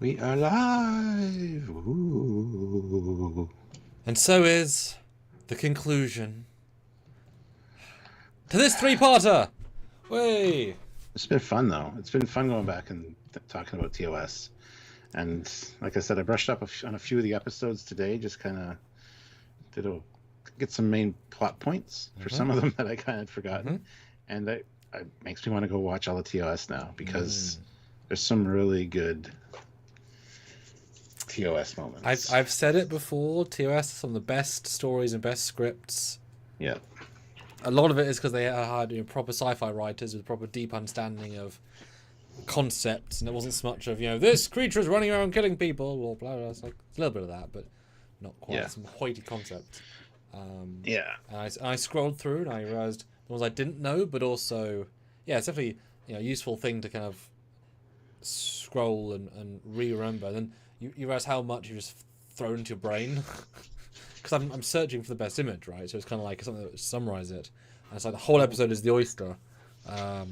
We are live. Ooh. And so is the conclusion to this three-parter. Way. It's been fun though. It's been fun going back and talking about TOS. And like I said, I brushed up on a few of the episodes today. Just kind of get some main plot points for some of them that I kind of forgotten, and it makes me want to go watch all the TOS now because there's some really good TOS moments. I've said it before. TOS are some of the best stories and best scripts. Yeah. A lot of it is because they had proper sci-fi writers with proper deep understanding of concepts, and it wasn't so much of this creature is running around killing people or blah blah. It's like a little bit of that, but not quite some hoity concepts. And I scrolled through and I realized the ones I didn't know, but also it's definitely a useful thing to kind of scroll and re-remember. Then you realize how much you just thrown into your brain. Because I'm searching for the best image, right? So it's kind of like something that would summarize it. And it's like the whole episode is the oyster, but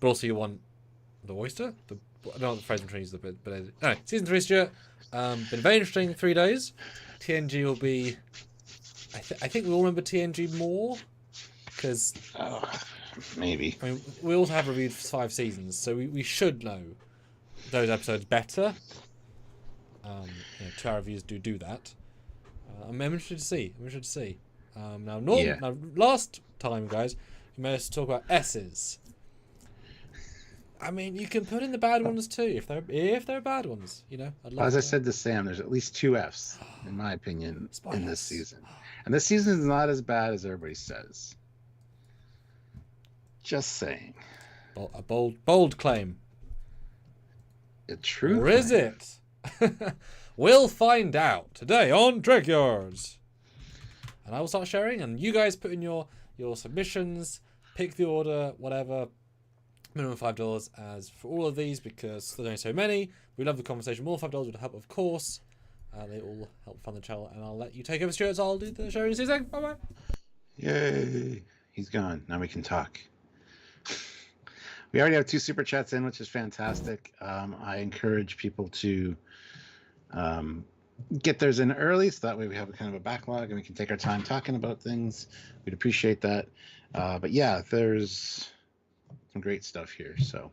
also you want the oyster. I don't know what the phrase I'm trying to use, but anyway, season 3, Stuart. Been very interesting 3 days. TNG will be. I think we all remember TNG more because maybe. I mean, we also have reviewed 5 seasons, so we should know those episodes better. 2 hour reviews do that. I'm interested to see. Now, last time, guys, we managed to talk about S's. I mean, you can put in the bad ones too if they're bad ones. As I said to Sam, there's at least 2 Fs in my opinion in this season, and this season is not as bad as everybody says. Just saying. A bold claim. A true. Or is it? We'll find out today on Trekyards. And I will start sharing, and you guys put in your submissions, pick the order, whatever. Minimum $5 as for all of these because there's only so many. We love the conversation. More $5 would help, of course. They all help fund the channel, and I'll let you take over, Stuart. I'll do the sharing season. Bye bye. Yay! He's gone. Now we can talk. We already have 2 super chats in, which is fantastic. I encourage people to get theirs in early, so that way we have a kind of a backlog and we can take our time talking about things. We'd appreciate that. But yeah, there's some great stuff here. So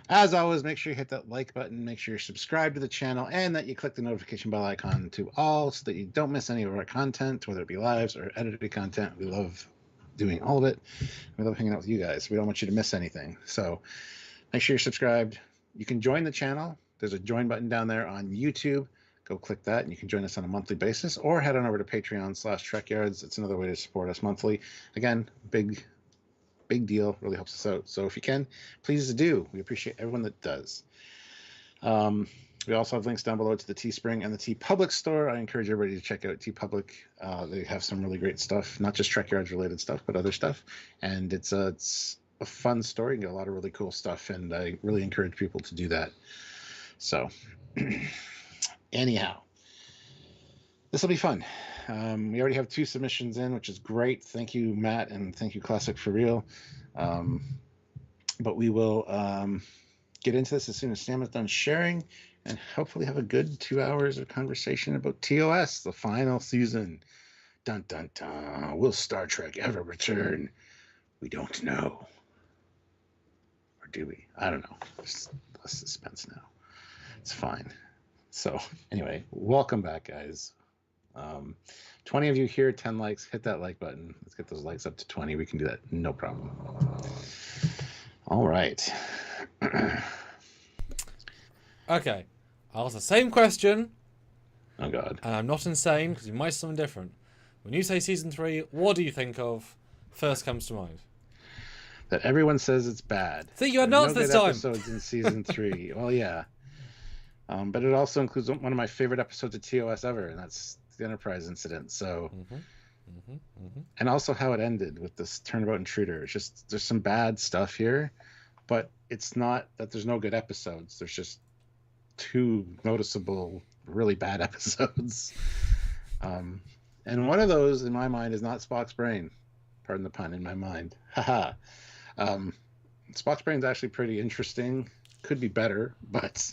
as always, make sure you hit that like button, make sure you're subscribed to the channel, and that you click the notification bell icon to all so that you don't miss any of our content, whether it be lives or edited content. We love doing all of it. We love hanging out with you guys. We don't want you to miss anything. So make sure you're subscribed. You can join the channel. There's a join button down there on YouTube. Go click that and you can join us on a monthly basis, or head on over to Patreon/Trekyards. It's another way to support us monthly. Again, big deal, really helps us out. So if you can, please do. We appreciate everyone that does. We also have links down below to the Teespring and the TeePublic store. I encourage everybody to check out TeePublic. They have some really great stuff, not just Trekyards related stuff, but other stuff. And it's a fun store. You can get a lot of really cool stuff, and I really encourage people to do that. So anyhow, this will be fun. We already have 2 submissions in, which is great. Thank you, Matt, and thank you, Classic for Real. But we will get into this as soon as Sam is done sharing, and hopefully have a good 2 hours of conversation about TOS, the final season. Dun dun dun. Will Star Trek ever return? We don't know. Or do we? I don't know. There's less suspense now. It's fine. So anyway, welcome back, guys. 20 of you here, 10 likes. Hit that like button. Let's get those likes up to 20. We can do that. No problem. All right. Okay. I'll ask the same question. Oh, God. And I'm not insane because you might say something different. When you say season 3, what do you think of first comes to mind? That everyone says it's bad. See, you had notes this time. Episodes in season 3. Well, yeah. But it also includes one of my favorite episodes of TOS ever, and that's the Enterprise incident. So, and also how it ended with this Turnabout Intruder. It's just, there's some bad stuff here, but it's not that there's no good episodes. There's just 2 noticeable, really bad episodes. And one of those, in my mind, is not Spock's brain. Pardon the pun, in my mind. Haha. Spock's brain's actually pretty interesting. Could be better, but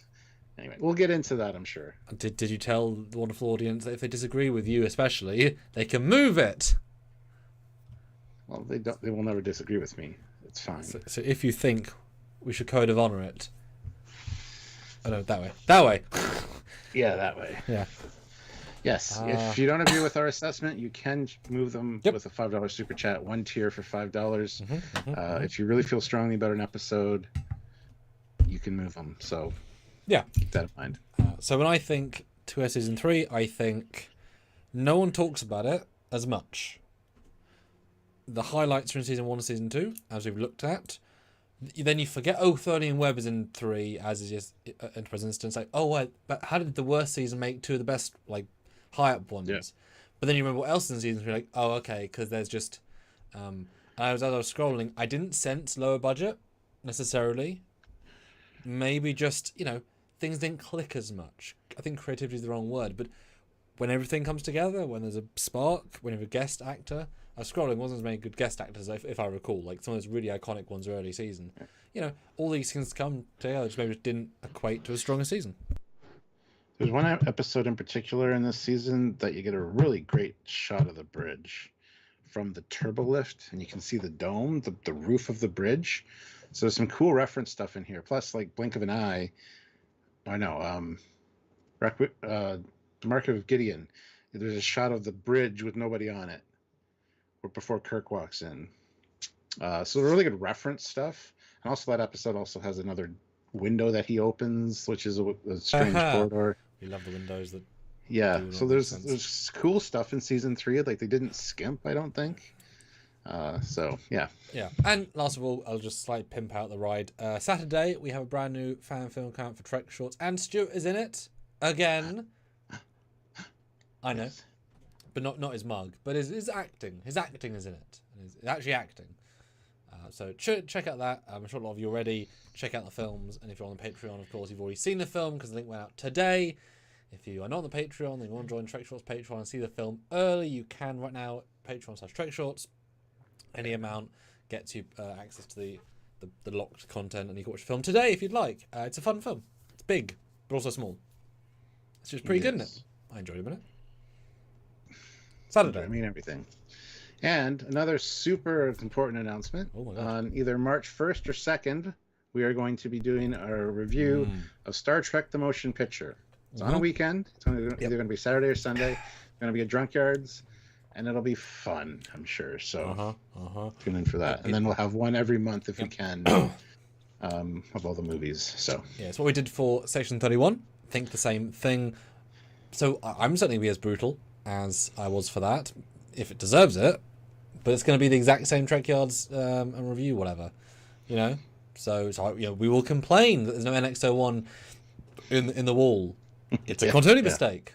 Anyway, we'll get into that, I'm sure. Did you tell the wonderful audience that if they disagree with you, especially, they can move it? Well, they don't. They will never disagree with me. It's fine. So if you think we should code of honor it, oh no, that way. That way. Yeah, that way. Yeah. Yes. If you don't agree with our assessment, you can move them with a $5 super chat. One tier for $5. If you really feel strongly about an episode, you can move them. So yeah, keep that in mind. So when I think 2S season 3, I think no one talks about it as much. The highlights are in season 1 and season 2, as we've looked at. Then you forget, Tholian Web is in 3, as is just Enterprise instance. Like, wait, but how did the worst season make 2 of the best, like, high-up ones? Yeah. But then you remember what else is in season 3, like, okay, because there's just... as I was scrolling, I didn't sense lower budget, necessarily. Maybe just, things didn't click as much. I think creativity is the wrong word, but when everything comes together, when there's a spark, when you have a guest actor... I was scrolling, wasn't as many good guest actors, if I recall. Like some of those really iconic ones early season. All these things come together, just maybe didn't equate to a stronger season. There's one episode in particular in this season that you get a really great shot of the bridge from the turbo lift, and you can see the dome, the roof of the bridge. So there's some cool reference stuff in here. Plus, like blink of an eye. I know. The Mark of Gideon. There's a shot of the bridge with nobody on it before Kirk walks in. So really good reference stuff. And also that episode also has another window that he opens, which is a strange corridor. We love the windows that... Yeah, so there's cool stuff in season 3. Like they didn't skimp, I don't think. So, yeah. Yeah, and last of all, I'll just slightly pimp out the ride. Saturday, we have a brand new fan film count for Trek Shorts, and Stuart is in it again. I know. Yes. But not his mug, but his acting. His acting is in it. He's actually acting. So check out that. I'm sure a lot of you already check out the films. And if you're on the Patreon, of course, you've already seen the film because the link went out today. If you are not on the Patreon and you want to join Trek Shorts Patreon and see the film early, you can right now at Patreon/Trek Shorts. Any amount gets you access to the locked content, and you can watch the film today if you'd like. It's a fun film. It's big, but also small. It's just pretty good, isn't it? I enjoyed it a minute. Saturday. I mean everything. And another super important announcement. Oh my God. On either March 1st or 2nd, we are going to be doing a review of Star Trek The Motion Picture. It's on a weekend. It's either going to be Saturday or Sunday. It's going to be at Trekyards, and it'll be fun, I'm sure. So tune in for that. And then we'll have one every month if we can of all the movies. So yeah, it's what we did for Section 31. Think the same thing. So I'm certainly be as brutal as I was for that, if it deserves it, but it's going to be the exact same Trekyards and review, whatever, So we will complain that there's no NX-01 in the wall. It's a continuity mistake.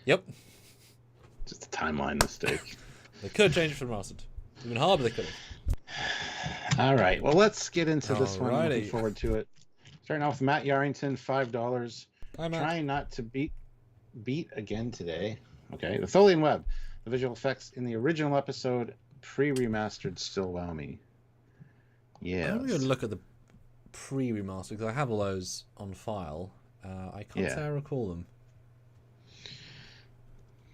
Yep. Just a timeline mistake. They could have changed it from Ramastered. Even harder, they could have. All right. Well, let's get into this one. I'm looking forward to it. Starting off with Matt Yarrington, $5. Trying not to beat again today. Okay, the Tholian Web. The visual effects in the original episode, pre-remastered, still wow me. Yeah. I'm going to look at the pre-remastered because I have all those on file. I can't say I recall them.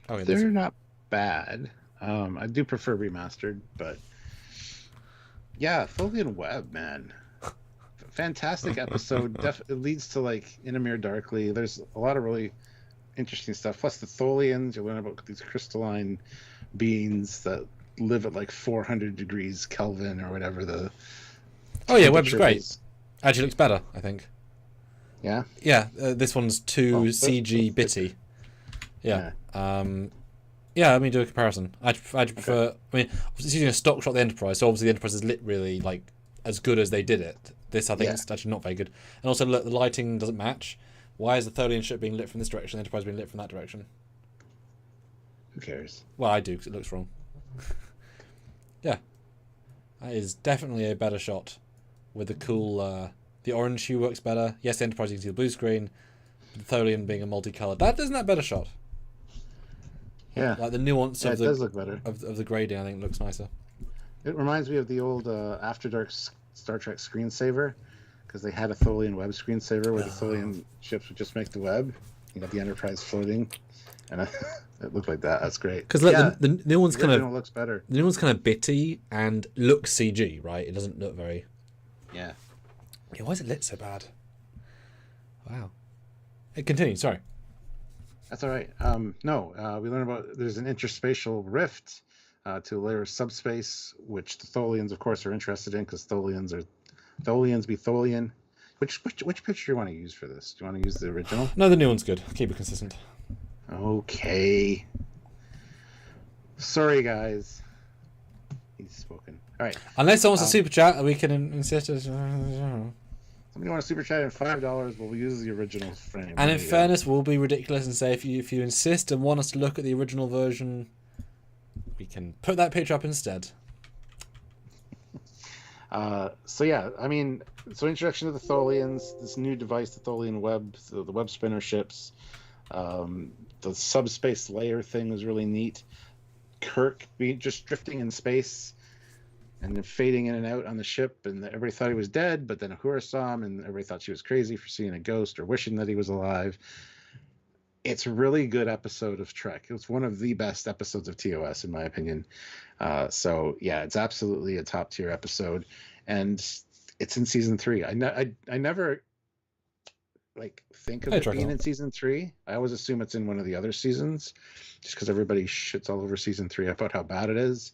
Okay, they're not bad. I do prefer remastered, but yeah, Tholian Web, man. Fantastic episode. It leads to like In a Mirror Darkly. There's a lot of really interesting stuff. Plus the Tholians, you learn about these crystalline beings that live at like 400 degrees Kelvin or whatever the... Oh yeah, Web's great. Actually looks better, I think. Yeah? Yeah, this one's too CG bitty. Yeah. Let me do a comparison. I'd prefer... Okay. I mean, it's using a stock shot of the Enterprise, so obviously the Enterprise is lit really like as good as they did it. This, I think, is actually not very good. And also, look, the lighting doesn't match. Why is the Tholian ship being lit from this direction, the Enterprise being lit from that direction? Who cares? Well, I do, because it looks wrong. Yeah. That is definitely a better shot. With the cool... the orange hue works better. Yes, the Enterprise, you can see the blue screen. The Tholian being a multicolored. Isn't that a better shot? Yeah. Like the nuance of it does look better. Of the grading, I think, looks nicer. It reminds me of the old After Dark Star Trek screensaver. because they had a Tholian Web screensaver where the Tholian ships would just make the web. You got the Enterprise floating, and it looked like that. That's great. Because the new one's kind of looks better. The new one's kind of bitty and looks CG, right? It doesn't look very. Yeah. Why is it lit so bad? Wow. It continues. Sorry. That's all right. We learn about there's an interspatial rift to a layer of subspace, which the Tholians, of course, are interested in because Tholians be Tholian. Which picture do you want to use for this? Do you want to use the original? No, the new one's good. Keep it consistent. Okay. Sorry, guys. He's spoken. All right. Unless someone wants a super chat, we can insist. Somebody want to super chat in $5, we'll use the original frame. And in fairness, we'll be ridiculous and say if you insist and want us to look at the original version, we can put that picture up instead. So introduction to the Tholians, this new device, the Tholian Web, the web spinner ships, the subspace layer thing was really neat. Kirk just drifting in space and then fading in and out on the ship, and everybody thought he was dead, but then Uhura saw him, and everybody thought she was crazy for seeing a ghost or wishing that he was alive. It's a really good episode of Trek. It was one of the best episodes of TOS, in my opinion. It's absolutely a top-tier episode, and it's in season 3. I never think of it being in season 3. I always assume it's in one of the other seasons, just because everybody shits all over season 3 about how bad it is.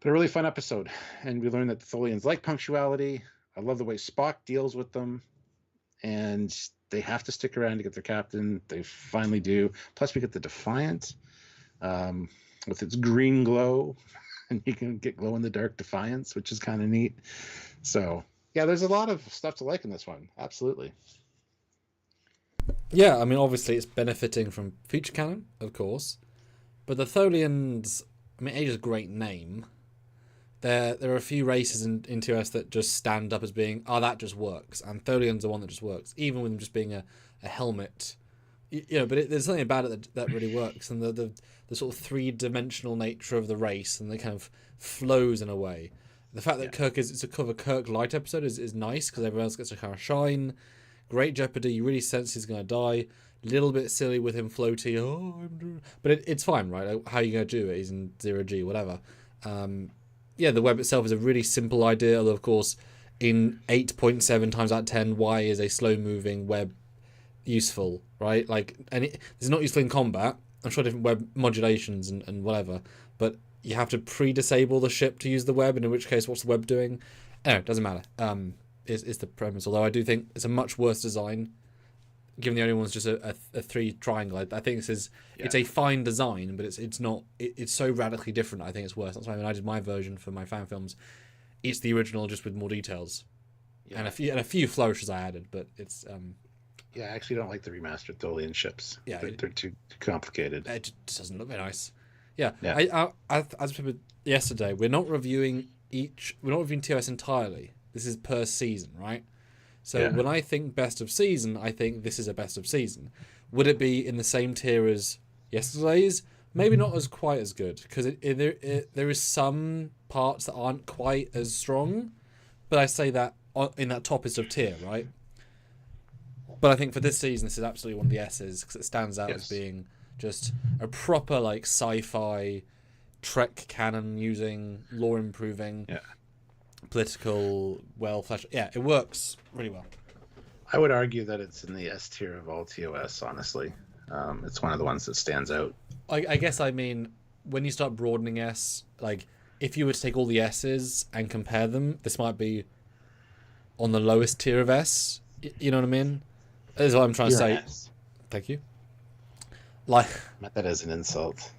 But a really fun episode, and we learned that the Tholians like punctuality. I love the way Spock deals with them, and they have to stick around to get their captain. They finally do. Plus, we get the Defiant with its green glow, and you can get glow-in-the-dark Defiance, which is kind of neat. So, yeah, there's a lot of stuff to like in this one. Absolutely. Yeah, I mean, obviously it's benefiting from feature canon, of course, but the Tholians, I mean, Asia's a great name. There are a few races in TOS that just stand up as being, that just works, and Tholians are one that just works, even with them just being a helmet. But there's something about it that really works, and the sort of three-dimensional nature of the race, and it kind of flows in a way. The fact that Kirk it's a kind of a Kirk light episode is nice, because everyone else gets to kind of shine. Great jeopardy, you really sense he's going to die. A little bit silly with him floaty, but it's fine, right? Like, how are you going to do it? He's in 0G, whatever. The web itself is a really simple idea, although, of course, in 8.7 times out of 10, why is a slow-moving web useful, right? It's not useful in combat. I'm sure different web modulations and whatever, but you have to pre-disable the ship to use the web, and in which case, what's the web doing? Anyway, it doesn't matter. Is the premise, although I do think it's a much worse design, given the only one's just a 3 triangle. I think it's a fine design, but it's not. It's so radically different. I think it's worse. That's why when I did my version for my fan films, it's the original just with more details, and a few flourishes I added. But it's I actually don't like the remastered Tholian ships. Yeah, they're too complicated. It just doesn't look very nice. Yeah. I as I said yesterday, we're not reviewing TOS entirely. This is per season, right? So when I think best of season, I think this is a best of season. Would it be in the same tier as yesterday's? Maybe not as quite as good, because there is some parts that aren't quite as strong, but I say that in that toppest of tier, right? But I think for this season, this is absolutely one of the S's, because it stands out as being just a proper sci-fi Trek canon using lore improving. Yeah. Political, well-fleshed. Yeah, it works really well. I would argue that it's in the S tier of all TOS, honestly. It's one of the ones that stands out. I guess I mean, when you start broadening S, if you were to take all the S's and compare them, this might be on the lowest tier of S. You know what I mean? That is what I'm trying to say. Thank you. Meant that as an insult.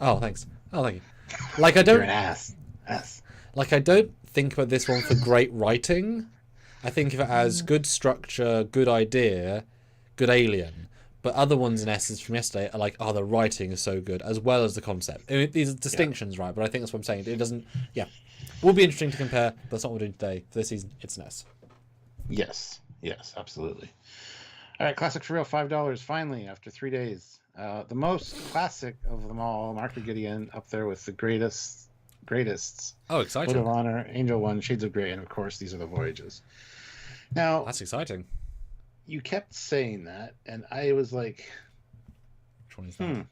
Oh, thanks. Oh, thank you. I don't... You're an ass. I don't think about this one for great writing. I think of it as good structure, good idea, good alien. But other ones in S's from yesterday are the writing is so good, as well as the concept. I mean, these are distinctions, right? But I think that's what I'm saying. It doesn't... Yeah. Will be interesting to compare, but that's not what we're doing today. For this season, it's an S. Yes, absolutely. All right, Classic for Real, $5, finally, after 3 days. The most classic of them all, Mark of Gideon, up there with the greatest Greatest. Oh, Code exciting. of Honor, Angel One, Shades of Grey, and of course these are the Voyages. Now That's exciting. you kept saying that, and I was like, Which one is that?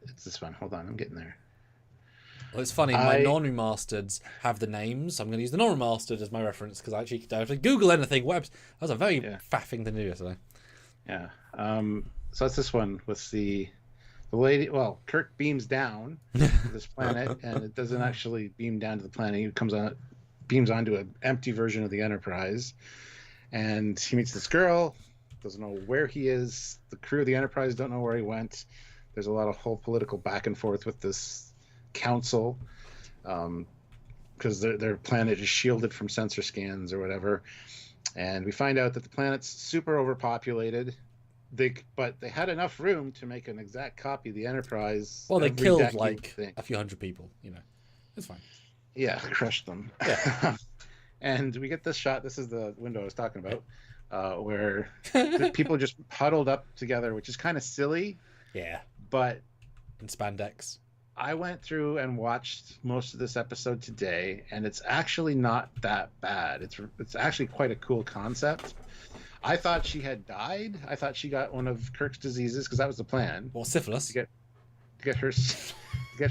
It's this one. Hold on, I'm getting there. Well, it's funny. My non-remasters have the names. So I'm going to use the non-remastered as my reference because I actually don't have to Google anything. That was a very faffing thing to do yesterday. Yeah. So that's this one with the lady. Well, Kirk beams down to this planet, and it doesn't actually beam down to the planet. He beams onto an empty version of the Enterprise, and he meets this girl. Doesn't know where he is. The crew of the Enterprise don't know where he went. There's a lot of whole political back and forth with this council, because their planet is shielded from sensor scans or whatever. And we find out that the planet's super overpopulated. But they had enough room to make an exact copy of the Enterprise. Well, they killed like a few hundred people. It's fine. Yeah, crushed them. Yeah. And we get this shot. This is the window I was talking about, where the people just huddled up together, which is kind of silly. Yeah. But in spandex. I went through and watched most of this episode today, and it's actually not that bad. It's actually quite a cool concept. I thought she had died. I thought she got one of Kirk's diseases because that was the plan. Well, syphilis. To get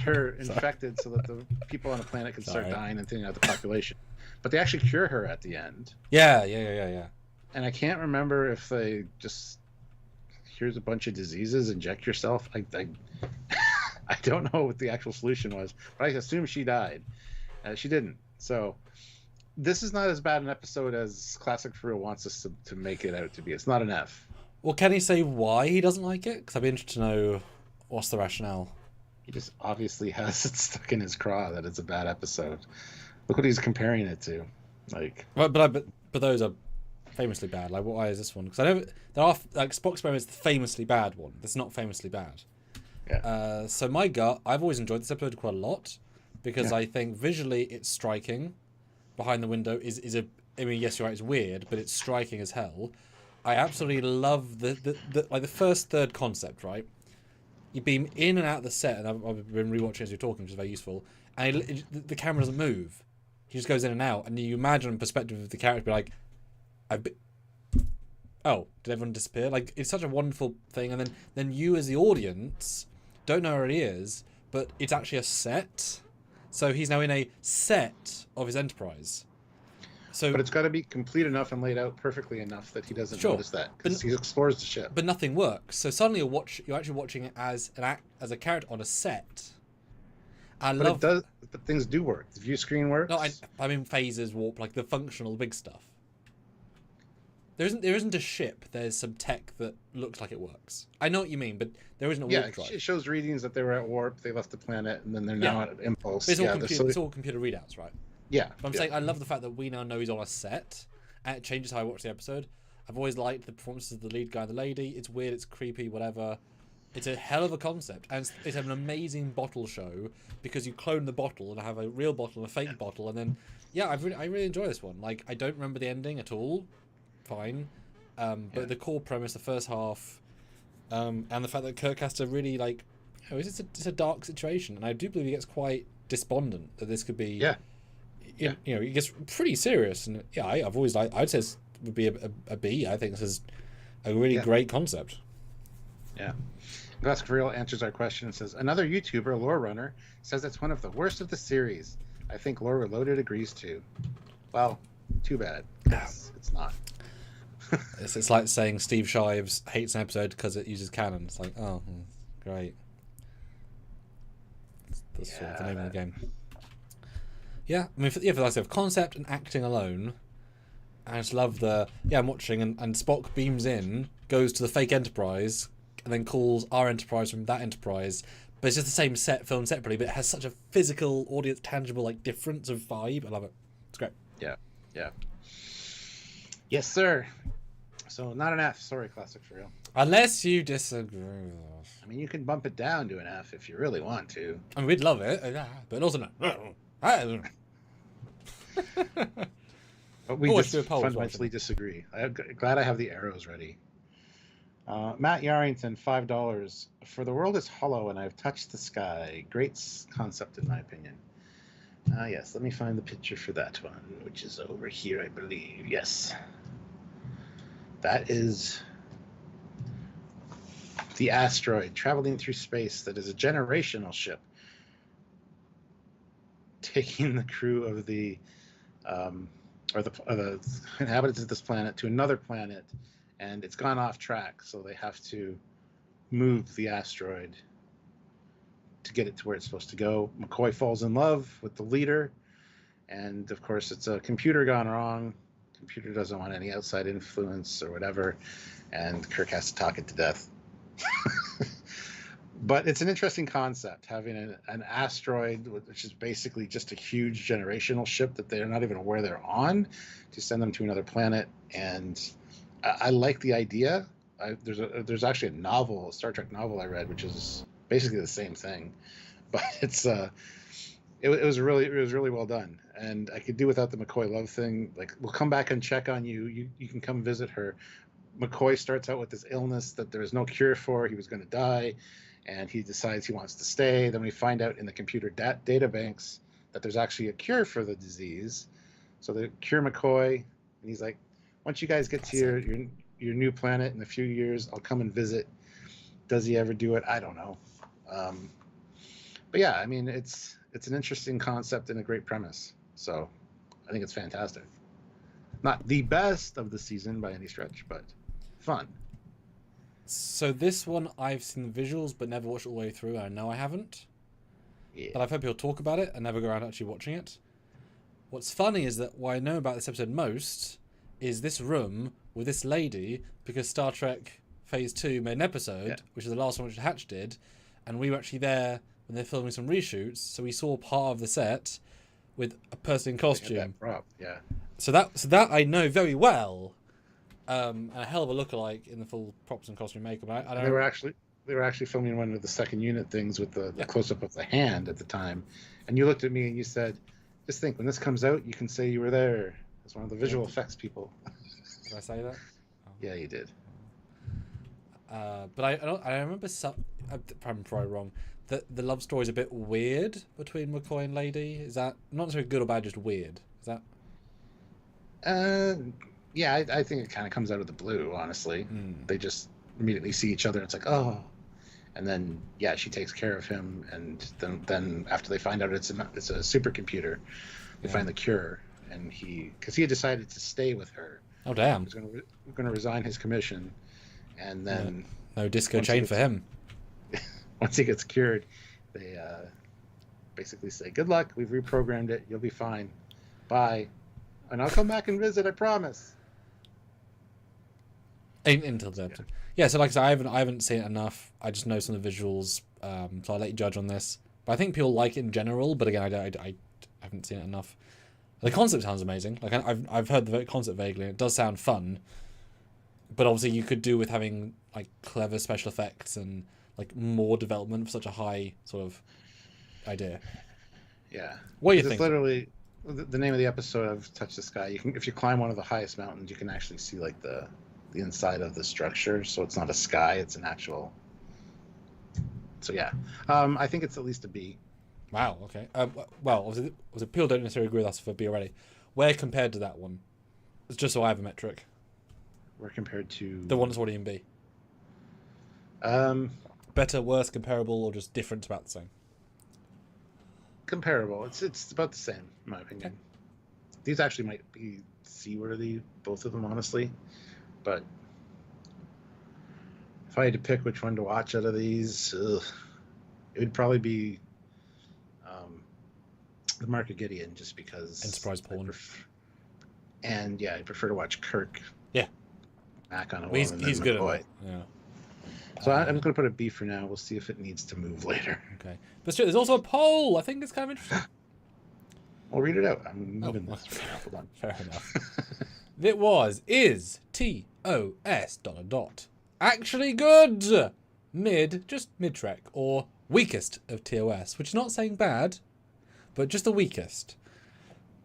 her infected so that the people on the planet could start dying and thinning out the population. But they actually cure her at the end. Yeah. And I can't remember if they just, here's a bunch of diseases, inject yourself. I don't know what the actual solution was, but I assume she died. She didn't. So this is not as bad an episode as Classic For Real wants us to make it out to be. It's not an F. Well, can he say why he doesn't like it? Because I'd be interested to know what's the rationale. He just obviously has it stuck in his craw that it's a bad episode. Look what he's comparing it to. But those are famously bad. Like, why is this one? Because I know there are Spock Experiment is the famously bad one. That's not famously bad. Yeah. So my gut, I've always enjoyed this episode quite a lot because I think visually it's striking. Behind the window is a. I mean, yes, you're right. It's weird, but it's striking as hell. I absolutely love the first third concept. Right, you beam in and out of the set, and I've been rewatching as you're talking, which is very useful. And the camera doesn't move; he just goes in and out, and you imagine the perspective of the character, be like, oh, did everyone disappear? Like, it's such a wonderful thing, and then you as the audience don't know where he is, but it's actually a set. So he's now in a set of his Enterprise. But it's got to be complete enough and laid out perfectly enough that he doesn't notice that, because he explores the ship. But nothing works. So suddenly you're actually watching it as a character on a set. But things do work. The view screen works. No, I mean phasers, warp, like the functional big stuff. There isn't a ship. There's some tech that looks like it works. I know what you mean, but there isn't a warp drive. It shows readings that they were at warp, they left the planet, and then they're now at impulse. But it's all computer readouts, right? Yeah. But I'm saying I love the fact that we now know he's on a set, and it changes how I watch the episode. I've always liked the performances of the lead guy and the lady. It's weird, it's creepy, whatever. It's a hell of a concept, and it's an amazing bottle show because you clone the bottle and have a real bottle and a fake bottle, and then I really enjoy this one. Like, I don't remember the ending at all. Fine. But the core premise, the first half, and the fact that Kirk has to really, like, it's a dark situation, and I do believe he gets quite despondent that this could be, he gets pretty serious, and I've always I'd say this would be a B. I think this is a really great concept. Yeah. Classic For Real answers our question and says, another YouTuber, Lore Runner, says it's one of the worst of the series. I think Lore Reloaded agrees too. Well, too bad. It's not. It's like saying Steve Shives hates an episode because it uses canon. It's like, oh, great. That's sort of the name of the game. Yeah, I mean, for the likes of concept and acting alone, I just love I'm watching and Spock beams in, goes to the fake Enterprise, and then calls our Enterprise from that Enterprise. But it's just the same set, filmed separately, but it has such a physical, audience, tangible, like, difference of vibe. I love it. It's great. Yeah. Yes, sir. So, not an F. Sorry, Classic For Real. Unless you disagree. I mean, you can bump it down to an F if you really want to. I mean, we'd love it, but also no. But we just fundamentally disagree. I'm glad I have the arrows ready. Matt Yarrington, $5. For the world is hollow and I've touched the sky. Great concept, in my opinion. Yes, let me find the picture for that one, which is over here, I believe. Yes. That is the asteroid traveling through space that is a generational ship taking the crew of the inhabitants of this planet to another planet, and it's gone off track, so they have to move the asteroid to get it to where it's supposed to go. McCoy falls in love with the leader, and of course it's a computer gone wrong. Computer doesn't want any outside influence or whatever, and Kirk has to talk it to death. But it's an interesting concept, having an asteroid, which is basically just a huge generational ship that they're not even aware they're on, to send them to another planet. And I like the idea. There's actually a novel, a Star Trek novel I read, which is basically the same thing, but it was really well done. And I could do without the McCoy love thing. Like, we'll come back and check on you. You can come visit her. McCoy starts out with this illness that there is no cure for. He was going to die, and he decides he wants to stay. Then we find out in the computer data banks that there's actually a cure for the disease. So they cure McCoy, and he's like, once you guys get to your new planet in a few years, I'll come and visit. Does he ever do it? I don't know. But yeah, I mean, it's an interesting concept and a great premise. So I think it's fantastic. Not the best of the season by any stretch, but fun. So this one, I've seen the visuals, but never watched it all the way through. I know I haven't. Yeah. But I've heard people talk about it and never go around actually watching it. What's funny is that what I know about this episode most is this room with this lady, because Star Trek Phase 2 made an episode, which is the last one which Hatch did, and we were actually there when they're filming some reshoots, so we saw part of the set with a person in costume. Prop, yeah. So that I know very well, and a hell of a lookalike in the full props and costume makeup. I don't. They were actually filming one of the second unit things with the close up of the hand at the time, and you looked at me and you said, "Just think, when this comes out, you can say you were there." As one of the visual effects people. Did I say that? Oh. Yeah, you did. But I remember I'm probably wrong. That the love story is a bit weird between McCoy and Lady. Is that not necessarily good or bad, just weird? Is that? Yeah, I think it kind of comes out of the blue. Honestly, they just immediately see each other. And it's like, oh, and then she takes care of him, and then after they find out it's a supercomputer, they find the cure, and because he had decided to stay with her. Oh damn! He was going to resign his commission, and then no disco chain for him. Once he gets cured, they basically say, "Good luck. We've reprogrammed it. You'll be fine. Bye, and I'll come back and visit. I promise." Until then, yeah. So like I said, I haven't seen it enough. I just know some of the visuals, so I'll let you judge on this. But I think people like it in general. But again, I haven't seen it enough. The concept sounds amazing. Like I've heard the concept vaguely. And it does sound fun. But obviously, you could do with having like clever special effects and like more development for such a high sort of idea. Yeah. What do you think? It's literally the name of the episode of Touch the Sky. If you climb one of the highest mountains, you can actually see like the inside of the structure. So it's not a sky; it's an actual. So yeah, I think it's at least a B. Wow. Okay. Well, obviously, people don't necessarily agree with us for B already. Where compared to that one? It's just so I have a metric. Where compared to the one that's already in B. Better, worse, comparable, or just different, about the same? Comparable. It's about the same, in my opinion. Okay. These actually might be C-worthy, both of them, honestly. But if I had to pick which one to watch out of these, it would probably be the Mark of Gideon, just because. And Surprise Porn. I prefer to watch Kirk. Yeah. Back on a well, he's good at it. Yeah. So I'm just going to put a B for now. We'll see if it needs to move later. Okay. But still, there's also a poll. I think it's kind of interesting. I'll read it out. I'm moving this. Hold on. Fair enough. Is TOS ... actually good? Just mid-trek, or weakest of TOS, which is not saying bad, but just the weakest.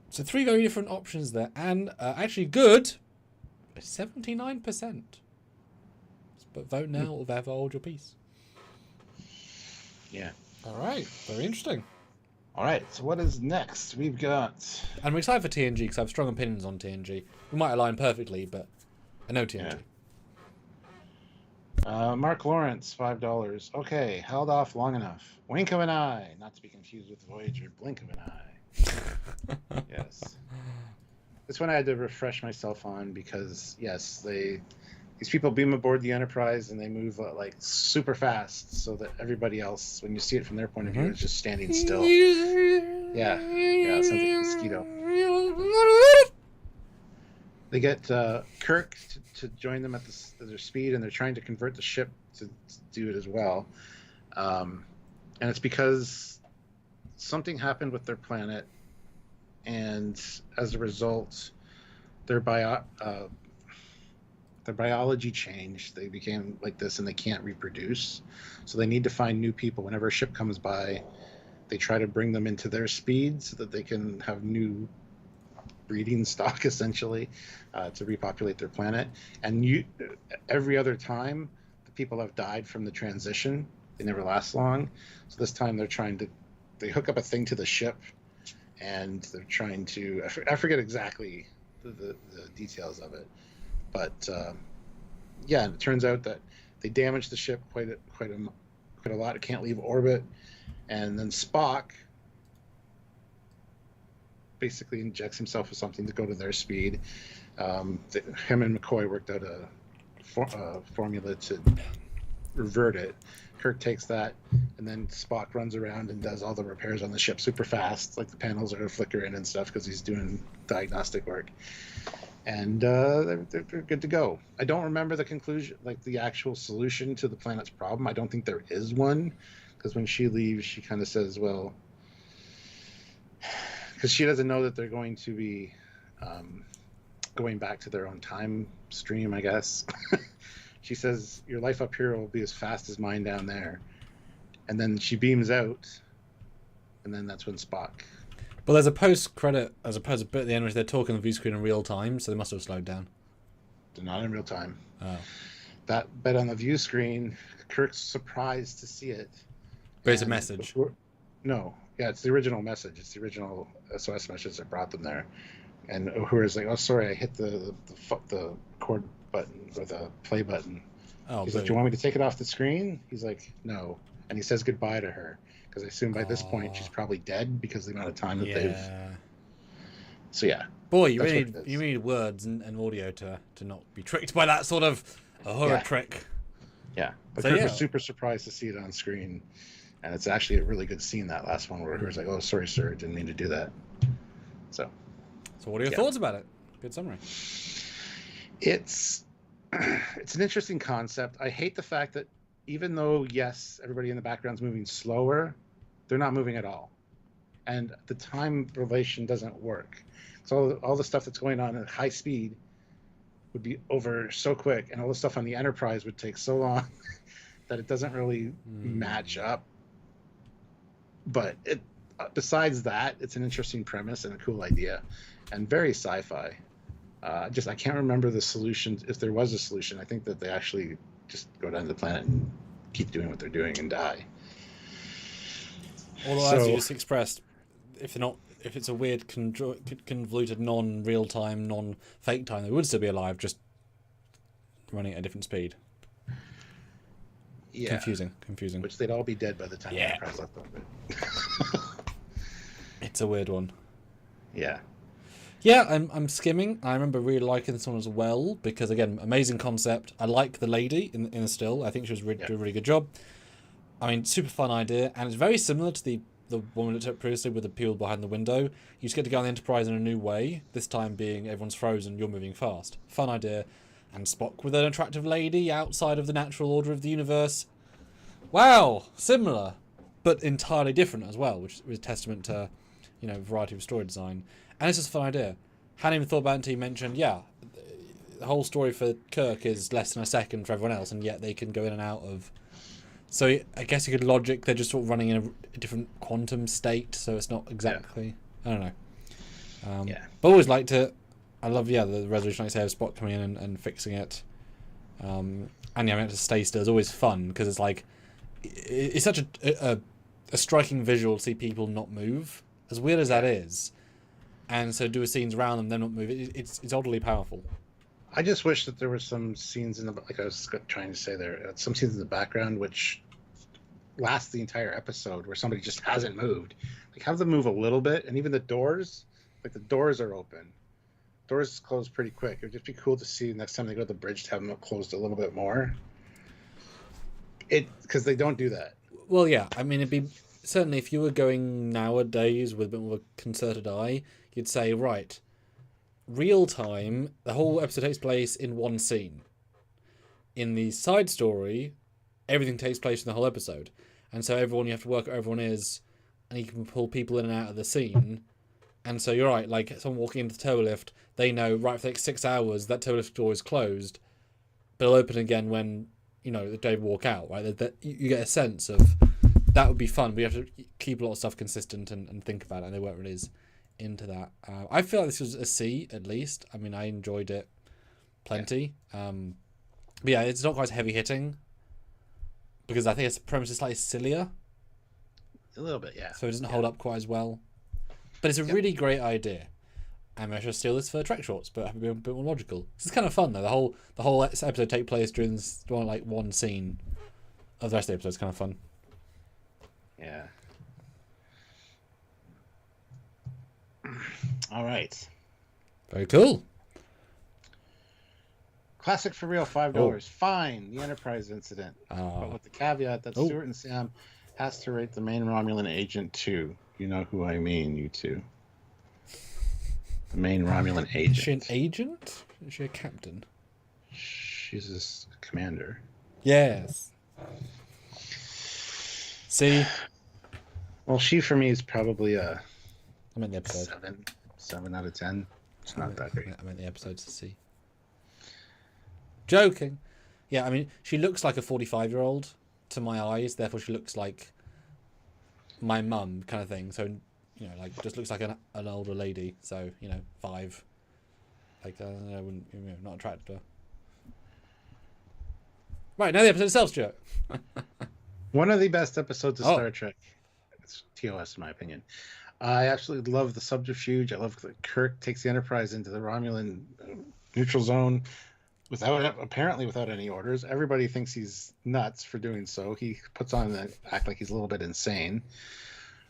So 3 very different options there, and actually good, 79%. But vote now or ever hold your peace. Yeah. All right. Very interesting. All right, so what is next? We've got... I'm excited for TNG because I have strong opinions on TNG. We might align perfectly, but I know TNG. Yeah. Mark Lawrence, $5. Okay, held off long enough. Wink of an eye, not to be confused with Voyager. Blink of an eye. Yes. This one I had to refresh myself on because, yes, these people beam aboard the Enterprise and they move like super fast so that everybody else, when you see it from their point of view, is just standing still. Yeah, sounds like a mosquito. They get Kirk to join them at their speed, and they're trying to convert the ship to do it as well. And it's because something happened with their planet, and as a result, their biology changed. They became like this, and they can't reproduce. So they need to find new people. Whenever a ship comes by, they try to bring them into their speed so that they can have new breeding stock, essentially, to repopulate their planet. And every other time, the people have died from the transition. They never last long. So this time they hook up a thing to the ship, and they're trying to, I forget exactly the details of it. But yeah, it turns out that they damaged the ship quite a lot. It can't leave orbit, and then Spock basically injects himself with something to go to their speed. Him and McCoy worked out a formula to revert it. Kirk takes that, and then Spock runs around and does all the repairs on the ship super fast, like the panels are flickering and stuff because he's doing diagnostic work. And they're good to go. I don't remember the conclusion, like the actual solution to the planet's problem. I don't think there is one, because when she leaves, she kind of says, well, because she doesn't know that they're going to be going back to their own time stream, I guess. She says, your life up here will be as fast as mine down there. And then she beams out, and then that's when Spock... Well, there's a post-credit, as opposed to a bit at the end, which they're talking on the view screen in real time, so they must have slowed down. They're not in real time. Oh. That bit on the view screen, Kirk's surprised to see it. But it's a message. No. Yeah, it's the original message. It's the original SOS message that brought them there. And Uhura's like, oh, sorry, I hit the record button, or the play button. Oh, he's like, do you want me to take it off the screen? He's like, no. And he says goodbye to her. Because I assume by this point she's probably dead because of the amount of time that they've... So yeah. Boy, you need words and audio to not be tricked by that sort of horror trick. Yeah. But Kirk was super surprised to see it on screen. And it's actually a really good scene, that last one, where he was like, oh, sorry, sir, didn't mean to do that. So what are your thoughts about it? Good summary. It's an interesting concept. I hate the fact that even though, yes, everybody in the background's moving slower, they're not moving at all. And the time relation doesn't work. So all the stuff that's going on at high speed would be over so quick, and all the stuff on the Enterprise would take so long that it doesn't really match up. But besides that, it's an interesting premise and a cool idea, and very sci-fi. I can't remember the solution, if there was a solution. I think that they actually just go down to the planet and keep doing what they're doing and die. Although, as you just expressed, if it's a weird, convoluted, non-real time, non-fake time, they would still be alive, just running at a different speed. Yeah. Confusing. Which they'd all be dead by the time Enterprise left orbit. It's a weird one. Yeah. Yeah, I'm skimming. I remember really liking this one as well because, again, amazing concept. I like the lady in the still. I think she was doing a really good job. I mean, super fun idea, and it's very similar to the one we looked at previously with the people behind the window. You just get to go on the Enterprise in a new way, this time being everyone's frozen, you're moving fast. Fun idea. And Spock with an attractive lady outside of the natural order of the universe. Wow, similar, but entirely different as well, which was a testament to, variety of story design. And it's just a fun idea. Hadn't even thought about it until you mentioned, the whole story for Kirk is less than a second for everyone else, and yet they can go in and out of... So I guess you could logic they're just sort of running in a different quantum state, so it's not exactly... I don't know. But always liked it. I love, the resolution, like I say, of Spock coming in and fixing it. And having to stay still is always fun, because it's like... It's such a a striking visual to see people not move, as weird as that is, and so do scenes around them, then not move. It's oddly powerful. I just wish that there were some scenes in the, like I was trying to say there, some scenes in the background which last the entire episode where somebody just hasn't moved. Like have them move a little bit, and even the doors, like the doors are open. Doors close pretty quick. It would just be cool to see next time they go to the bridge to have them closed a little bit more. Because they don't do that. Well, yeah. I mean, it'd be certainly if you were going nowadays with a bit more of a concerted eye, you'd say, right, real time, the whole episode takes place in one scene. In the side story, everything takes place in the whole episode. And so you have to work out where everyone is, and you can pull people in and out of the scene. And so you're right, like someone walking into the tow lift, they know right for the next 6 hours that tow lift door is closed, but it'll open again when, they walk out, right? That you get a sense of that would be fun. We have to keep a lot of stuff consistent and think about it, and they weren't really into that. I feel like this was a C at least. I mean, I enjoyed it plenty. Yeah. But yeah, it's not quite as heavy hitting because I think its premise is slightly sillier. A little bit, yeah. So it doesn't hold up quite as well. But it's a really great idea. And I should steal this for Trek shorts, but have a bit more logical. It's kind of fun though. The whole episode take place during this one scene of the rest of the episode. It's kind of fun. Yeah. All right. Very cool. Classic for real, $5. Fine. The Enterprise incident, but with the caveat that Stuart and Sam has to rate the main Romulan agent too. You know who I mean, you two. The main Romulan agent. Is she an agent? Is she a captain? She's a commander. Yes. See? Well, she for me is probably a I meant the episode. 7 out of 10. It's not that great. I meant the episodes to see. Joking. Yeah, I mean, she looks like a 45-year-old to my eyes, therefore she looks like my mum kind of thing. So, just looks like an older lady. So, 5. Like, I wouldn't, not attracted to her. Right, now the episode itself, Stuart. One of the best episodes of Star Trek. It's TOS, in my opinion. I absolutely love the subterfuge. I love that Kirk takes the Enterprise into the Romulan neutral zone apparently without any orders. Everybody thinks he's nuts for doing so. He puts on the act like he's a little bit insane.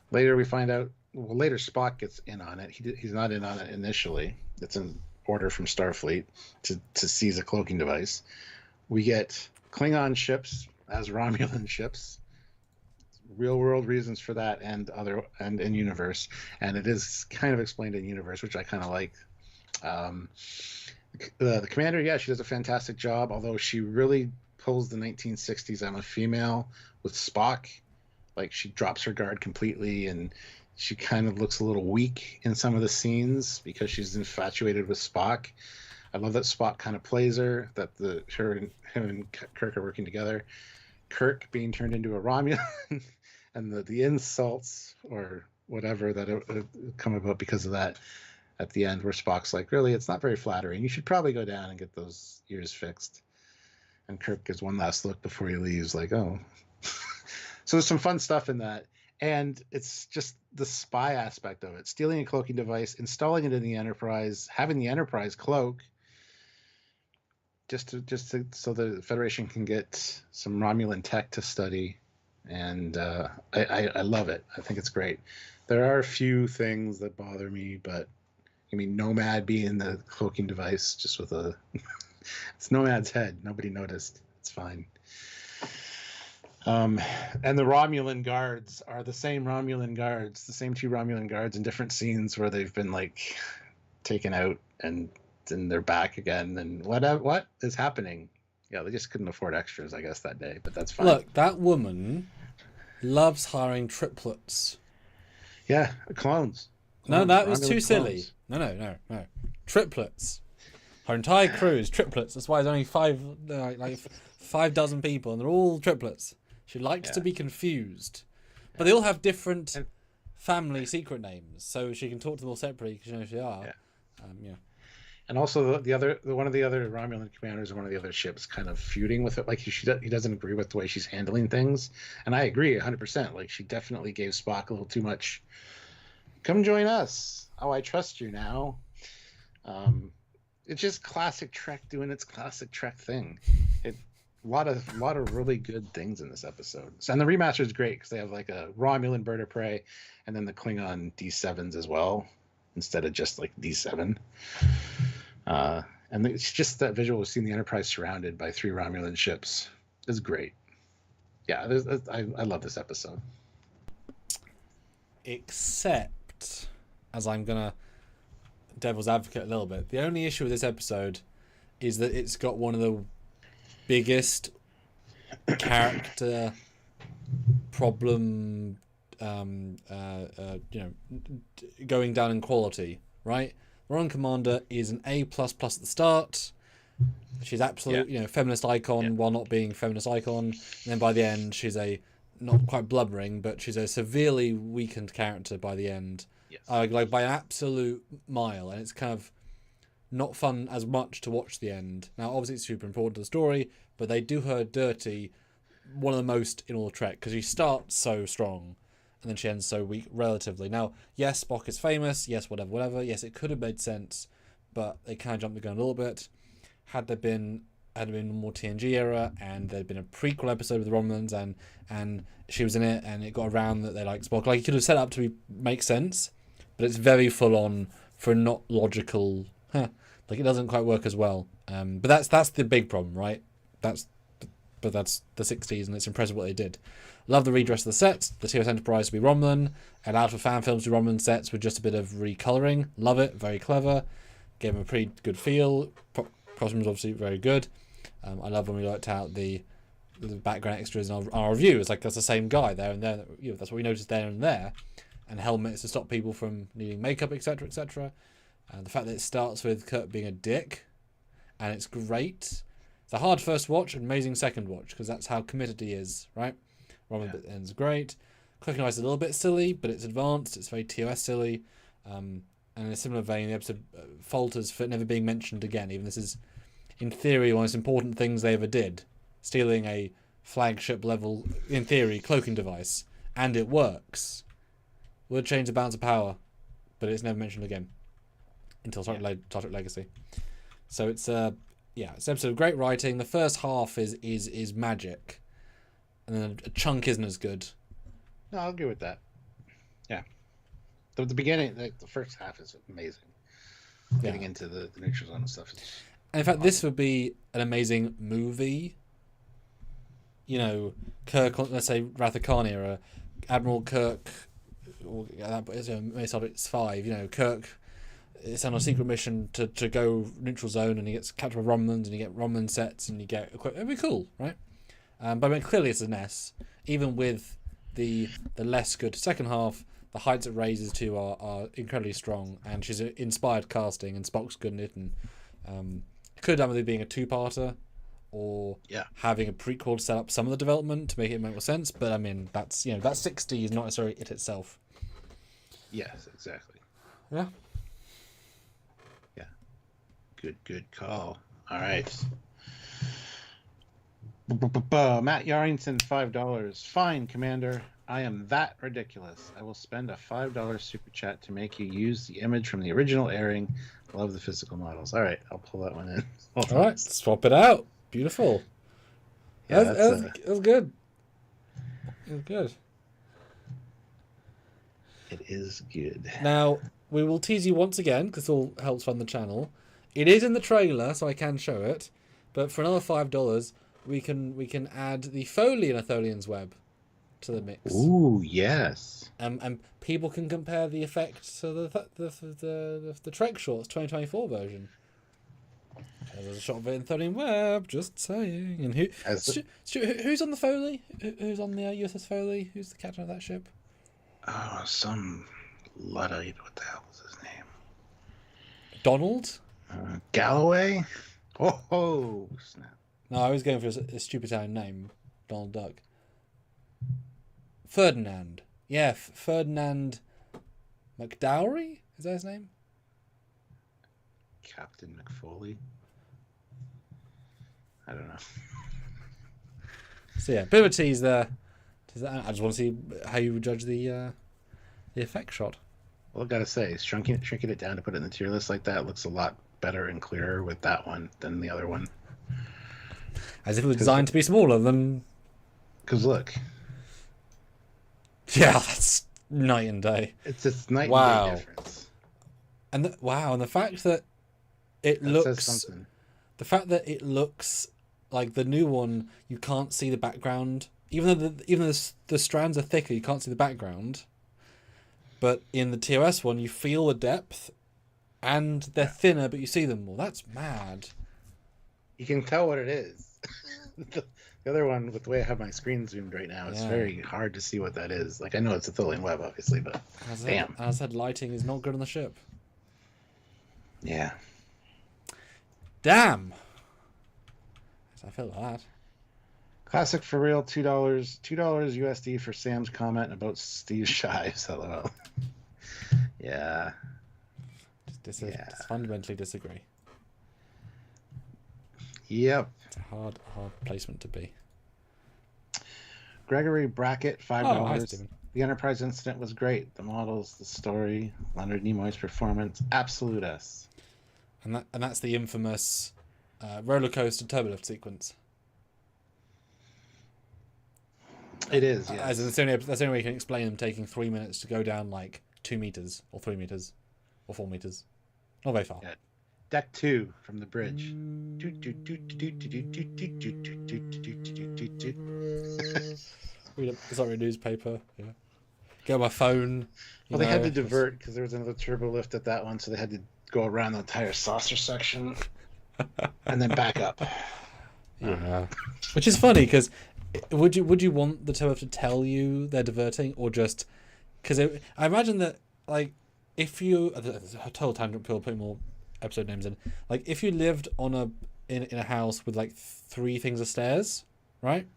Later we find out, later Spock gets in on it. He's not in on it initially. It's an order from Starfleet to seize a cloaking device. We get Klingon ships as Romulan ships. Real world reasons for that and in universe, and it is kind of explained in universe, which I kind of like. The commander, yeah, she does a fantastic job, although she really pulls the 1960s I'm a female with Spock. Like, she drops her guard completely, and she kind of looks a little weak in some of the scenes because she's infatuated with Spock. I love that Spock kind of plays her, that him and Kirk are working together. Kirk being turned into a Romulan and the insults or whatever that come about because of that at the end, where Spock's like, really, it's not very flattering. You should probably go down and get those ears fixed. And Kirk gives one last look before he leaves, like, oh. So there's some fun stuff in that. And it's just the spy aspect of it. Stealing a cloaking device, installing it in the Enterprise, having the Enterprise cloak, just so the Federation can get some Romulan tech to study. And I love it. I think it's great. There are a few things that bother me, but I mean, Nomad being the cloaking device, just with it's Nomad's head. Nobody noticed. It's fine. And the Romulan guards are the same Romulan guards, the same 2 Romulan guards in different scenes where they've been like taken out and then they're back again. And what is happening? Yeah, they just couldn't afford extras, I guess, that day, but that's fine. Look, that woman loves hiring triplets. Yeah, clones. No, that was too clones. silly. No. Triplets. Her entire crew is triplets. That's why there's only 5 dozen people, and they're all triplets. She likes to be confused. But they all have different family secret names, so she can talk to them all separately because she knows who they are. Yeah. And also one of the other Romulan commanders or one of the other ships kind of feuding with it. Like he doesn't agree with the way she's handling things. And I agree 100%. Like she definitely gave Spock a little too much. Come join us. Oh, I trust you now. It's just classic Trek doing its classic Trek thing. A lot of really good things in this episode. And the remaster is great because they have like a Romulan bird of prey, and then the Klingon D7s as well, instead of just like D7. And it's just that visual of seeing the Enterprise surrounded by 3 Romulan ships is great. Yeah, I love this episode. Except, as I'm gonna devil's advocate a little bit, the only issue with this episode is that it's got one of the biggest character problem, going down in quality, right? Ron Commander is an A++ at the start. She's absolute, feminist icon while not being feminist icon. And then by the end, she's a not quite blubbering, but she's a severely weakened character by the end. Yes. Like by an absolute mile, and it's kind of not fun as much to watch the end. Now, obviously, it's super important to the story, but they do her dirty, one of the most in all of Trek, because she starts so strong, and then she ends so weak relatively. Now, yes, Spock is famous, yes, whatever. Yes, it could have made sense, but they kind of jumped the gun a little bit. Had there been more TNG era, and there'd been a prequel episode with the Romulans, and she was in it, and it got around that they liked Spock. Like, you could have set it up to make sense, but it's very full on for a not logical. Like, it doesn't quite work as well. But that's the big problem, right? That's the 60s, and it's impressive what they did. Love the redress of the sets. The TOS Enterprise to be Romulan, and out of fan films to Romulan sets with just a bit of recoloring. Love it. Very clever. Gave them a pretty good feel. Costumes obviously very good. I love when we worked out the background extras in our review. It's like that's the same guy there and there. That's what we noticed there and there. And helmets to stop people from needing makeup, etc., etc. The fact that it starts with Kirk being a dick, and it's great. It's a hard first watch, amazing second watch, because that's how committed he is, right? Roman ends great. Quick and Ice is a little bit silly, but it's advanced. It's very TOS silly. And in a similar vein, the episode falters for never being mentioned again. Even this is, in theory, one of the most important things they ever did. Stealing a flagship level, in theory, cloaking device. And it works. Would change the balance of power, but it's never mentioned again. Until Star Trek Legacy. So it's it's an episode of great writing. The first half is magic. And then a chunk isn't as good. No, I'll agree with that. Yeah. The beginning, the first half is amazing. Getting into the neutral zone and stuff. And in fact, this would be an amazing movie. Kirk, let's say Wrath of Khan era, Admiral Kirk, it's 5. Kirk is on a secret mission to go neutral zone, and he gets captured by Romulans, and you get Romulan sets, and you get equipment. It'd be cool, right? But I mean, clearly it's an S. Even with the less good second half, the heights it raises to are incredibly strong, and she's inspired casting, and Spock's good in it, and it could have done with it being a 2-parter, or having a prequel to set up some of the development to make it make more sense. But I mean, that's that 60 is not necessarily it itself. Yes, exactly. Yeah. Yeah. Good call. All right. Matt Yarrington, $5. Fine, Commander. I am that ridiculous. I will spend a $5 super chat to make you use the image from the original airing. Love the physical models. All right, I'll pull that one in. All right, swap it out. Beautiful. Yeah, that was good. It was good. It is good. Now, we will tease you once again, because it all helps fund the channel. It is in the trailer, so I can show it. But for another $5, we can add the Foley in a Tholian's Web to the mix. Ooh, yes. And people can compare the effect to the Trek Shorts 2024 version. There's a shot of it in Tholian Web, just saying. And who's on the Foley? Who's on the USS Foley? Who's the captain of that ship? Oh, some Luddite. What the hell was his name? Donald? Galloway? Oh, snap. No, I was going for a stupid Italian name. Donald Duck. Ferdinand. Yeah, Ferdinand McDowry? Is that his name? Captain McFoley. I don't know. So yeah, bit of a tease there. I just want to see how you would judge the effect shot. Well, I've got to say, shrinking it down to put it in the tier list like that looks a lot better and clearer with that one than the other one. As if it was designed to be smaller than... Because look. Yeah, that's night and day. It's just night and day difference. And the fact that it looks... The fact that it looks like the new one, you can't see the background. Even though the strands are thicker, you can't see the background. But in the TOS one, you feel the depth, and they're thinner, but you see them more. That's mad. You can tell what it is. The other one, with the way I have my screen zoomed right now, it's very hard to see what that is. Like, I know it's a Tholian Web, obviously, but damn. As I said, lighting is not good on the ship. Yeah. Damn. I feel that. Classic for real, $2 USD for Sam's comment about Steve Shives. LOL. Yeah. Just fundamentally disagree. Yep. It's a hard placement to be. Gregory Brackett, $5. Oh, hi, the Enterprise incident was great. The models, the story, Leonard Nimoy's performance, absolute S. And that's the infamous roller coaster turbolift sequence. It is, yes. As in, that's the only way you can explain them taking 3 minutes to go down like 2 meters or 3 meters or 4 meters. Not very far. Yeah. Deck 2 from the bridge. Sorry, newspaper. Yeah. Get my phone. Well, they had to divert because there was another turbo lift at that one, so they had to go around the entire saucer section and then back up. Yeah. Which is funny because would you want the turbo to tell you they're diverting, or just because I imagine that, like, if you a total tangent, people putting more episode names in, like if you lived on in a house with like 3 things of stairs, right?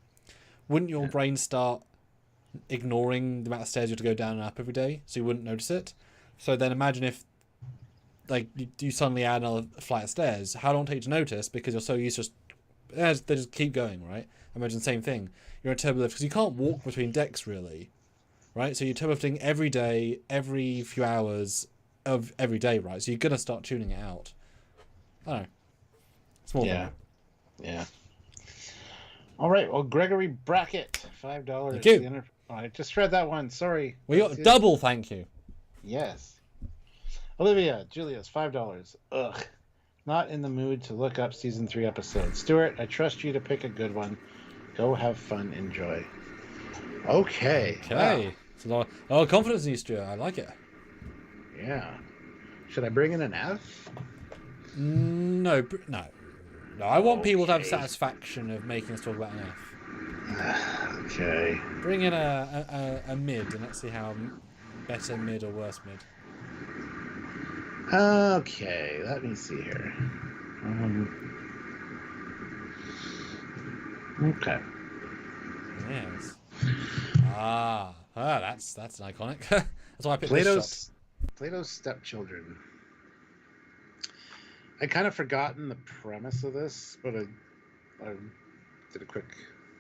Wouldn't your brain start ignoring the amount of stairs you have to go down and up every day, so you wouldn't notice it? So then imagine if, like, you suddenly add another flight of stairs. How long does it take to notice? Because you're so used to they just keep going, right? Imagine the same thing. You're a turbo lift because you can't walk between decks really, right? So you're turbo lifting every day, every few hours of every day, right? So you're gonna start tuning it out. I don't know. Small thing. Yeah. All right. Well, Gregory Brackett, $5. Thank you. I just read that one. Sorry. We got double. Thank you. Yes. Olivia Julius, $5. Ugh. Not in the mood to look up season 3 episodes. Stuart, I trust you to pick a good one. Go have fun. Enjoy. Okay. Wow. It's a lot of confidence in you, Stuart. I like it. Yeah. Should I bring in an F? No. I want people to have satisfaction of making us talk about an F. Okay. Bring in a mid, and let's see how better mid or worse mid. Okay, let me see here. Okay. Yes. That's an iconic. That's why I picked this shot. Plato's Stepchildren. I kind of forgotten the premise of this, but I did a quick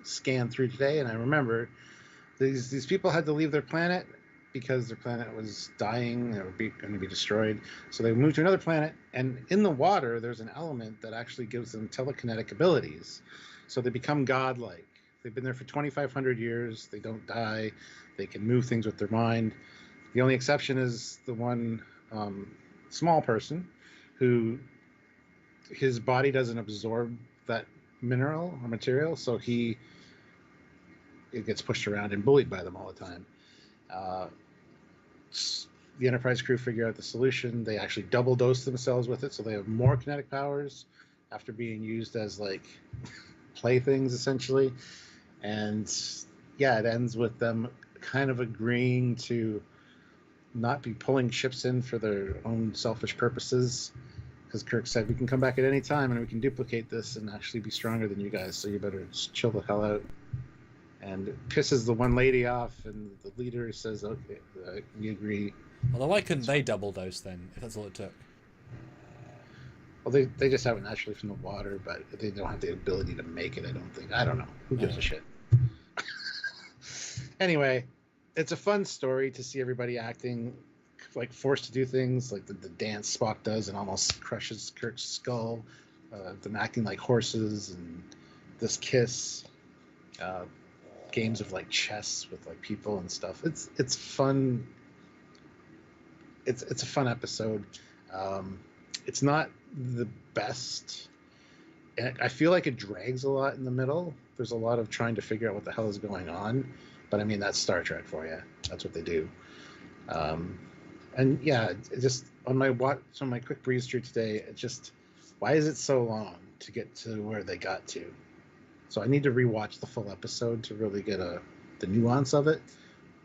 scan through today, and I remember these people had to leave their planet because their planet was dying or going to be destroyed. So they moved to another planet, and in the water, there's an element that actually gives them telekinetic abilities. So they become godlike. They've been there for 2,500 years. They don't die. They can move things with their mind. The only exception is the one small person who his body doesn't absorb that mineral or material, so it gets pushed around and bullied by them all the time. The Enterprise crew figure out the solution. They actually double dose themselves with it, so they have more kinetic powers after being used as like playthings essentially. And yeah, it ends with them kind of agreeing to not be pulling ships in for their own selfish purposes, because Kirk said we can come back at any time and we can duplicate this and actually be stronger than you guys, so you better just chill the hell out. And it pisses the one lady off, and the leader says, okay, we agree. Although why couldn't they double dose then, if that's all it took? Well, they just have it naturally from the water, but they don't have the ability to make it. I don't think. I don't know. Who gives a shit? Anyway, it's a fun story to see everybody acting like forced to do things like the dance Spock does and almost crushes Kirk's skull. Them acting like horses and this kiss. Games of like chess with like people and stuff. It's fun. It's a fun episode. It's not the best. And I feel like it drags a lot in the middle. There's a lot of trying to figure out what the hell is going on. But I mean, that's Star Trek for you. That's what they do. And yeah, it just on my quick breeze through today, it just, why is it so long to get to where they got to? So I need to rewatch the full episode to really get the nuance of it.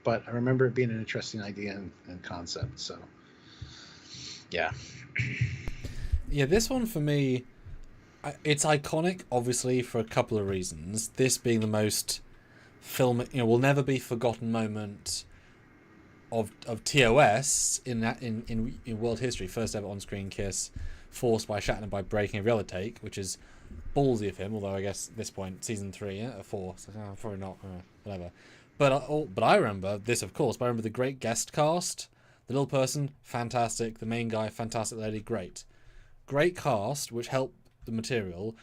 But I remember it being an interesting idea and concept. So yeah. Yeah, this one for me, it's iconic, obviously, for a couple of reasons. This being the most will never be forgotten moment of TOS in world history. First ever on-screen kiss, forced by Shatner by breaking every other take, which is ballsy of him. Although I guess at this point, season 3, or 4, so probably not, whatever. But I remember this, of course. But I remember the great guest cast. The little person, fantastic. The main guy, fantastic. Lady, great cast, which helped the material.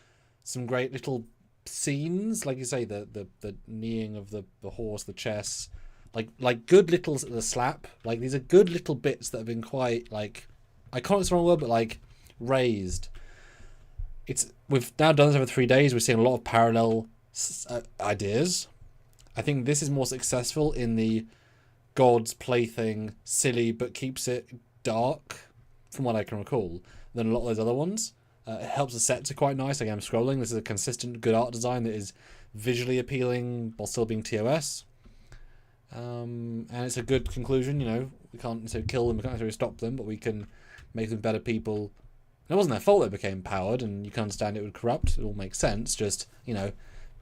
Some great little scenes, like you say, the kneeing of the horse, the chess, like good little, the slap, like these are good little bits that have been quite, like, iconic is the wrong word, but like raised. We've now done this over 3 days. We're seeing a lot of parallel ideas. I think this is more successful in the God's plaything, silly but keeps it dark, from what I can recall, than a lot of those other ones. It helps the sets are quite nice. Again, I'm scrolling. This is a consistent, good art design that is visually appealing while still being TOS. And it's a good conclusion. We can't necessarily kill them, we can't necessarily stop them, but we can make them better people. And it wasn't their fault they became powered, and you can understand it would corrupt. It all makes sense. Just,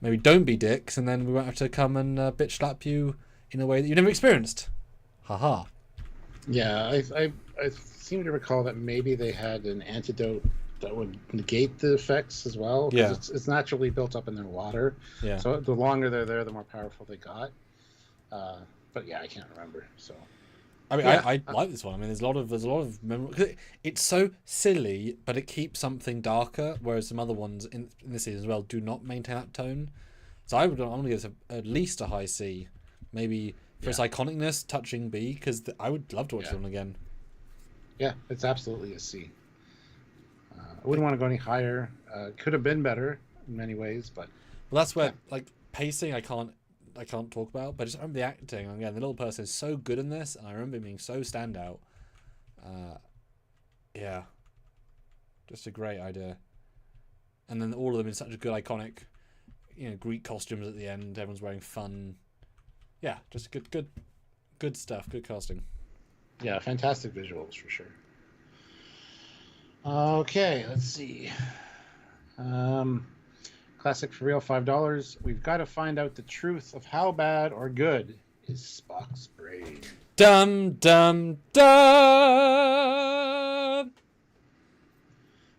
maybe don't be dicks, and then we won't have to come and bitch slap you in a way that you never experienced. Haha. Yeah, I seem to recall that maybe they had an antidote that would negate the effects as well. Yeah. It's naturally built up in their water. Yeah. So the longer they're there, the more powerful they got. But yeah, I can't remember. So. I mean, yeah. I like this one. I mean, there's a lot of memory. It's so silly, but it keeps something darker. Whereas some other ones in this season as well do not maintain that tone. So I'm going to give this at least a high C, maybe for its iconicness, touching B, because I would love to watch this one again. Yeah, it's absolutely a C. I wouldn't want to go any higher. Could have been better in many ways, but well, that's where like pacing I can't talk about, but I just remember the acting. Again, the little person is so good in this, and I remember him being so standout. Yeah, just a great idea. And then all of them in such a good iconic, Greek costumes at the end. Everyone's wearing fun. Yeah, just good stuff. Good casting. Yeah, fantastic visuals for sure. Okay, let's see. Classic for real, $5. We've got to find out the truth of how bad or good is Spock's brain. Dum dum dum.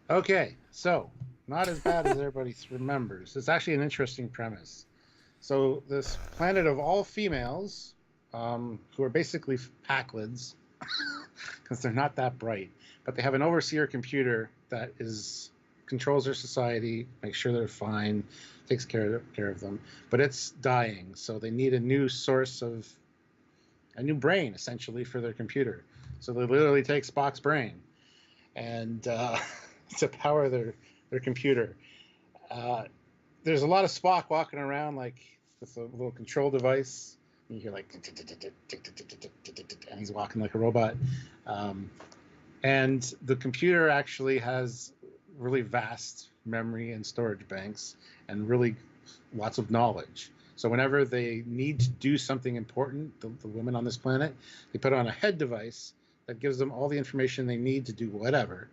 Okay, so not as bad as everybody remembers. It's actually an interesting premise. So this planet of all females, who are basically Packlids, because they're not that bright, but they have an overseer computer that controls their society, makes sure they're fine, takes care of them, but it's dying, so they need a new brain essentially for their computer. So they literally take Spock's brain and to power their computer. There's a lot of Spock walking around like with a little control device. You hear like, and he's walking like a robot. And the computer actually has really vast memory and storage banks and really lots of knowledge. So whenever they need to do something important, the women on this planet, they put on a head device that gives them all the information they need to do whatever.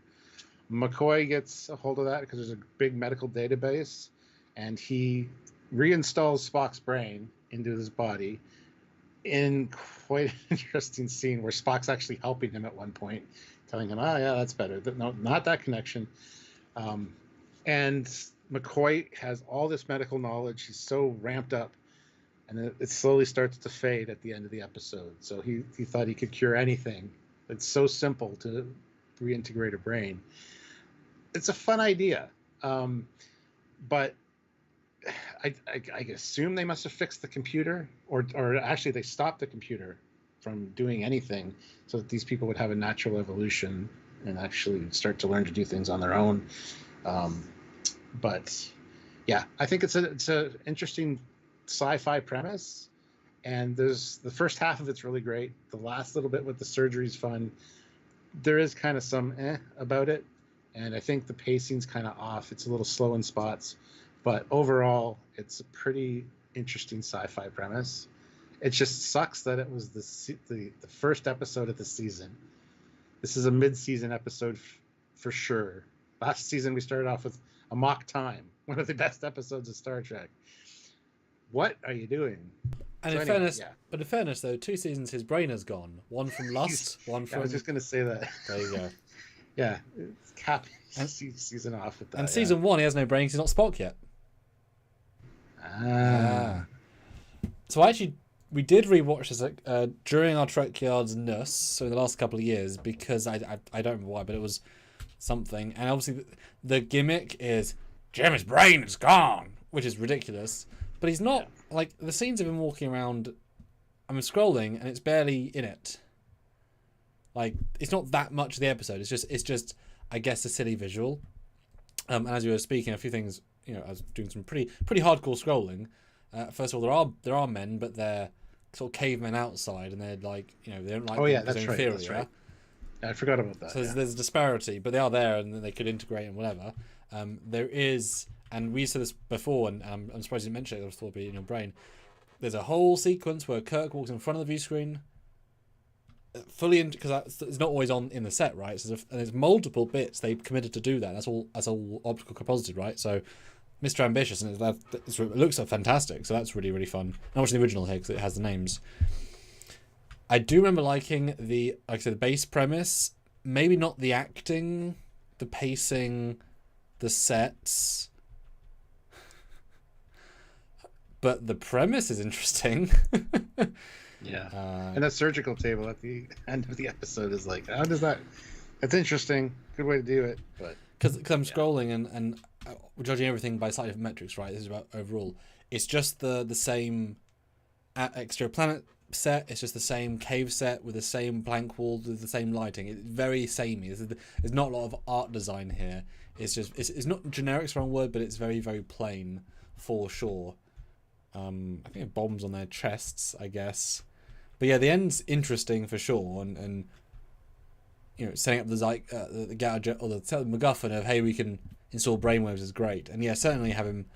McCoy gets a hold of that because there's a big medical database, and he reinstalls Spock's brain into his body in quite an interesting scene where Spock's actually helping him at one point, telling him, oh yeah, that's better. No, not that connection. And McCoy has all this medical knowledge. He's so ramped up, and it slowly starts to fade at the end of the episode. So he thought he could cure anything. It's so simple to reintegrate a brain. It's a fun idea, but I assume they must have fixed the computer, or actually they stopped the computer from doing anything, so that these people would have a natural evolution and actually start to learn to do things on their own. But yeah, I think it's a interesting sci-fi premise, and there's the first half of it's really great. The last little bit with the surgery is fun. There is kind of some about it, and I think the pacing's kind of off. It's a little slow in spots, but overall it's a pretty interesting sci-fi premise. It just sucks that it was the first episode of the season. This is a mid-season episode for sure. Last season we started off with A Mock Time, one of the best episodes of Star Trek. What are you doing? And So in anyway, fairness, yeah. but in fairness though, 2 seasons his brain has gone. One from lust, one I from. was just going to say that. There you go. Yeah, it's cap season off with that. And season 1, he has no brain because he's not Spock yet. So actually, we did rewatch this during our Trekyards-ness, so in the last couple of years, because I don't remember why, but it was something. And obviously, the gimmick is Jim's brain is gone, which is ridiculous. But he's not like the scenes of him walking around. I'm scrolling, and it's barely in it. Like it's not that much of the episode. It's just I guess a silly visual. And as you were speaking, a few things. You know, I was doing some pretty hardcore scrolling. First of all, there are men, but they're sort of cavemen outside, and they're like, you know, they don't like. Oh yeah, because that's they're right. inferior. That's right. I forgot about that. So there's a disparity, but they are there, and they could integrate and whatever. There is, and we said this before, and I'm surprised you didn't mention it. I thought it'd be in your brain. There's a whole sequence where Kirk walks in front of the view screen, fully in because it's not always on in the set, right? So there's multiple bits they committed to do that. That's all optical composited, right? So Mr. Ambitious, and it looks fantastic. So that's really fun. I'm watching the original here because it has the names. I do remember liking like I said, the base premise. Maybe not the acting, the pacing, the sets, but the premise is interesting. Yeah, and that surgical table at the end of the episode is like, how does that? That's interesting. Good way to do it, but because I'm scrolling and we're judging everything by slightly different metrics, right? This is about overall. It's just the same extra planet set. It's just the same cave set with the same blank walls with the same lighting. It's very samey. There's not a lot of art design here. It's just it's not generic's the wrong word, but it's very plain for sure. I think bombs on their chests, I guess. But yeah, the end's interesting for sure, and you know, setting up the gadget or the MacGuffin of hey, we can install brainwaves is great, and yeah, certainly have him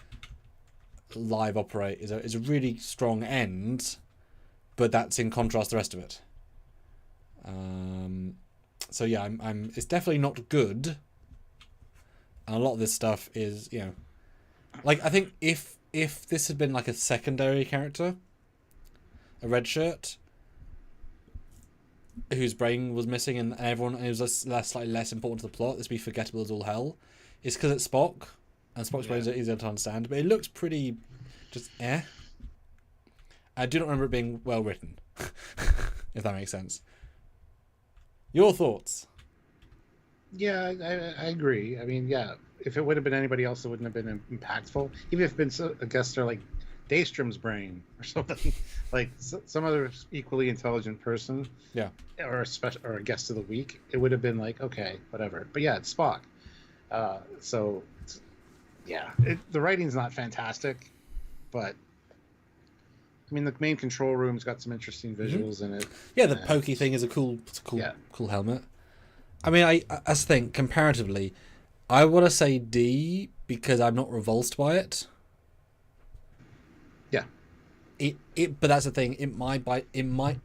live operate is a really strong end, but that's in contrast to the rest of it. So yeah, I'm it's definitely not good, and a lot of this stuff is, you know, like I think if this had been like a secondary character, a red shirt whose brain was missing and everyone, and it was slightly less important to the plot, this would be forgettable as all hell. It's because it's Spock, and Spock's brains are easier to understand, but it looks pretty just I do not remember it being well written, if that makes sense. Your thoughts? yeah, I agree. I mean, yeah, if it would have been anybody else, it wouldn't have been impactful. Even if it's been a guest star like Daystrom's brain or something, like some other equally intelligent person, Yeah. or a guest of the week, it would have been like, okay, whatever. But yeah, it's Spock. So yeah, the writing's not fantastic, but I mean, the main control room's got some interesting visuals in it. Yeah, the pokey thing is a cool helmet. I mean, I think comparatively, I want to say D because I'm not revulsed by it. Yeah. But that's the thing. It might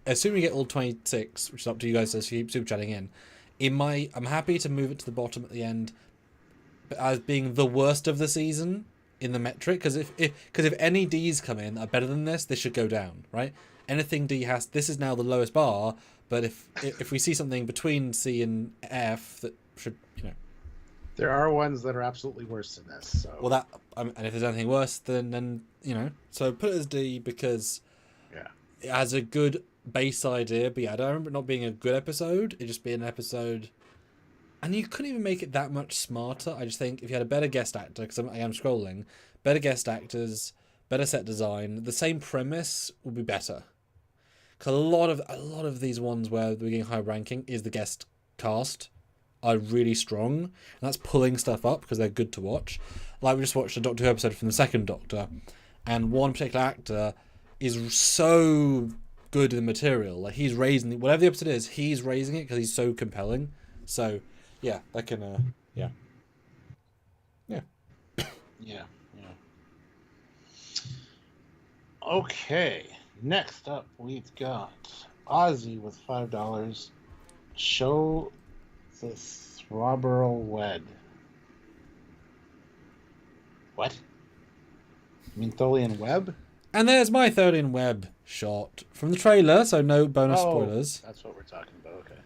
assuming we get all 26, which is up to you guys to keep super chatting in. I'm happy to move it to the bottom at the end, as being the worst of the season in the metric. Because if any Ds come in that are better than this should go down, right? Anything D has, this is now the lowest bar. But if we see something between C and F that should, you know, There are ones that are absolutely worse than this. So. Well, and if there's anything worse, then so put it as D because it has a good base idea. But yeah, I don't remember it not being a good episode. It just being an episode, and you couldn't even make it that much smarter. I just think if you had a better guest actor, because I'm scrolling, better guest actors, better set design, the same premise would be better. Because a lot of these ones where we're getting high ranking is the guest cast are really strong, and that's pulling stuff up because they're good to watch. Like we just watched a Doctor Who episode from the second Doctor, and one particular actor is so good in the material. Like he's raising whatever the episode is, he's raising it because he's so compelling. So yeah, that can yeah. Okay, next up we've got Ozzy with $5. Show the Trekyards Web. What? You mean Tholian Web? And there's my Tholian Web shot from the trailer, so no bonus spoilers. That's what we're talking about, okay.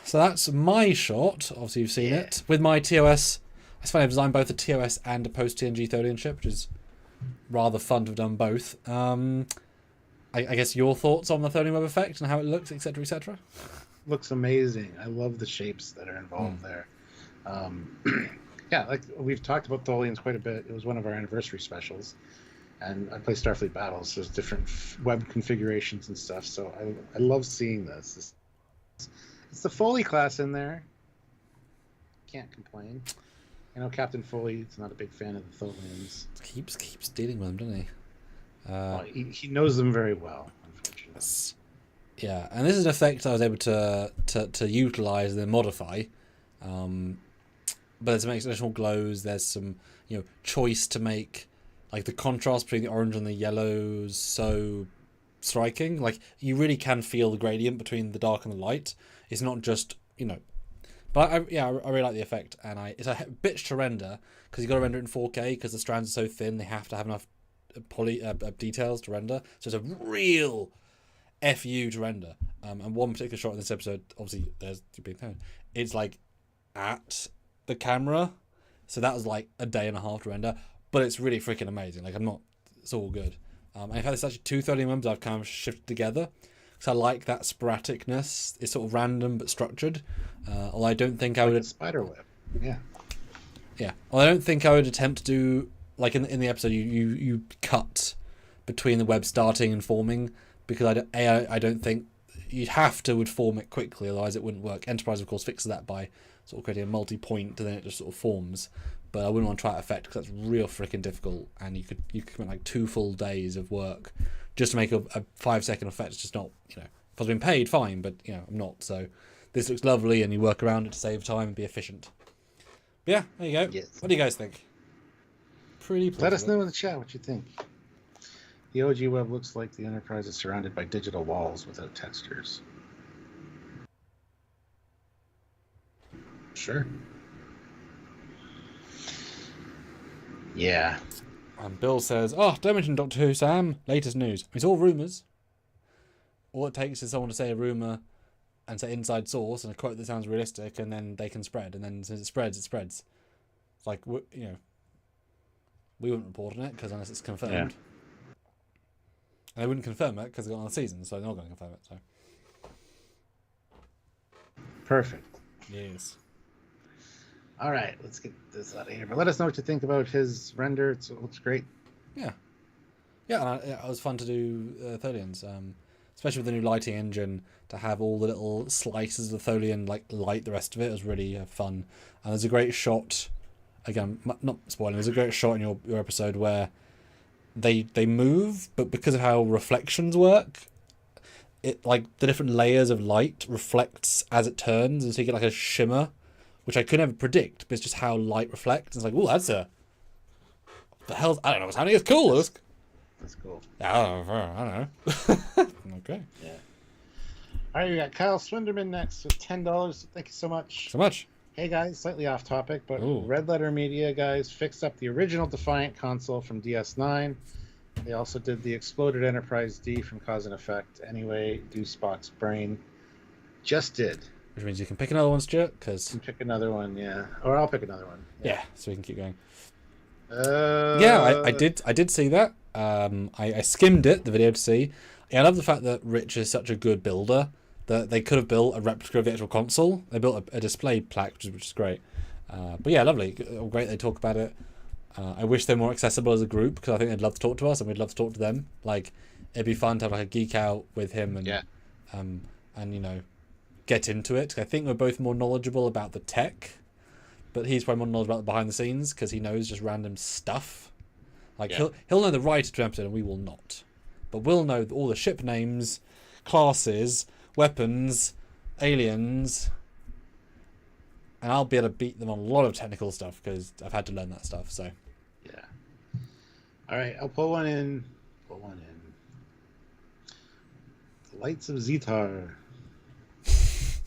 So that's my shot, obviously you've seen it, with my TOS. It's funny, I've designed both a TOS and a post-TNG Tholian ship, which is rather fun to have done both. I guess your thoughts on the Tholian Web effect and how it looks, etc., etc.? Looks amazing. I love the shapes that are involved there. Yeah, like we've talked about Tholians quite a bit. It was one of our anniversary specials, and I play Starfleet Battles. There's different web configurations and stuff, so I love seeing this. It's the Foley class in there. Can't complain. I know Captain Foley is not a big fan of the Tholians. Keeps dealing with them, doesn't he? Well, he knows them very well, unfortunately. Yeah, and this is an effect I was able to utilize and then modify. But there's some additional glows. There's some choice to make, like the contrast between the orange and the yellow is so striking. Like you really can feel the gradient between the dark and the light. It's not just But I really like the effect, and it's a bitch to render because you got to render it in 4K because the strands are so thin. They have to have enough details to render. So it's a real FU to render. And one particular shot in this episode, obviously, there's the big thing. It's like at the camera, so that was like a day and a half to render. But it's really freaking amazing. Like it's all good. And in fact, there's actually two 30 members I've kind of shifted together. So I like that sporadicness. It's sort of random but structured. Although I don't think I would. A spider web. Yeah. Yeah. Well, I don't think I would attempt to do like in the episode. You cut between the web starting and forming because I don't think you'd have to would form it quickly. Otherwise, it wouldn't work. Enterprise, of course, fixes that by sort of creating a multi-point and then it just sort of forms. But I wouldn't want to try that effect because that's real freaking difficult, and you could commit like 2 full days of work just to make a 5-second effect. It's just not, if I was being paid, fine, but I'm not. So this looks lovely, and you work around it to save time and be efficient. But yeah, there you go. Yes. What do you guys think? Pretty positive. Let us know in the chat what you think. The OG web looks like the Enterprise is surrounded by digital walls without textures. Sure. Yeah. And Bill says, don't mention Doctor Who, Sam. Latest news. It's all rumours. All it takes is someone to say a rumour and say inside source and a quote that sounds realistic, and then they can spread. And then since it spreads, it spreads. It's like, we wouldn't report on it because unless it's confirmed. Yeah. And they wouldn't confirm it because they're on the season, so they're not going to confirm it. So. Perfect. Yes. All right, let's get this out of here. But let us know what you think about his render. It looks great. Yeah. Yeah, and it was fun to do Tholians, especially with the new lighting engine, to have all the little slices of the Tholian light the rest of it. It was really fun. And there's a great shot, again, not spoiling, there's a great shot in your episode where they move, but because of how reflections work, it like the different layers of light reflects as it turns, and so you get like a shimmer, which I could never predict, but it's just how light reflects. It's like, oh, that's the hell, I don't know what's happening. It's cool. That's cool. I don't know. Okay. Yeah. All right, we got Kyle Swinderman next with $10. Thank you so much. So much. Hey guys, slightly off topic, but Ooh. Red Letter Media guys fixed up the original Defiant console from DS9. They also did the exploded Enterprise D from Cause and Effect. Anyway, do Spock's brain. Just did. Which means you can pick another one, Stuart, because... Pick another one, yeah. Or I'll pick another one. Yeah, so we can keep going. Yeah, I did see that. I skimmed it, the video, to see. Yeah, I love the fact that Rich is such a good builder that they could have built a replica of the actual console. They built a display plaque, which is great. But yeah, lovely. Great they talk about it. I wish they're more accessible as a group, because I think they'd love to talk to us and we'd love to talk to them. Like, it'd be fun to have like a geek out with him and you know, get into it. I think we're both more knowledgeable about the tech, but he's probably more knowledgeable about the behind the scenes because he knows just random stuff. Like he'll know the writer to an episode and we will not, but we'll know all the ship names, classes, weapons, aliens, and I'll be able to beat them on a lot of technical stuff because I've had to learn that stuff. So yeah. All right, I'll pull one in. The Lights of Zetar. Is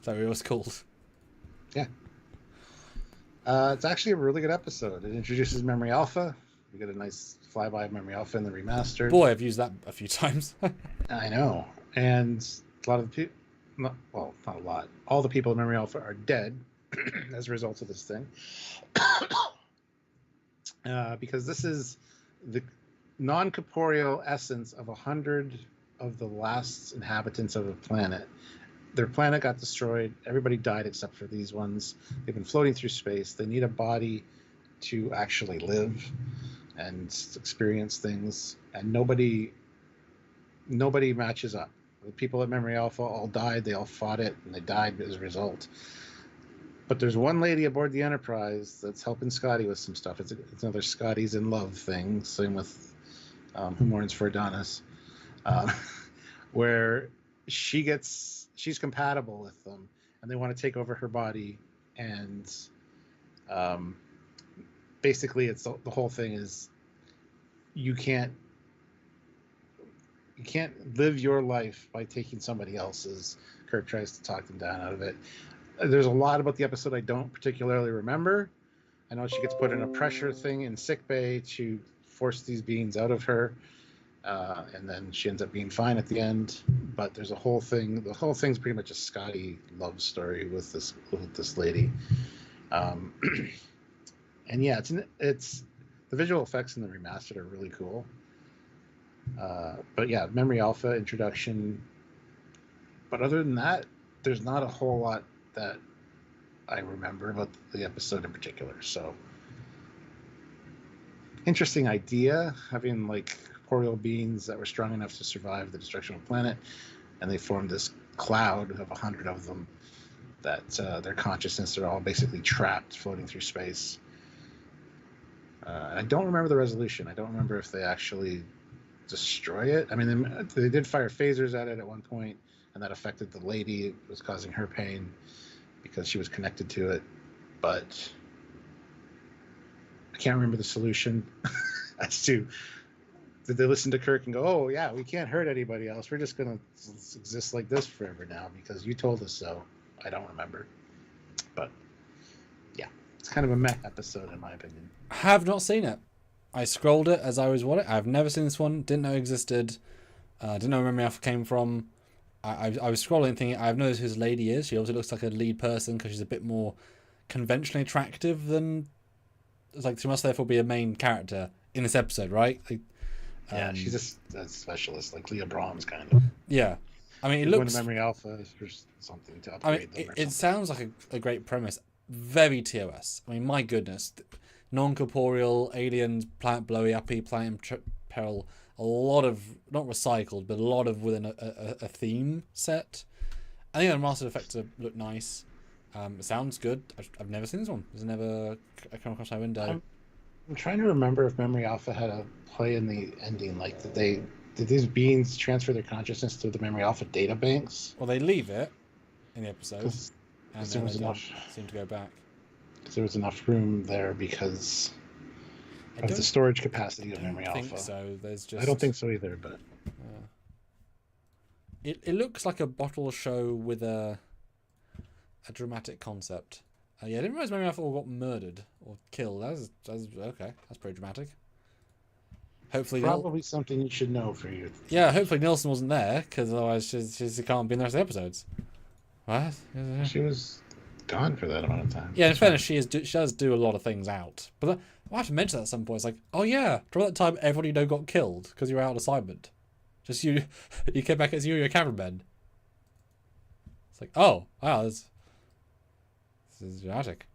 that what it was called? Yeah. It's actually a really good episode. It introduces Memory Alpha. We get a nice flyby of Memory Alpha in the remastered. Boy, I've used that a few times. I know. And a lot of the people, well, not a lot. All the people in Memory Alpha are dead as a result of this thing. Because this is the non-corporeal essence of 100 of the last inhabitants of a planet. Their planet got destroyed. Everybody died except for these ones. They've been floating through space. They need a body to actually live and experience things. And nobody matches up. The people at Memory Alpha all died. They all fought it, and they died as a result. But there's one lady aboard the Enterprise that's helping Scotty with some stuff. It's another Scotty's in love thing. Same with Who Mourns for Adonis, where she's compatible with them, and they want to take over her body. And basically, it's the whole thing is you can't live your life by taking somebody else's. Kirk tries to talk them down out of it. There's a lot about the episode I don't particularly remember. I know she gets put in a pressure thing in sickbay to force these beings out of her, and then she ends up being fine at the end. But there's a whole thing. The whole thing's pretty much a Scotty love story with this lady. And yeah, it's the visual effects in the remastered are really cool. But yeah, Memory Alpha introduction. But other than that, there's not a whole lot that I remember about the episode in particular. So interesting idea, having like corporeal beings that were strong enough to survive the destruction of a planet, and they formed this cloud of 100 of them that their consciousness are all basically trapped floating through space. I don't remember the resolution. I don't remember if they actually destroy it. I mean, they did fire phasers at it at one point, and that affected the lady. It was causing her pain because she was connected to it. But I can't remember the solution as to, did they listen to Kirk and go, oh yeah, we can't hurt anybody else. We're just going to exist like this forever now because you told us so. I don't remember. But yeah, it's kind of a meh episode in my opinion. I have not seen it. I scrolled it as I was watching it. I've never seen this one. Didn't know it existed. Didn't know where Memory Alpha came from. I was scrolling thinking, I've noticed who this lady is. She also looks like a lead person because she's a bit more conventionally attractive than... It's like she must therefore be a main character in this episode, right? Like, yeah, she's a specialist, like Leah Brahms kind of. Yeah. I mean, it looks... Memory Alpha for something to upgrade them. It sounds like a great premise. Very TOS. I mean, my goodness. Non-corporeal, aliens, planet blowy uppy, planet peril. A lot of, not recycled, but a lot of within a theme set. I think the master effects look nice. It sounds good. I've never seen this one. It's never come across my window. I'm trying to remember if Memory Alpha had a play in the ending. Like, did these beings transfer their consciousness to the Memory Alpha data banks? Well, they leave it in the episode, and there was enough. Seem to go back. Because there was enough room there because of the storage capacity of Memory Alpha. I don't think so. I don't think so either, but it looks like a bottle show with a dramatic concept. Yeah, I didn't realize Memory Alpha all got murdered or killed. That's okay. That's pretty dramatic. Hopefully, probably something you should know for you. Yeah, hopefully Nilsson wasn't there because otherwise she can't be in the rest of the episodes. What? She was gone for that amount of time. Yeah, in fairness, she does do a lot of things out. But I have to mention that at some point. It's like, oh yeah, remember that time everybody you know got killed because you were out on assignment? Just you came back as you and your cameraman. It's like, oh, wow, this is dramatic.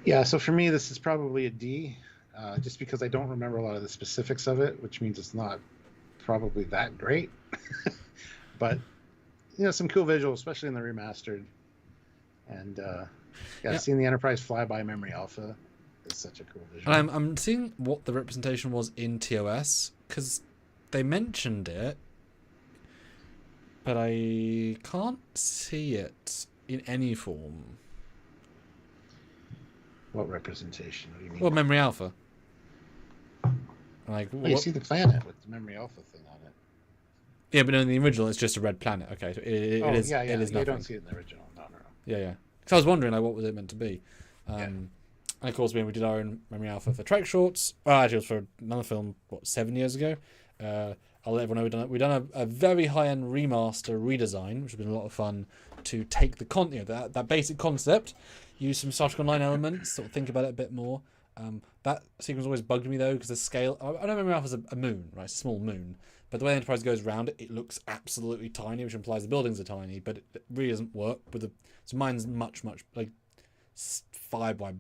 Yeah, so for me, this is probably a D, just because I don't remember a lot of the specifics of it, which means it's not probably that great. But, some cool visuals, especially in the remastered. And, seeing the Enterprise fly by Memory Alpha is such a cool visual. And I'm seeing what the representation was in TOS, because they mentioned it, but I can't see it in any form. What representation? What do you mean? Well, Memory Alpha. Like, you see the planet with the Memory Alpha thing on it. Yeah, but in the original, it's just a red planet. Okay, so it is. Yeah. It is You nothing. don't see it in the original. No. Yeah. Because I was wondering, like, what was it meant to be? And of course, we did our own Memory Alpha for Trek shorts. Well, actually, it was for another film, 7 years ago. I'll let everyone know we've done a very high-end remaster redesign, which has been a lot of fun to take the that basic concept, use some Star Trek Online elements, sort of think about it a bit more. That sequence always bugged me though, because the scale. I don't remember Alpha's a moon, right? It's a small moon, but the way the Enterprise goes around it, it looks absolutely tiny, which implies the buildings are tiny, but it really doesn't work with the. So mine's much like vibe-wise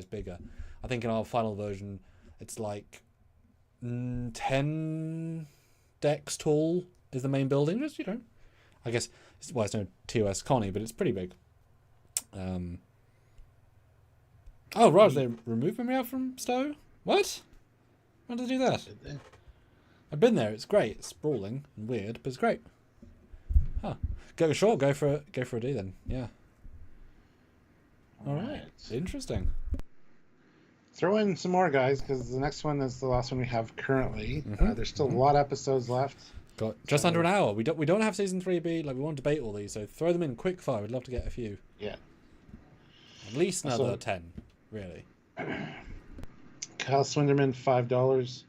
bigger. I think in our final version, it's like 10 decks tall is the main building. Just I guess it's no TOS Connie, but it's pretty big. Oh, right, they removed Memory Alpha from Stowe? What? When did they do that? I've been there. It's great. It's sprawling and weird, but it's great. Huh. Go for a D then. Yeah. All right. Interesting. Throw in some more, guys, because the next one is the last one we have currently. There's still a lot of episodes left. Got just under an hour. We don't have season 3B. Like, we want to debate all these, so throw them in quick fire. We'd love to get a few. Yeah. At least another 10, really. Kyle Swinderman, $5.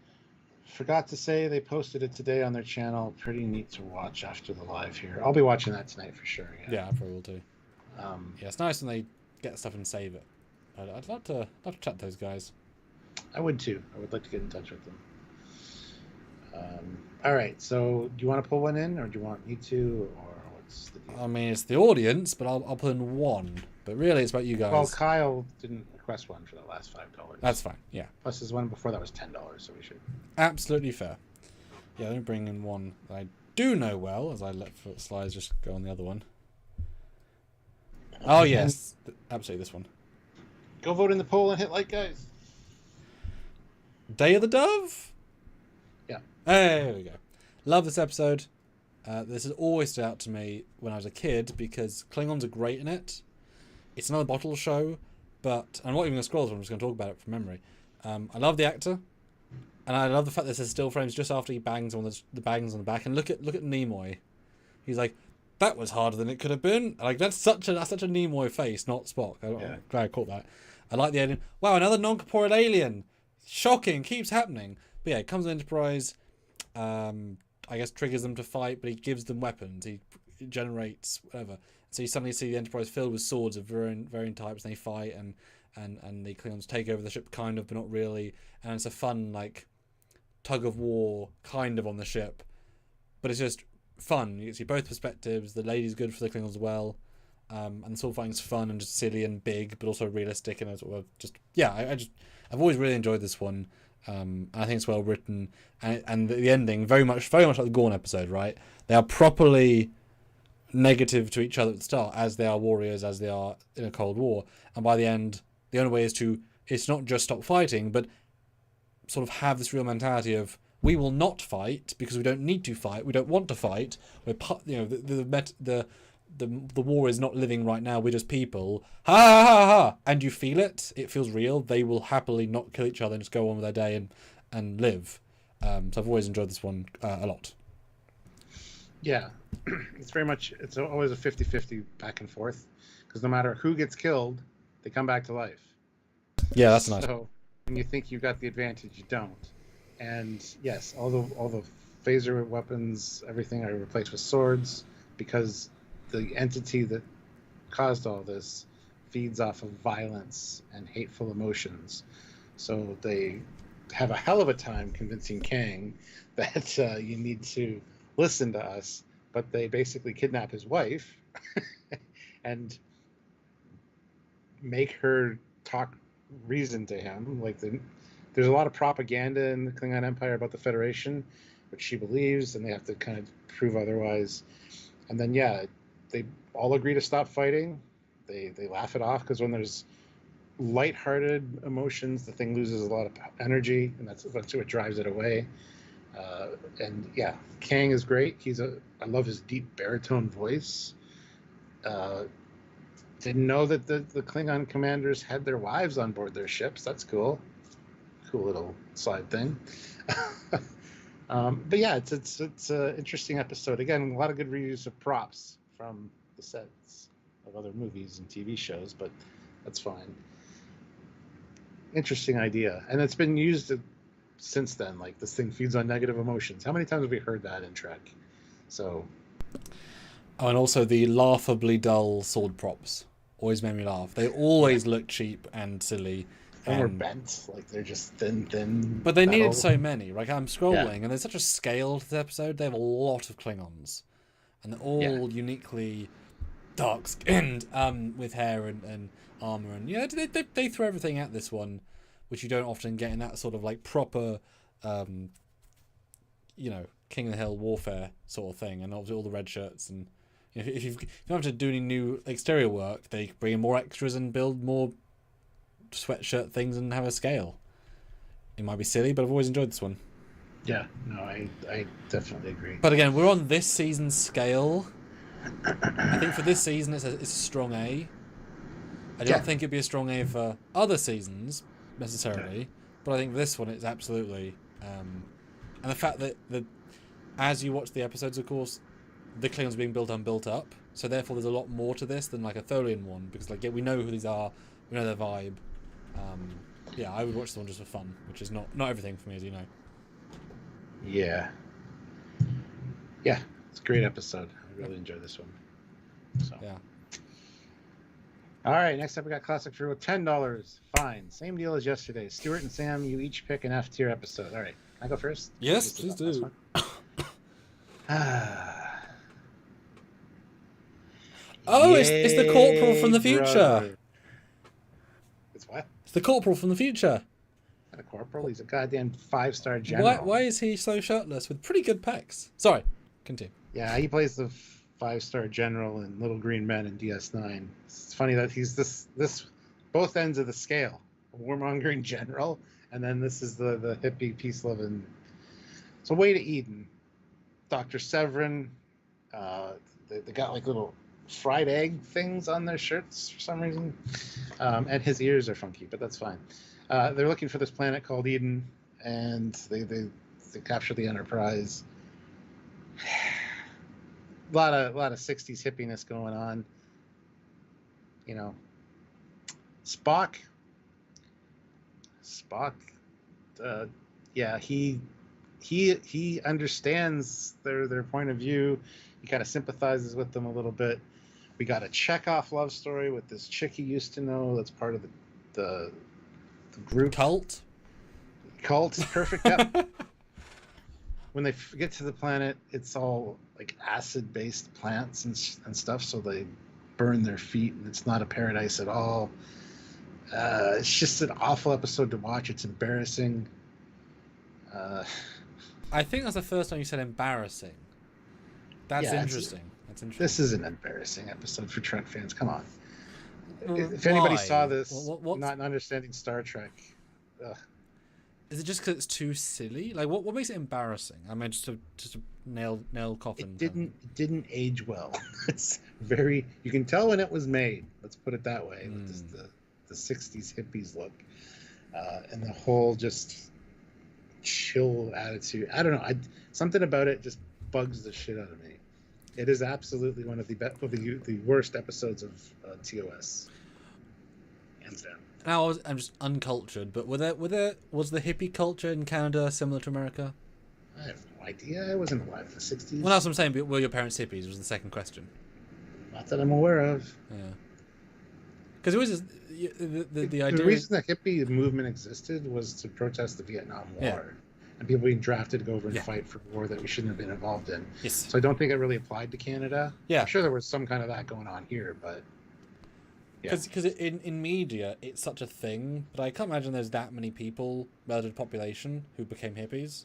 Forgot to say they posted it today on their channel. Pretty neat to watch after the live here. I'll be watching that tonight for sure. Yeah, I probably will too. Yeah, it's nice when they get stuff and save it. I'd love to chat to those guys. I would too. I would like to get in touch with them. All right. So, do you want to pull one in, or do you want me to, or what's the deal? I mean, it's the audience, but I'll put in one. But really, it's about you guys. Well, Kyle didn't request one for the last $5. That's fine. Yeah. Plus, his one before that was $10, so we should. Absolutely fair. Yeah, let me bring in one that I do know well, as I let slides just go on the other one. Oh yes, absolutely this one. Go vote in the poll and hit like, guys. Day of the Dove? Yeah. There we go. Love this episode. This has always stood out to me when I was a kid because Klingons are great in it. It's another bottle show, but I'm not even going to scroll through, I'm just going to talk about it from memory. I love the actor, and I love the fact that there's still frames just after he bangs on the bangs on the back. And look at Nimoy. He's like, that was harder than it could have been. Like that's such a Nimoy face, not Spock. I'm glad I caught that. I like the alien. Wow, another non-corporeal alien. Shocking, keeps happening. But yeah, it comes to Enterprise. I guess triggers them to fight, but he gives them weapons. He generates whatever. So you suddenly see the Enterprise filled with swords of varying types, and they fight, and the Klingons take over the ship, kind of, but not really. And it's a fun like tug of war, kind of on the ship, but it's just fun. You can see both perspectives. The lady's good for the Klingons as well. And the sword fighting's fun and just silly and big, but also realistic and sort of just I've always really enjoyed this one. I think it's well written, and the ending very much like the Gorn episode, right? They are properly negative to each other at the start, as they are warriors, as they are in a Cold War, and by the end, the only way is it's not just stop fighting, but sort of have this real mentality of we will not fight because we don't need to fight, we don't want to fight. We're the war is not living right now. We're just people. Ha ha ha ha! And you feel it. It feels real. They will happily not kill each other and just go on with their day and live. So I've always enjoyed this one a lot. Yeah. It's always a 50-50 back and forth. Because no matter who gets killed, they come back to life. Yeah, that's nice. So when you think you got the advantage, you don't. And yes, all the phaser weapons, everything I replaced with swords, because the entity that caused all this feeds off of violence and hateful emotions. So they have a hell of a time convincing Kang that you need to listen to us, but they basically kidnap his wife and make her talk reason to him. Like there's a lot of propaganda in the Klingon Empire about the Federation, which she believes, and they have to kind of prove otherwise. And then, yeah, they all agree to stop fighting. They laugh it off, because when there's lighthearted emotions, the thing loses a lot of energy, and that's what drives it away. And yeah, Kang is great. I love his deep baritone voice. Didn't know that the Klingon commanders had their wives on board their ships. That's cool. Cool little side thing. But yeah, it's an interesting episode. Again, a lot of good reuse of props from the sets of other movies and TV shows, but that's fine. Interesting idea, and it's been used since then. Like, this thing feeds on negative emotions. How many times have we heard that in Trek? So, oh, and also the laughably dull sword props always made me laugh. They always look cheap and silly. And we're bent, like they're just thin. But they needed so many. Like, I'm scrolling, and there's such a scale to the episode. They have a lot of Klingons, and they're all uniquely dark-skinned, with hair and armor, and they throw everything at this one, which you don't often get in that sort of like proper, King of the Hill warfare sort of thing. And obviously all the red shirts, and if you don't have to do any new exterior work, they bring in more extras and build more sweatshirt things and have a scale. It might be silly, but I've always enjoyed this one. Yeah, no, I definitely agree. But again, we're on this season's scale. I think for this season it's a strong A. I don't think it'd be a strong A for other seasons necessarily, but I think for this one it's absolutely. And the fact that as you watch the episodes, of course, the Klingons are being built up, so therefore there's a lot more to this than like a Tholian one, because we know who these are, we know their vibe. I would watch the one just for fun, which is not everything for me, as you know. Yeah, it's a great episode. I really enjoyed this one. So. Yeah. All right, next up we got Classic True with $10. Fine, same deal as yesterday. Stuart and Sam, you each pick an F tier episode. All right, can I go first? Yes, please do. Oh, it's the corporal from the future. Brother. It's what? It's the corporal from the future. Not a corporal. He's a goddamn 5-star general. Why is he so shirtless with pretty good pecs? Sorry, continue. Yeah, he plays the 5-star general in Little Green Men and DS9. It's funny that he's this both ends of the scale. A warmongering general, and then this is the hippie peace-loving. So, Way to Eden. Dr. Severin. They got like little fried egg things on their shirts for some reason, and his ears are funky, but that's fine. They're looking for this planet called Eden, and they capture the Enterprise. A lot of 60s hippiness going on. Spock, he understands their point of view. He kind of sympathizes with them a little bit. We got a Chekhov love story with this chick he used to know that's part of the group. Cult is perfect. Yep. When they get to the planet, it's all like acid-based plants and stuff, so they burn their feet, and it's not a paradise at all. It's just an awful episode to watch. It's embarrassing. I think that's the first time you said embarrassing. That's interesting. This is an embarrassing episode for Trek fans. Come on. If anybody saw this, not understanding Star Trek. Is it just because it's too silly? Like, what makes it embarrassing? I mean, just to nail coffin. It didn't age well. It's very. You can tell when it was made. Let's put it that way. With just the 60s hippies look, and the whole just chill attitude. I don't know. Something about it just bugs the shit out of me. It is absolutely one of the worst episodes of TOS, hands down. Now I'm just uncultured, but was the hippie culture in Canada similar to America? I have no idea. I wasn't alive in the 60s. Well, that's what I'm saying. But were your parents hippies? Was the second question. Not that I'm aware of. Yeah. Because it was the idea. The reason the hippie movement existed was to protest the Vietnam War. And people being drafted to go over and fight for a war that we shouldn't have been involved in. Yes. So I don't think it really applied to Canada. Yeah. I'm sure there was some kind of that going on here, but... Because in media, it's such a thing, but I can't imagine there's that many people, relative to population, who became hippies.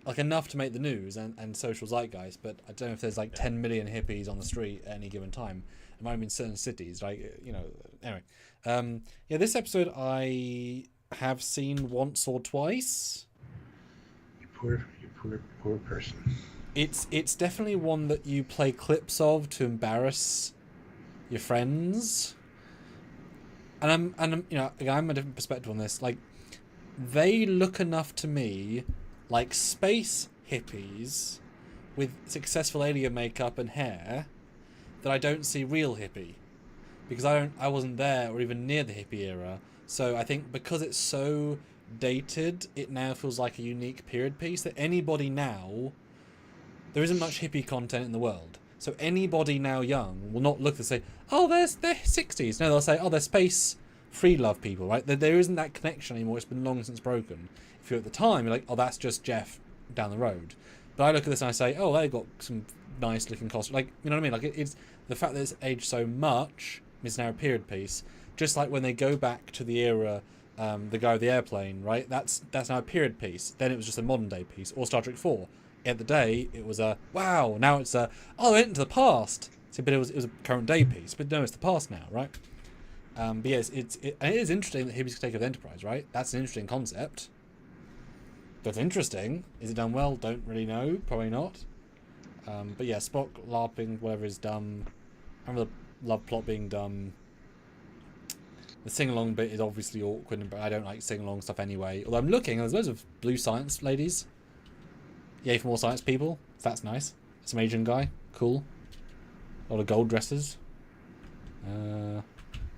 Like, enough to make the news and social zeitgeist, but I don't know if there's like 10 million hippies on the street at any given time. It might have been certain cities, like, you know, anyway. Yeah, this episode I have seen once or twice. You poor person. It's definitely one that you play clips of to embarrass your friends. And I'm you know, I'm a different perspective on this. Like, they look enough to me like space hippies with successful alien makeup and hair that I don't see real hippie, because I wasn't there or even near the hippie era. So I think because it's so dated, it now feels like a unique period piece that anybody now, there isn't much hippie content in the world. So anybody now young will not look and say, oh, they're 60s. No, they'll say, oh, they're space free love people, right? There isn't that connection anymore. It's been long since broken. If you're at the time, you're like, oh, that's just Jeff down the road. But I look at this and I say, oh, they've got some nice looking costumes. Like, you know what I mean? Like, it's the fact that it's aged so much is now a period piece. Just like when they go back to the era, the guy with the airplane, right? That's now a period piece. Then it was just a modern day piece. Or Star Trek 4. At the day, it was a wow. Now it's a oh, it went into the past. So, but it was a current day piece. But no, it's the past now, right? But yes, it is interesting that hippies could take over the Enterprise, right? That's an interesting concept. That's interesting. Is it done well? Don't really know. Probably not. But yeah, Spock LARPing, whatever is dumb. I remember the love plot being dumb. The sing-along bit is obviously awkward, but I don't like sing-along stuff anyway. Although I'm looking, there's loads of blue science ladies. Yay for more science people. So that's nice. Some Asian guy. Cool. A lot of gold dresses. The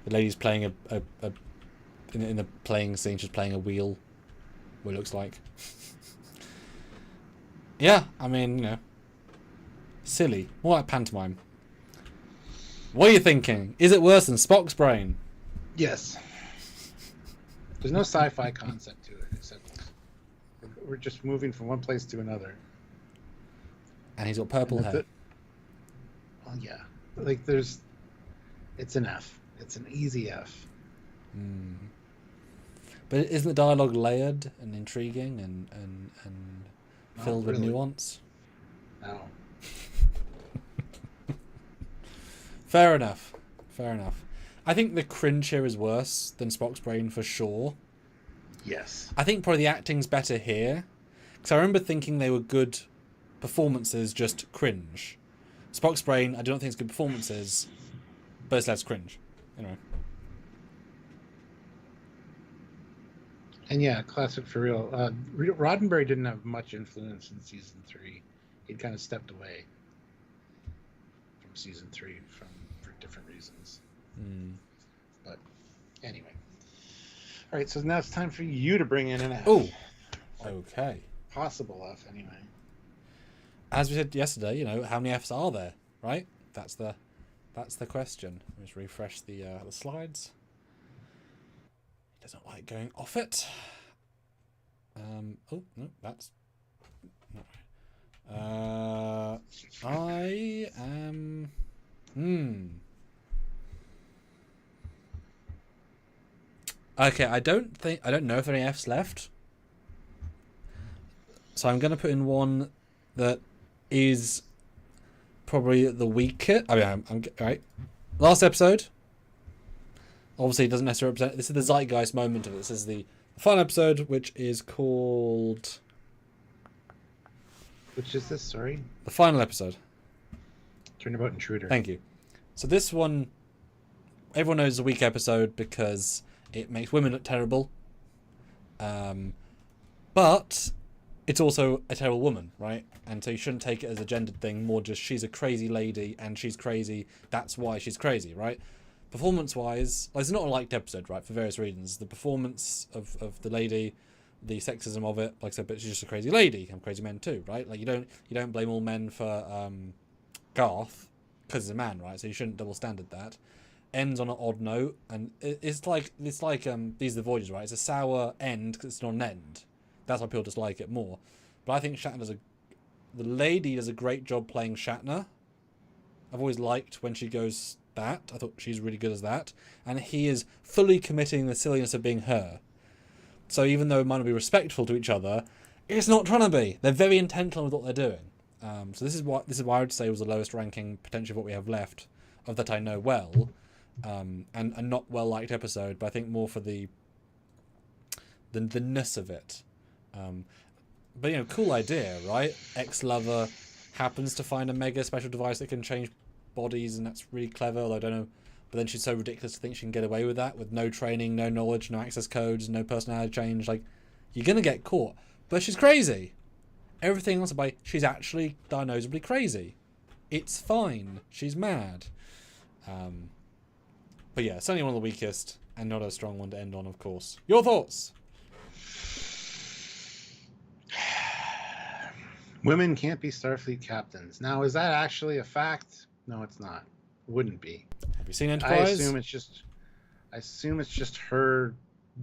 lady's playing in the playing scene, she's playing a wheel. What it looks like. Yeah, I mean, you know. Silly. More like pantomime. What are you thinking? Is it worse than Spock's brain? Yes. There's no sci-fi concept to it, except we're just moving from one place to another. And he's got purple hair. Well, yeah. Like, it's an F. It's an easy F. But isn't the dialogue layered and intriguing and filled with nuance? No. Fair enough. I think the cringe here is worse than Spock's brain for sure. Yes. I think probably the acting's better here. Because I remember thinking they were good performances, just cringe. Spock's brain, I don't think it's good performances, but it's less cringe. Anyway. And yeah, classic for real. Roddenberry didn't have much influence in season 3. He'd kind of stepped away from season 3 for different reasons. But anyway. All right, so now it's time for you to bring in an F. Oh, okay. Possible F, anyway. As we said yesterday, you know, how many Fs are there, right? That's the question. Let me just refresh the slides. He doesn't like going off it. Oh no, that's not right. I am. Okay, I don't know if there are any Fs left. So I'm going to put in one that is probably the weaker. I mean, I'm all right. Last episode. Obviously, it doesn't necessarily represent. This is the zeitgeist moment of it. This is the final episode, which is called. Which is this? Sorry. The final episode. Turnabout Intruder. Thank you. So this one, everyone knows is a weak episode because it makes women look terrible. But it's also a terrible woman, right? And so you shouldn't take it as a gendered thing, more just she's a crazy lady and she's crazy, that's why she's crazy, right? Performance-wise, well, it's not a liked episode, right, for various reasons. The performance of the lady, the sexism of it, like I said, but she's just a crazy lady. I'm crazy men too, right? Like you don't blame all men for Garth, because he's a man, right? So you shouldn't double standard that. Ends on an odd note, and it's like these are the Voyages, right? It's a sour end because it's not an end. That's why people dislike it more. But I think the lady does a great job playing Shatner. I've always liked when she goes that. I thought she's really good as that. And he is fully committing the silliness of being her. So even though it might not be respectful to each other, it's not trying to be. They're very intentional with what they're doing. So this is why I would say was the lowest ranking potentially of what we have left of that I know well, and a not well liked episode. But I think more for the ness of it. But cool idea, right? Ex-lover happens to find a mega special device that can change bodies, and that's really clever. Although I don't know. But then she's so ridiculous to think she can get away with that with no training, no knowledge, no access codes, no personality change. Like, you're gonna get caught. But she's crazy. Everything else about she's actually diagnosably crazy. It's fine. She's mad. But yeah, certainly one of the weakest and not a strong one to end on, of course. Your thoughts? Women can't be Starfleet captains. Now, is that actually a fact? No, it's not. Wouldn't be. Have you seen Enterprise? I assume it's just her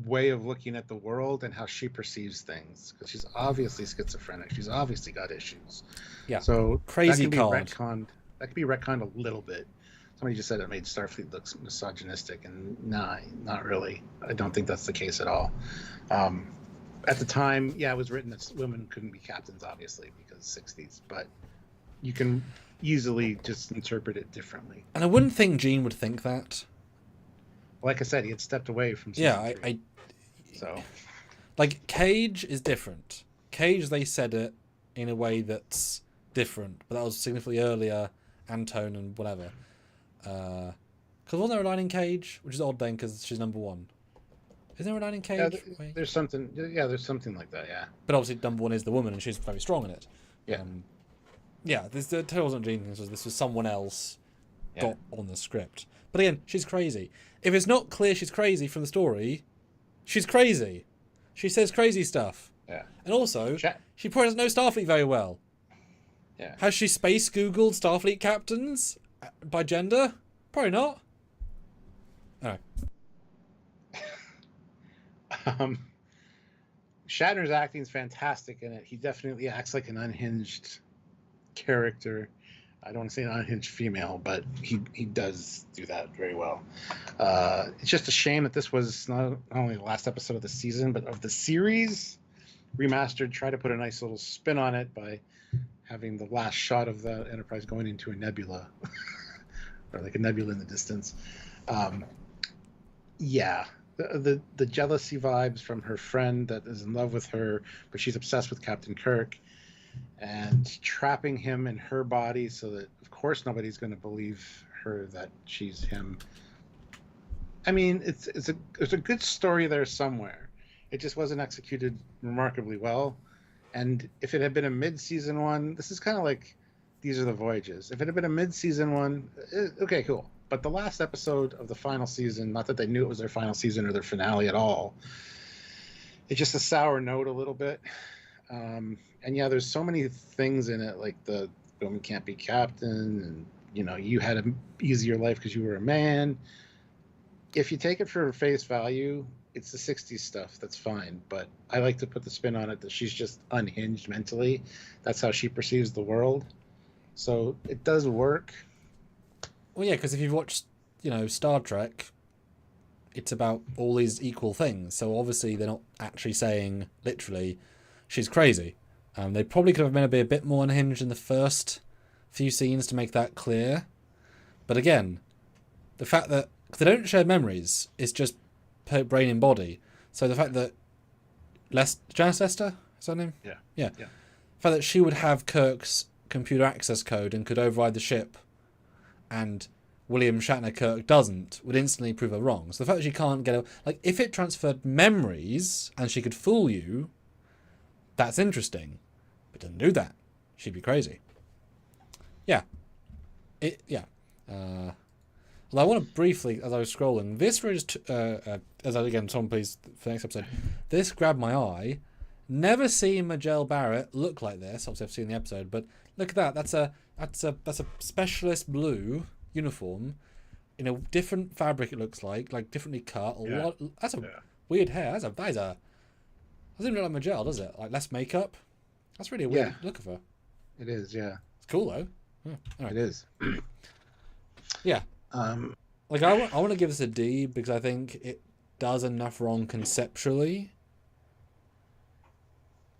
way of looking at the world and how she perceives things, because she's obviously schizophrenic. She's obviously got issues. Yeah. So crazy that card. That could be retconned a little bit. Somebody just said it made Starfleet look misogynistic, and nah, not really. I don't think that's the case at all. At the time, yeah, it was written that women couldn't be captains, obviously, because 60s, but you can easily just interpret it differently. And I wouldn't think Gene would think that. Like I said, he had stepped away from season 3. So, like, Cage is different. Cage, they said it in a way that's different, but that was significantly earlier, Antone and whatever. Because wasn't there a line in Cage? Which is odd then, because she's number 1. Isn't there a line in Cage? Yeah, there's something. Yeah, there's something like that. Yeah. But obviously, number 1 is the woman, and she's very strong in it. Yeah. This wasn't Gene. This was someone else got on the script. But again, she's crazy. If it's not clear she's crazy from the story, she's crazy. She says crazy stuff. Yeah. And also, she probably doesn't know Starfleet very well. Yeah. Has she space Googled Starfleet captains by gender? Probably not. All right. Shatner's acting is fantastic in it. He definitely acts like an unhinged character. I don't want to say an unhinged female, but he does do that very well. It's just a shame that this was not only the last episode of the season, but of the series remastered. Try to put a nice little spin on it by having the last shot of the Enterprise going into a nebula, or like a nebula in the distance. The jealousy vibes from her friend that is in love with her, but she's obsessed with Captain Kirk, and trapping him in her body so that, of course, nobody's going to believe her that she's him. I mean, there's a good story there somewhere. It just wasn't executed remarkably well. And if it had been a mid-season one, this is kind of like These Are the Voyages. If it had been a mid-season one, okay, cool. But the last episode of the final season, not that they knew it was their final season or their finale at all, it's just a sour note a little bit. And yeah, there's so many things in it, like the woman can't be captain, and you had an easier life because you were a man. If you take it for face value, it's the 60s stuff. That's fine. But I like to put the spin on it that she's just unhinged mentally. That's how she perceives the world. So it does work. Well, yeah, because if you've watched, Star Trek, it's about all these equal things. So obviously they're not actually saying, literally, she's crazy. They probably could have been a bit more unhinged in the first few scenes to make that clear. But again, the fact that they don't share memories, it's just brain and body. So the fact that Janice Lester, is that her name? Yeah. The fact that she would have Kirk's computer access code and could override the ship, and William Shatner Kirk doesn't, would instantly prove her wrong. So the fact that she can't get if it transferred memories and she could fool you, that's interesting. But it doesn't do that. She'd be crazy. Yeah. Although I want to briefly, as I was scrolling, this was, someone please, for the next episode, this grabbed my eye. Never seen Majel Barrett look like this. Obviously I've seen the episode, but look at that. That's That's a specialist blue uniform in a different fabric. It looks like differently cut. That's a weird hair. That doesn't even look like Magel, does it? Like less makeup. That's really a weird look of her. It is, yeah. It's cool though. Yeah. Right. It is. Yeah. Like I want to give this a D because I think it does enough wrong conceptually.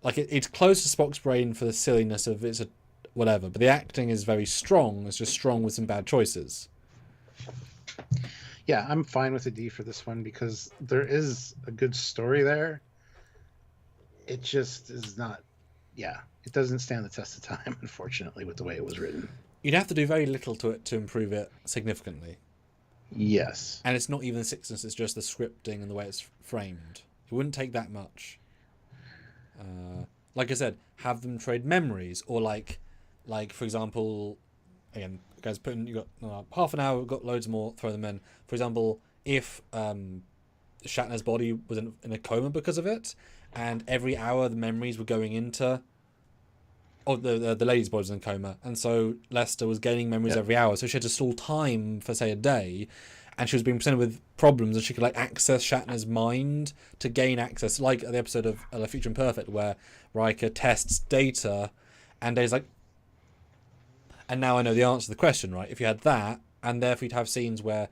Like it's close to Spock's brain for the silliness of it's a whatever, but the acting is very strong. It's just strong with some bad choices. Yeah, I'm fine with a D for this one because there is a good story there. It just is not. Yeah, it doesn't stand the test of time, unfortunately, with the way it was written. You'd have to do very little to it to improve it significantly. Yes. And it's not even the sixness, it's just the scripting and the way it's framed. It wouldn't take that much. Like I said, have them trade memories, or like for example, again, guys, you got half an hour, we've got loads more, throw them in. For example, if Shatner's body was in a coma because of it, and every hour the memories were going into, or the lady's body was in a coma, and so Lester was gaining memories every hour, so she had to stall time for say a day, and she was being presented with problems, and she could like access Shatner's mind to gain access, like the episode of Future Imperfect where Riker tests Data, and Data's like, and now I know the answer to the question, right? If you had that, and therefore you'd have scenes where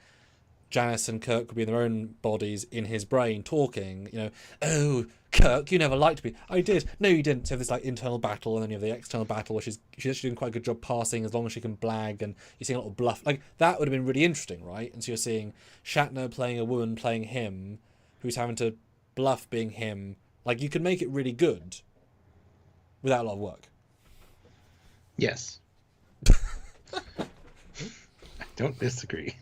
Janice and Kirk would be in their own bodies in his brain talking, oh, Kirk, you never liked me. I did. No, you didn't. So this like internal battle, and then you have the external battle where she's actually doing quite a good job passing as long as she can blag, and you're seeing a lot of bluff. Like, that would have been really interesting, right? And so you're seeing Shatner playing a woman playing him, who's having to bluff being him. Like, you could make it really good without a lot of work. Yes. I don't disagree.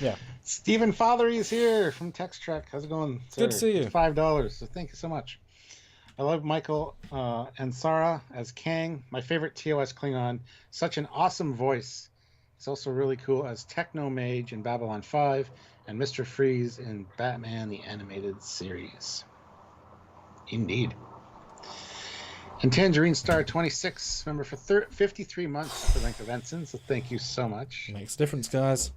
Yeah. Stephen Fothery is here from Text Trek. How's it going, sir? Good to see you. $5. So thank you so much. I love Michael and Sarah as Kang, my favorite TOS Klingon. Such an awesome voice. He's also really cool as Techno Mage in Babylon 5 and Mr. Freeze in Batman the Animated Series. Indeed. And Tangerine Star 26, member for 53 months for rank of ensign, so thank you so much. Makes a difference, guys.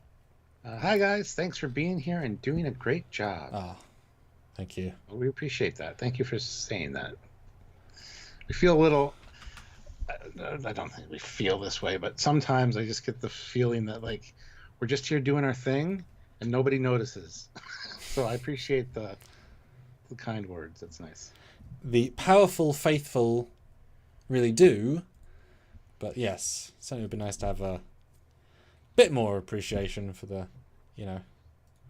Hi, guys. Thanks for being here and doing a great job. Ah, thank you. We appreciate that. Thank you for saying that. We feel a little... I don't think we feel this way, but sometimes I just get the feeling that, like, we're just here doing our thing and nobody notices. So I appreciate the kind words. That's nice. The powerful, faithful really do, but yes, certainly would be nice to have a bit more appreciation for the,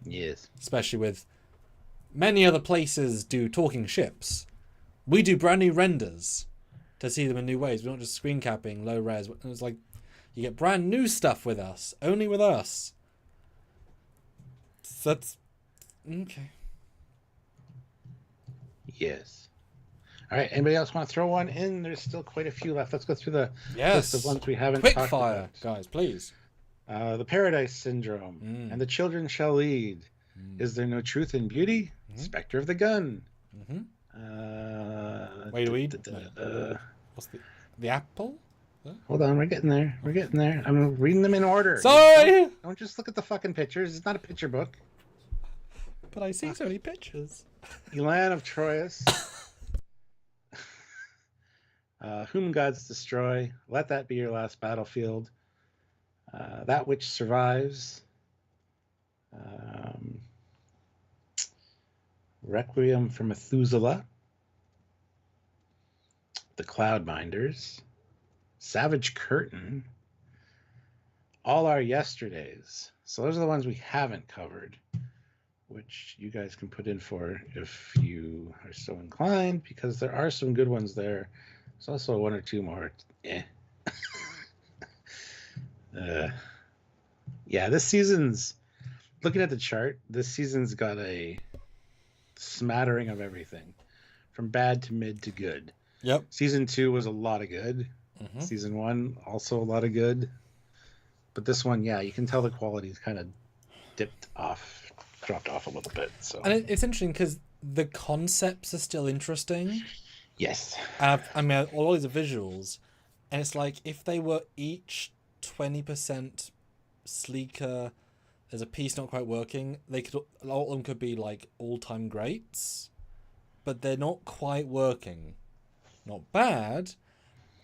Yes. Especially with many other places do talking ships. We do brand new renders to see them in new ways. We're not just screen capping low res. It's like you get brand new stuff with us, only with us. So that's okay. Yes. All right. Anybody else want to throw one in? There's still quite a few left. Let's go through the list of ones we haven't Quick talked fire, about. guys, please. The Paradise Syndrome and The Children Shall Lead. Is There No Truth in Beauty? Spectre of the Gun. Wait, what's the apple? Hold on, we're getting there. I'm reading them in order. Sorry! Don't just look at the fucking pictures. It's not a picture book. But I see so many pictures. Elaan of Troyius. Whom Gods Destroy. Let That Be Your Last Battlefield. That Which Survives. Requiem for Methuselah. The Cloudminders. Savage Curtain. All Our Yesterdays. So those are the ones we haven't covered, which you guys can put in for if you are so inclined, because there are some good ones there. There's also one or two more. Yeah, this season's, looking at the chart, this season's got a smattering of everything, from bad to mid to good. Yep. Season 2 was a lot of good. Season 1, also a lot of good. But this one, yeah, you can tell the quality's kind of dropped off a little bit. So, and it's interesting because the concepts are still interesting. Yes. I mean, all these are visuals, and it's like if they were each 20% sleeker. There's a piece not quite working. A lot of them could be like all-time greats, but they're not quite working. Not bad,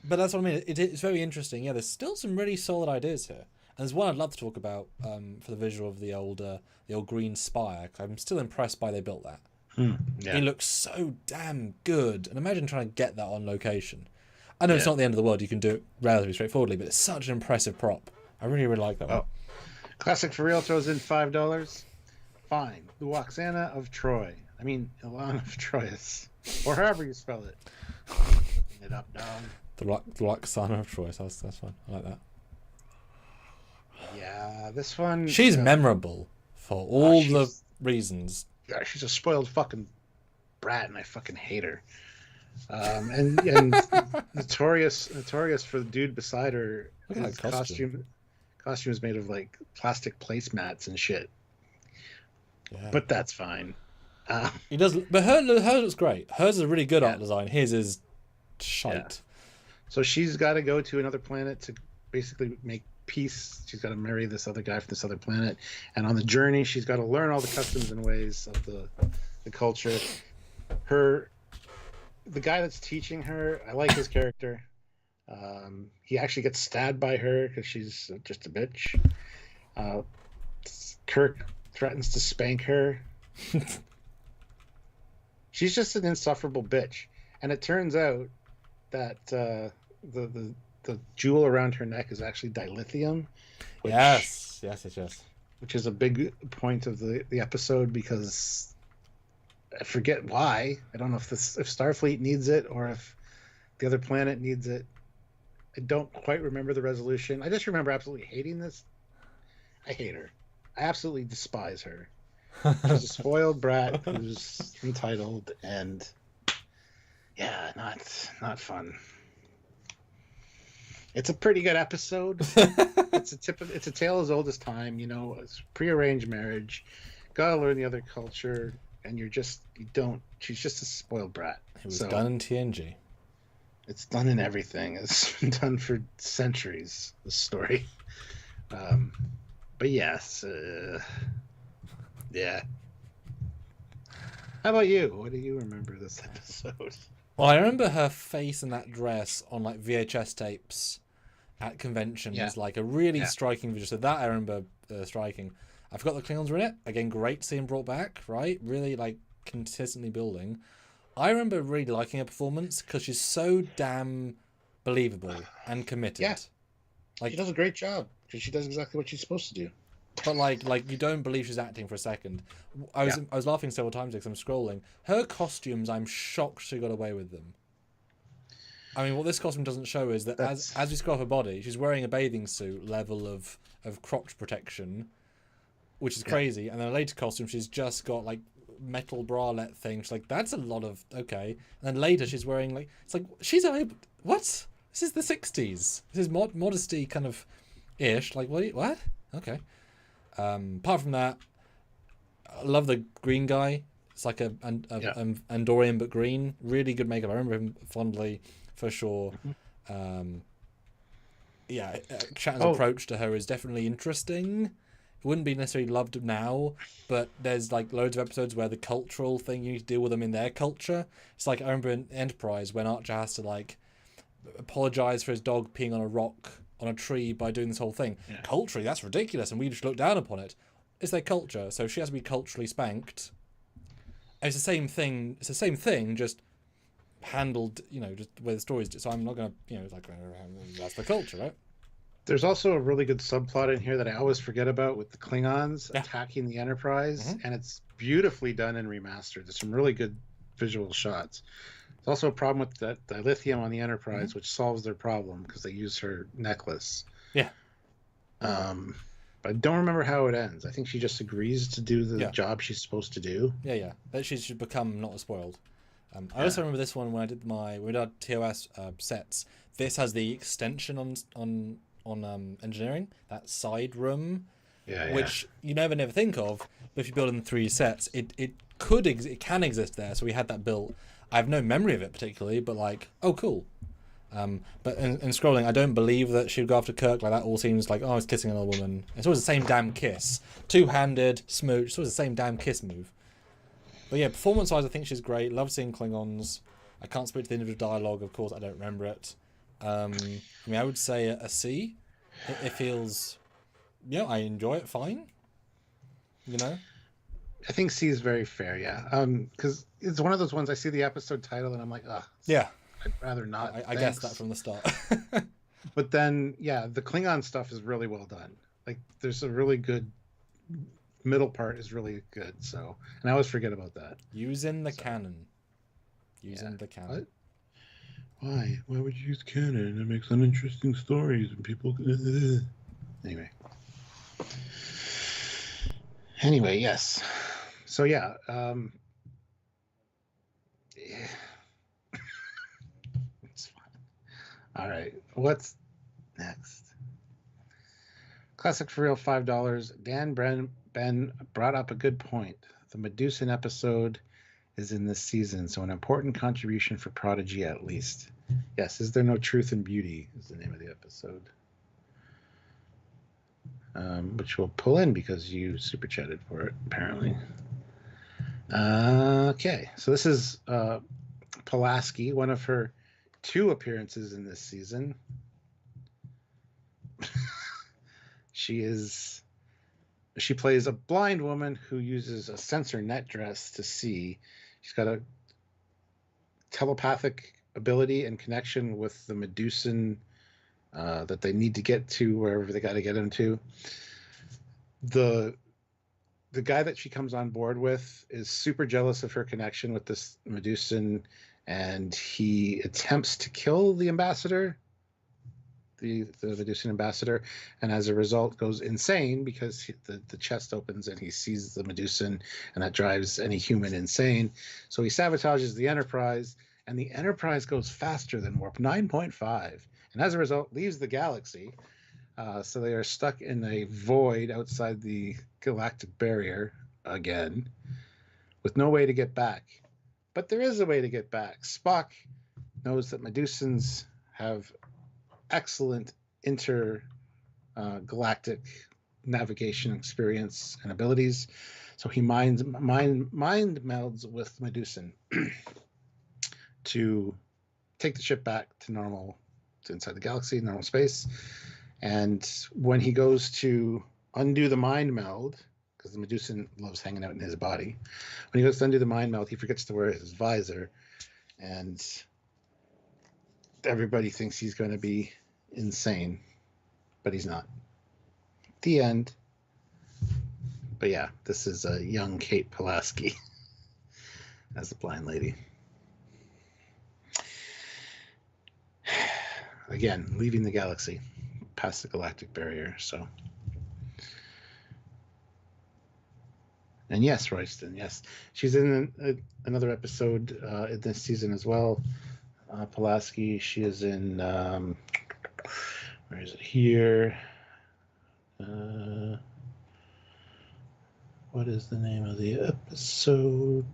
but that's what I mean. It's very interesting. Yeah, there's still some really solid ideas here. And there's one I'd love to talk about for the visual of the old green spire. 'Cause I'm still impressed by they built that. Yeah. It looks so damn good. And imagine trying to get that on location. I know it's Yeah. not the end of the world. You can do it relatively straightforwardly, but it's such an impressive prop. I really, really like that one. Classic for real throws in $5. Fine. The Elaan of Troy. I mean, Elaan of Troyius. Or however you spell it. Looking it up, dog. The Elaan of Troyius. That's fun. I like that. Yeah, this one... She's memorable for all the reasons. Yeah, she's a spoiled fucking brat, and I fucking hate her. And notorious for the dude beside her. Look at His that costume. costume is made of like plastic placemats and shit. Yeah. But that's fine. He does, but hers looks great. Hers is a really good art design. His is shite. Yeah. So she's got to go to another planet to basically make peace. She's got to marry this other guy from this other planet, and on the journey, she's got to learn all the customs and ways of the culture. The guy that's teaching her, I like his character. He actually gets stabbed by her because she's just a bitch. Kirk threatens to spank her. She's just an insufferable bitch, and it turns out that the jewel around her neck is actually dilithium. Yes. Which is a big point of the episode, because I forget why. I don't know if Starfleet needs it or if the other planet needs it. I don't quite remember the resolution. I just remember absolutely hating this. I hate her. I absolutely despise her. She's a spoiled brat who's entitled, and yeah, not fun. It's a pretty good episode. It's a tale as old as time. You know, it's prearranged marriage. Gotta learn the other culture, and she's just a spoiled brat. It was done in TNG. It's done in everything. It's been done for centuries, this story. But yes, yeah. How about you? What do you remember this episode? Well, I remember her face in that dress on like VHS tapes at conventions, like a really striking visual. So that I remember striking. I forgot the Klingons were in it. Again, great seeing brought back, right? Really like consistently building. I remember really liking her performance because she's so damn believable and committed. Yeah. Like, she does a great job because she does exactly what she's supposed to do. But like you don't believe she's acting for a second. I was laughing several times because I'm scrolling. Her costumes, I'm shocked she got away with them. I mean, what this costume doesn't show is that as we scroll her body, she's wearing a bathing suit level of crotch protection, which is crazy. And then a later costume, she's just got like metal bralette thing. She's like, that's a lot of okay. And then later she's wearing like, it's like she's able. What? This is the 60s. This is modesty kind of ish. Like what? Okay. Apart from that, I love the green guy. It's like an Andorian but green. Really good makeup. I remember him fondly for sure. Shatner's approach to her is definitely interesting. It wouldn't be necessarily loved now, but there's like loads of episodes where the cultural thing, you need to deal with them in their culture. It's like I remember in Enterprise when Archer has to like apologize for his dog peeing on a rock on a tree by doing this whole thing. Culturally, that's ridiculous, and we just look down upon it. It's their culture, so she has to be culturally spanked. And it's the same thing. It's the same thing, just handled, just where the story's. So I'm not gonna, that's the culture, right? There's also a really good subplot in here that I always forget about with the Klingons attacking the Enterprise, and it's beautifully done and remastered. There's some really good visual shots. There's also a problem with that dilithium on the Enterprise, which solves their problem because they use her necklace. Yeah. But I don't remember how it ends. I think she just agrees to do the job she's supposed to do. Yeah. That she should become not spoiled. I also remember this one when we did TOS sets. This has the extension on engineering, that side room, which you never think of. But if you build in 3 sets, it can exist there. So we had that built. I have no memory of it particularly, but like, oh cool. But in scrolling, I don't believe that she'd go after Kirk. Like, that all seems like, oh, he's kissing another woman. It's always the same damn kiss. Two-handed, smooch. It's always the same damn kiss move. But yeah, performance-wise, I think she's great. Love seeing Klingons. I can't speak to the individual dialogue, of course. I don't remember it. I mean, I would say a C. It feels... Yeah, I enjoy it fine. You know? I think C is very fair, yeah. Because it's one of those ones, I see the episode title and I'm like, ugh. Yeah. I'd rather not. I guessed that from the start. But then, yeah, the Klingon stuff is really well done. Like, there's a really good middle part is really good. So, and I always forget about that. Using the canon. Using the canon. What? Why? Why would you use canon? It makes uninteresting stories and people. Anyway. Anyway, yes. So yeah. It's fine. All right. What's next? Classic for real, $5. Dan Ben brought up a good point. The Medusan episode is in this season, so an important contribution for Prodigy at least. Yes, Is There No Truth in Beauty is the name of the episode. Which we'll pull in because you super chatted for it, apparently. Okay, so this is Pulaski, one of her 2 appearances in this season. She plays a blind woman who uses a sensor net dress to see. She's got a telepathic ability and connection with the Medusan that they need to get to wherever they got to get him to. The guy that she comes on board with is super jealous of her connection with this Medusan, and he attempts to kill the ambassador, the Medusan ambassador, and as a result goes insane because the chest opens and he sees the Medusan, and that drives any human insane. So he sabotages the Enterprise, and the Enterprise goes faster than warp 9.5, and as a result leaves the galaxy. So they are stuck in a void outside the galactic barrier again, with no way to get back. But there is a way to get back. Spock knows that Medusans have excellent intergalactic navigation experience and abilities, so he mind melds with Medusan to take the ship back to normal, to inside the galaxy, normal space. And when he goes to undo the mind meld, because the Medusan loves hanging out in his body, when he goes to undo the mind meld, he forgets to wear his visor, and everybody thinks he's going to be insane, but he's not. The end. But yeah, this is a young Kate Pulaski as a blind lady. Again, leaving the galaxy past the galactic barrier. So, and yes, Royston, yes, she's in another episode in this season as well. Pulaski, she is in where is it here? What is the name of the episode?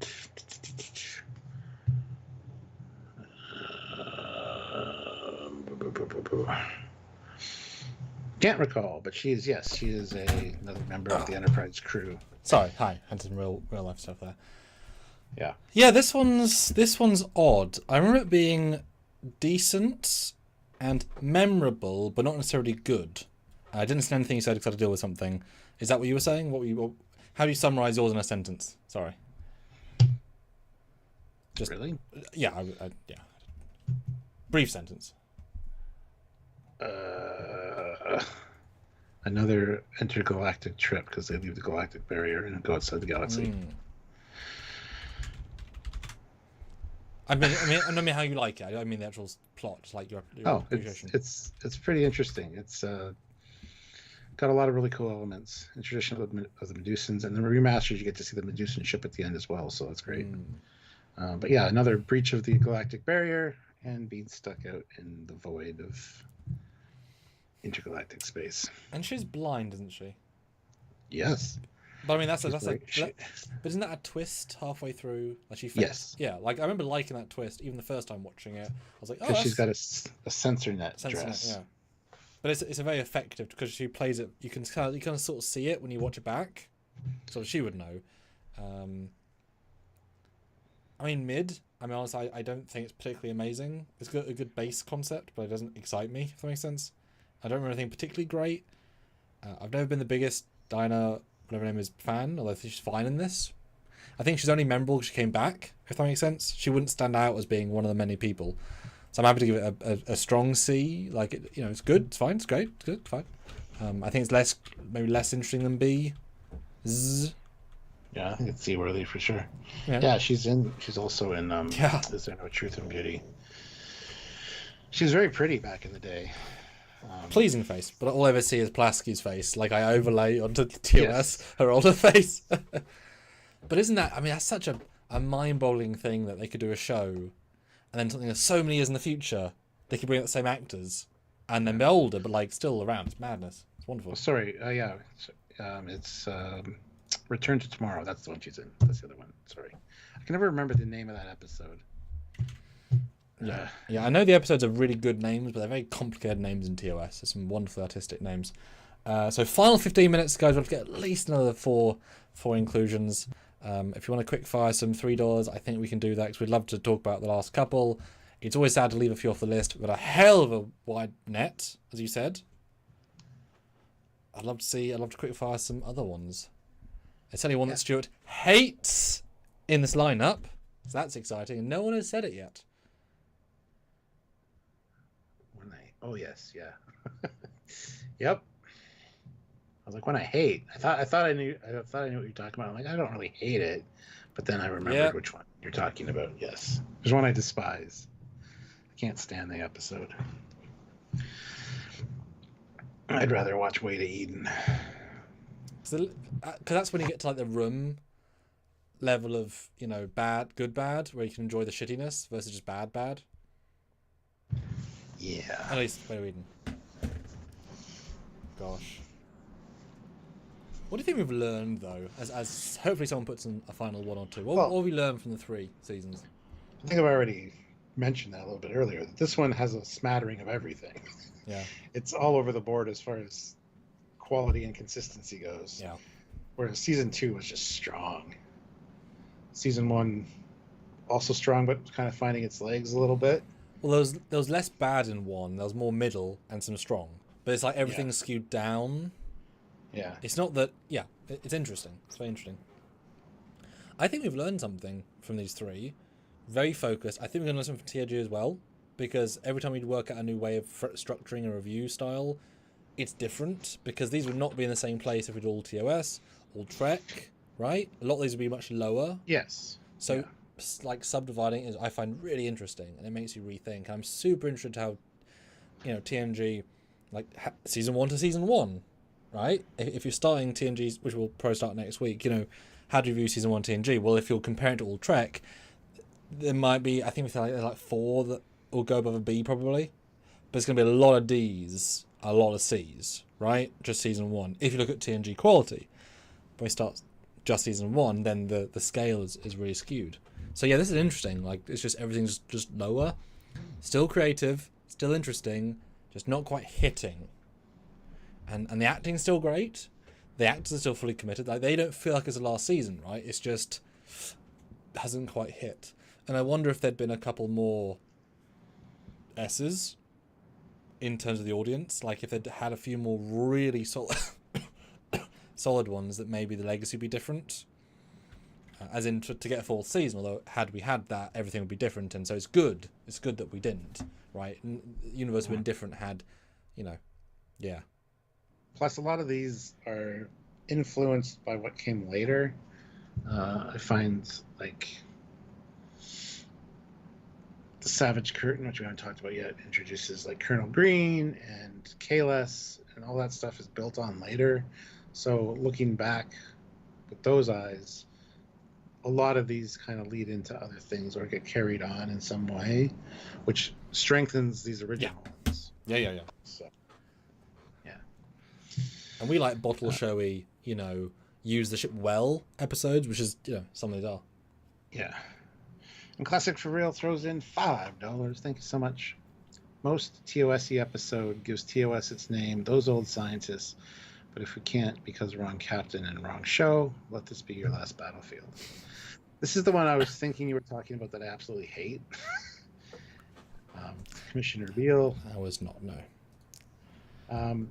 Can't recall, but she is another member of the Enterprise crew. Sorry, hi. Had some real life stuff there. Yeah. Yeah, this one's odd. I remember it being decent and memorable, but not necessarily good. I didn't understand anything you said because I had to deal with something. Is that what you were saying? How do you summarize yours in a sentence? Sorry. Just really? Yeah, yeah. Brief sentence. Another intergalactic trip because they leave the galactic barrier and go outside the galaxy. I mean how you like it. I mean the actual plot, just like your appreciation. It's pretty interesting. It's got a lot of really cool elements. Introduction of the Medusans, and the remasters, you get to see the Medusan ship at the end as well, so that's great. But yeah, another breach of the galactic barrier and being stuck out in the void of intergalactic space. And she's blind, isn't she? Yes. But I mean, that's But isn't that a twist halfway through? Like she yes, yeah. Like I remember liking that twist even the first time watching it. I was like, oh, because she's got a sensor net dress. Yeah. But it's a very effective because she plays it. You can kind of sort of see it when you watch it back, so she would know. I mean, mid. I mean, honestly, I don't think it's particularly amazing. It's got a good base concept, but it doesn't excite me. If that makes sense. I don't remember anything particularly great. I've never been the biggest Dinah, whatever her name is, fan, although I think she's fine in this. I think she's only memorable because she came back, if that makes sense. She wouldn't stand out as being one of the many people. So I'm happy to give it a strong C. Like, it's good, it's fine, it's great, it's good, it's fine. I think it's maybe less interesting than B. Z. Yeah, I think it's C-worthy for sure. Yeah, she's also in Is There No Truth in Beauty? She was very pretty back in the day. Pleasing face, but all I ever see is Plasky's face. Like I overlay onto the TOS her older face. But isn't that? I mean, that's such a mind-boggling thing that they could do a show, and then something that's so many years in the future, they could bring out the same actors, and then be older, but like still around. It's madness. It's wonderful. Oh, sorry. It's Return to Tomorrow. That's the one she's in. That's the other one. Sorry, I can never remember the name of that episode. Yeah. I know the episodes are really good names, but they're very complicated names in TOS. There's some wonderful artistic names. So final 15 minutes, guys. We'll have to get at least another four inclusions. If you want to quick fire some $3, I think we can do that because we'd love to talk about the last couple. It's always sad to leave a few off the list. We've got a hell of a wide net, as you said. I'd love to quick fire some other ones. There's only one that Stuart hates in this lineup. So that's exciting, and no one has said it yet. Oh yes, yeah. Yep. I was like, when I hate. I thought I knew what you're talking about. I'm like, I don't really hate it, but then I remembered which one you're talking about. Yes, there's one I despise. I can't stand the episode. I'd rather watch Way to Eden. Because that's when you get to like the room level of good bad, where you can enjoy the shittiness versus just bad. Yeah. At least Way to Eden. Gosh. What do you think we've learned though? As hopefully someone puts in a final one or two. What have we learned from the 3 seasons? I think I've already mentioned that a little bit earlier. That this one has a smattering of everything. Yeah. It's all over the board as far as quality and consistency goes. Yeah. Whereas season 2 was just strong. Season 1 also strong, but kind of finding its legs a little bit. Well, there was less bad in 1. There was more middle and some strong. But it's like everything's skewed down. Yeah. It's not that. Yeah, it's interesting. It's very interesting. I think we've learned something from these 3. Very focused. I think we're going to learn something from TRG as well, because every time we work out a new way of structuring a review style, it's different. Because these would not be in the same place if we did all TOS, all Trek, right? A lot of these would be much lower. Yes. So, like subdividing is I find really interesting, and it makes you rethink. I'm super interested how, TNG, like season 1 to season 1. Right? If you're starting TNG, which will probably start next week, how do you view season 1 TNG? Well, if you're comparing to all Trek, there might be, I think there's like 4 that will go above a B probably. But it's going to be a lot of Ds, a lot of Cs, right? Just season 1. If you look at TNG quality, when we start just season 1, then the scale is really skewed. So yeah, this is interesting. Like, it's just everything's just lower. Still creative, still interesting, just not quite hitting. And the acting's still great. The actors are still fully committed. Like, they don't feel like it's the last season, right? It's just hasn't quite hit. And I wonder if there'd been a couple more S's in terms of the audience. Like, if they'd had a few more really solid ones, that maybe the legacy would be different. As in, to get a 4th season, although had we had that, everything would be different. And so it's good. It's good that we didn't, right? And the universe would have been different had, yeah. Plus, a lot of these are influenced by what came later. I find, like, the Savage Curtain, which we haven't talked about yet, introduces, like, Colonel Green and Kahless, and all that stuff is built on later. So, looking back with those eyes, a lot of these kind of lead into other things or get carried on in some way, which strengthens these original ones. Yeah. So. And we like bottle showy, use the ship well episodes, which is some of these are. Yeah. And Classic for Real throws in $5. Thank you so much. Most TOS-y episode gives TOS its name, Those Old Scientists. But if we can't because wrong captain and wrong show, let this be your last battlefield. This is the one I was thinking you were talking about that I absolutely hate. Commissioner Beale. I was not, no.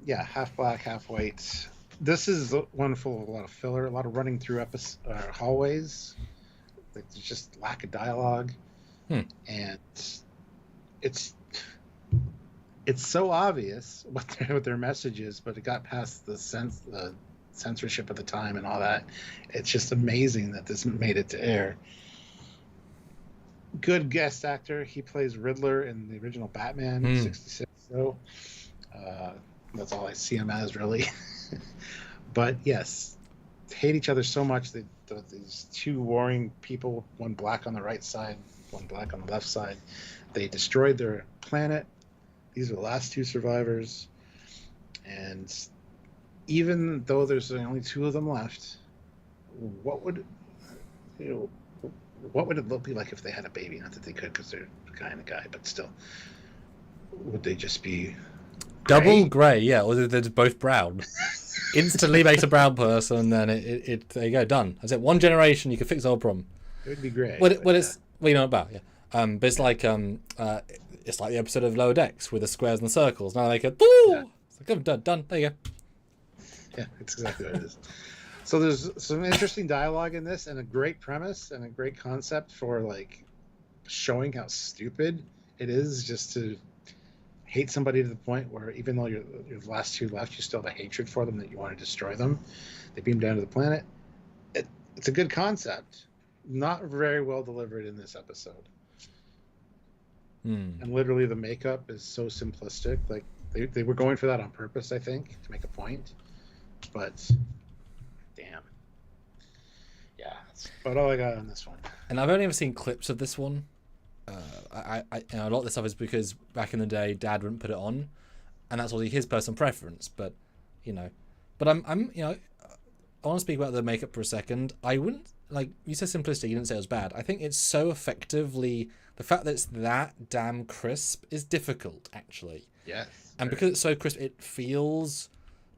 Yeah, half black, half white. This is one full of a lot of filler, a lot of running through hallways. Like, there's just lack of dialogue. And it's so obvious what their message is, but it got past the censorship at the time and all that. It's just amazing that this made it to air. Good guest actor. He plays Riddler in the original Batman, 66. So that's all I see him as, really. But yes, hate each other so much that these two warring people, one black on the right side, one black on the left side, they destroyed their planet. These are the last two survivors, and even though there's only two of them left, what would it look like if they had a baby? Not that they could, because they're a guy and a guy, but still, would they just be double gray? Yeah, or they're both brown. Instantly makes a brown person, and then it there you go, done. That's it. One generation, you can fix the whole problem. It would be great. It's you know about, yeah. But it's like it's like the episode of Lower Decks with the squares and the circles. Now they go, yeah. It's like, oh, done. There you go. Yeah, it's exactly what it is. So there's some interesting dialogue in this, and a great premise, and a great concept for like showing how stupid it is just to hate somebody to the point where even though you're the last two left, you still have a hatred for them that you want to destroy them. They beam down to the planet. It's a good concept, not very well delivered in this episode. And literally the makeup is so simplistic. Like they were going for that on purpose, I think, to make a point. But damn. Yeah, that's about all I got on this one. And I've only ever seen clips of this one. A lot of this stuff is because back in the day, Dad wouldn't put it on, and that's obviously his personal preference. But I'm I want to speak about the makeup for a second. I wouldn't, like you said, simplistic. You didn't say it was bad. I think it's so effectively, the fact that it's that damn crisp is difficult, actually. Yes. And because it's so crisp, it feels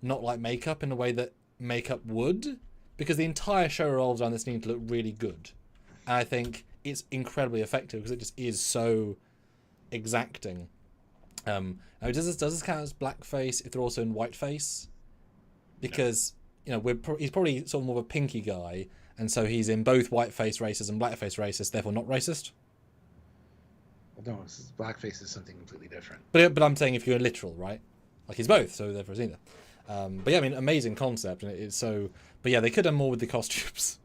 not like makeup in a way that makeup would, because the entire show revolves around this needing to look really good. And I think it's incredibly effective because it just is so exacting. Now, does this count as blackface if they're also in whiteface? Because he's probably sort of more of a pinky guy, and so he's in both whiteface racist and blackface racist, therefore not racist. Well, no, blackface is something completely different. But I'm saying if you're literal, right? Like he's both, so therefore he's neither. But yeah, I mean, amazing concept, and it's so. But yeah, they could have done more with the costumes,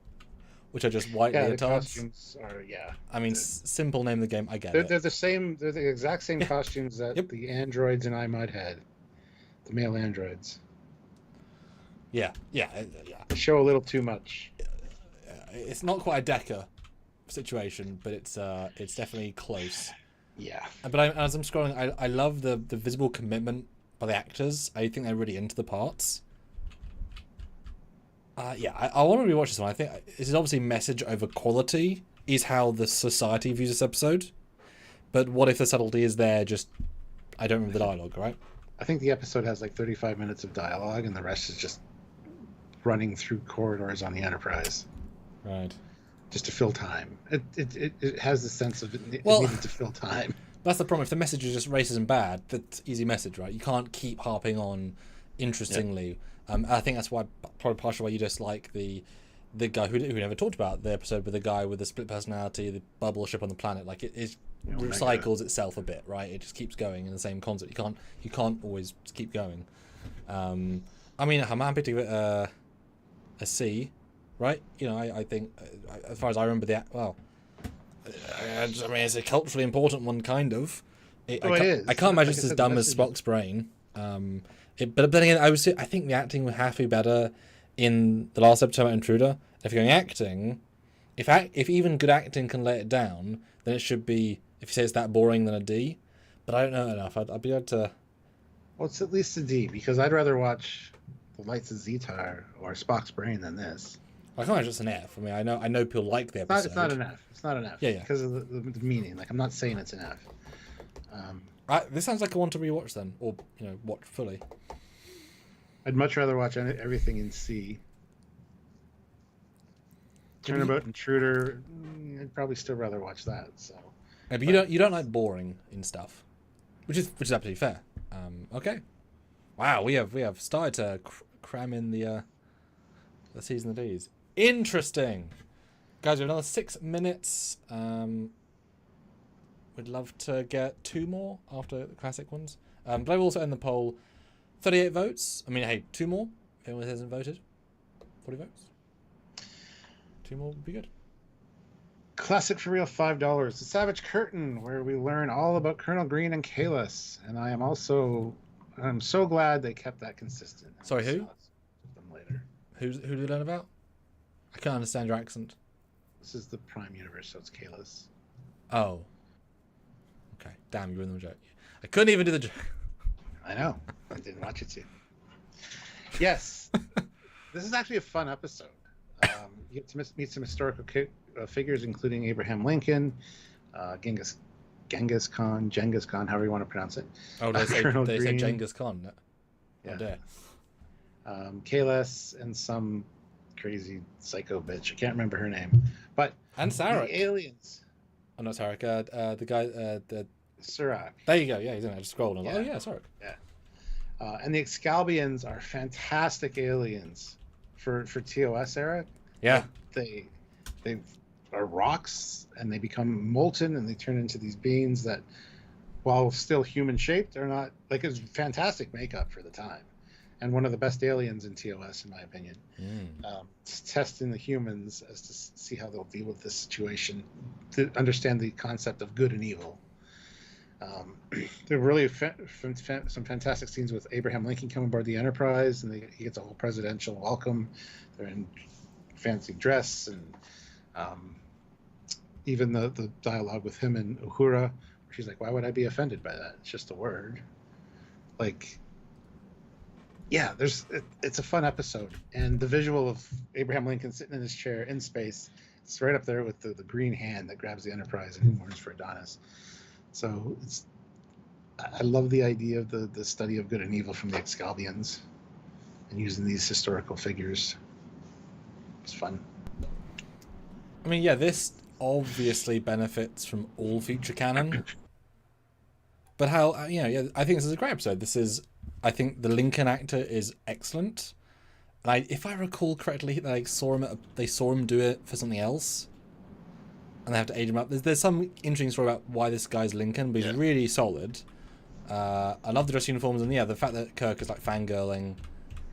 which are just white leotards. The costumes are, yeah. I mean, simple name of the game. I get it. They're the same. They're the exact same costumes that the androids in iMud had, the male androids. Yeah. They show a little too much. It's not quite a Decker situation, but it's definitely close. Yeah. But as I'm scrolling, I love the visible commitment by the actors. I think they're really into the parts. I want to rewatch this one. I think this is obviously message over quality is how the society views this episode. But what if the subtlety is there? Just I don't remember the dialogue, right? I think the episode has like 35 minutes of dialogue, and the rest is just running through corridors on the Enterprise. Right. Just to fill time. It has the sense of it needed to fill time. That's the problem. If the message is just racist and bad, that's easy message, right? You can't keep harping on interestingly. Yep. I think that's why probably partially why you just like the guy who never talked about the episode with the guy with the split personality, the bubble ship on the planet. Like it recycles itself a bit, right? It just keeps going in the same concept. You can't always keep going. I mean, I'm happy to give it a C, right? I think as far as I remember I mean, it's a culturally important one, kind of. It is. I can't imagine it's as dumb as Spock's brain. But then again, I think the acting would have to be better in the last episode of Intruder. If you're going acting, if even good acting can let it down, then it should be. If you say it's that boring, then a D. But I don't know enough. I'd be able to. Well, it's at least a D, because I'd rather watch the lights of Zetar or Spock's brain than this. I can't imagine it's an F. I mean, I know people like the episode. It's not an F. It's not an F. Yeah, yeah. Because of the meaning. Like, I'm not saying it's an F. This sounds like I want to rewatch then, or watch fully. I'd much rather watch everything in C. Turnabout Intruder, I'd probably still rather watch that. So. Yeah, but you don't like boring in stuff, which is absolutely fair. Okay. Wow, we have started to cram in the season of Ds. Interesting, guys. We have another 6 minutes. We'd love to get 2 more after the classic ones. But I will also end the poll. 38 votes. I mean, hey, 2 more. If anyone hasn't voted, 40 votes. 2 more would be good. Classic for real, $5. The Savage Curtain, where we learn all about Colonel Green and Kahless. And I'm so glad they kept that consistent. Sorry, who? Them later. Who did we learn about? I can't understand your accent. This is the Prime Universe, so it's Kahless. Oh. Okay. Damn, you ruined the joke. I couldn't even do the joke. I know. I didn't want you to. Yes. This is actually a fun episode. You get to meet some historical figures, including Abraham Lincoln, Genghis Khan, however you want to pronounce it. Oh, they say Genghis Khan. Yeah. Oh, dear. Kahless and some crazy psycho bitch. I can't remember her name. And Sarek. The aliens. Oh, not Sarek. The guy. The Surak. There you go. Yeah, he's in there. I just scrolled. And I'm like, Yeah. oh, yeah, Sarek. Yeah. And the Excalbians are fantastic aliens for TOS era. Yeah. They are rocks, and they become molten, and they turn into these beings that, while still human shaped, are not like, it's fantastic makeup for the time, and one of the best aliens in TOS, in my opinion. Testing the humans as to see how they'll deal with this situation, to understand the concept of good and evil. There were really some fantastic scenes with Abraham Lincoln coming aboard the Enterprise, and he gets a whole presidential welcome. They're in fancy dress, and even the dialogue with him and Uhura, where she's like, "Why would I be offended by that? It's just a word." Like, yeah, it's a fun episode, and the visual of Abraham Lincoln sitting in his chair in space, it's right up there with the green hand that grabs the Enterprise and who mourns for Adonis. So I love the idea of the study of good and evil from the Excalbians and using these historical figures. It's fun. I mean, yeah, this obviously benefits from all future canon. But how, I think this is a great episode. I think the Lincoln actor is excellent. And if I recall correctly, they saw him do it for something else. And they have to age him up. There's some interesting story about why this guy's Lincoln, but he's really solid. I love the dress uniforms, and the fact that Kirk is like fangirling.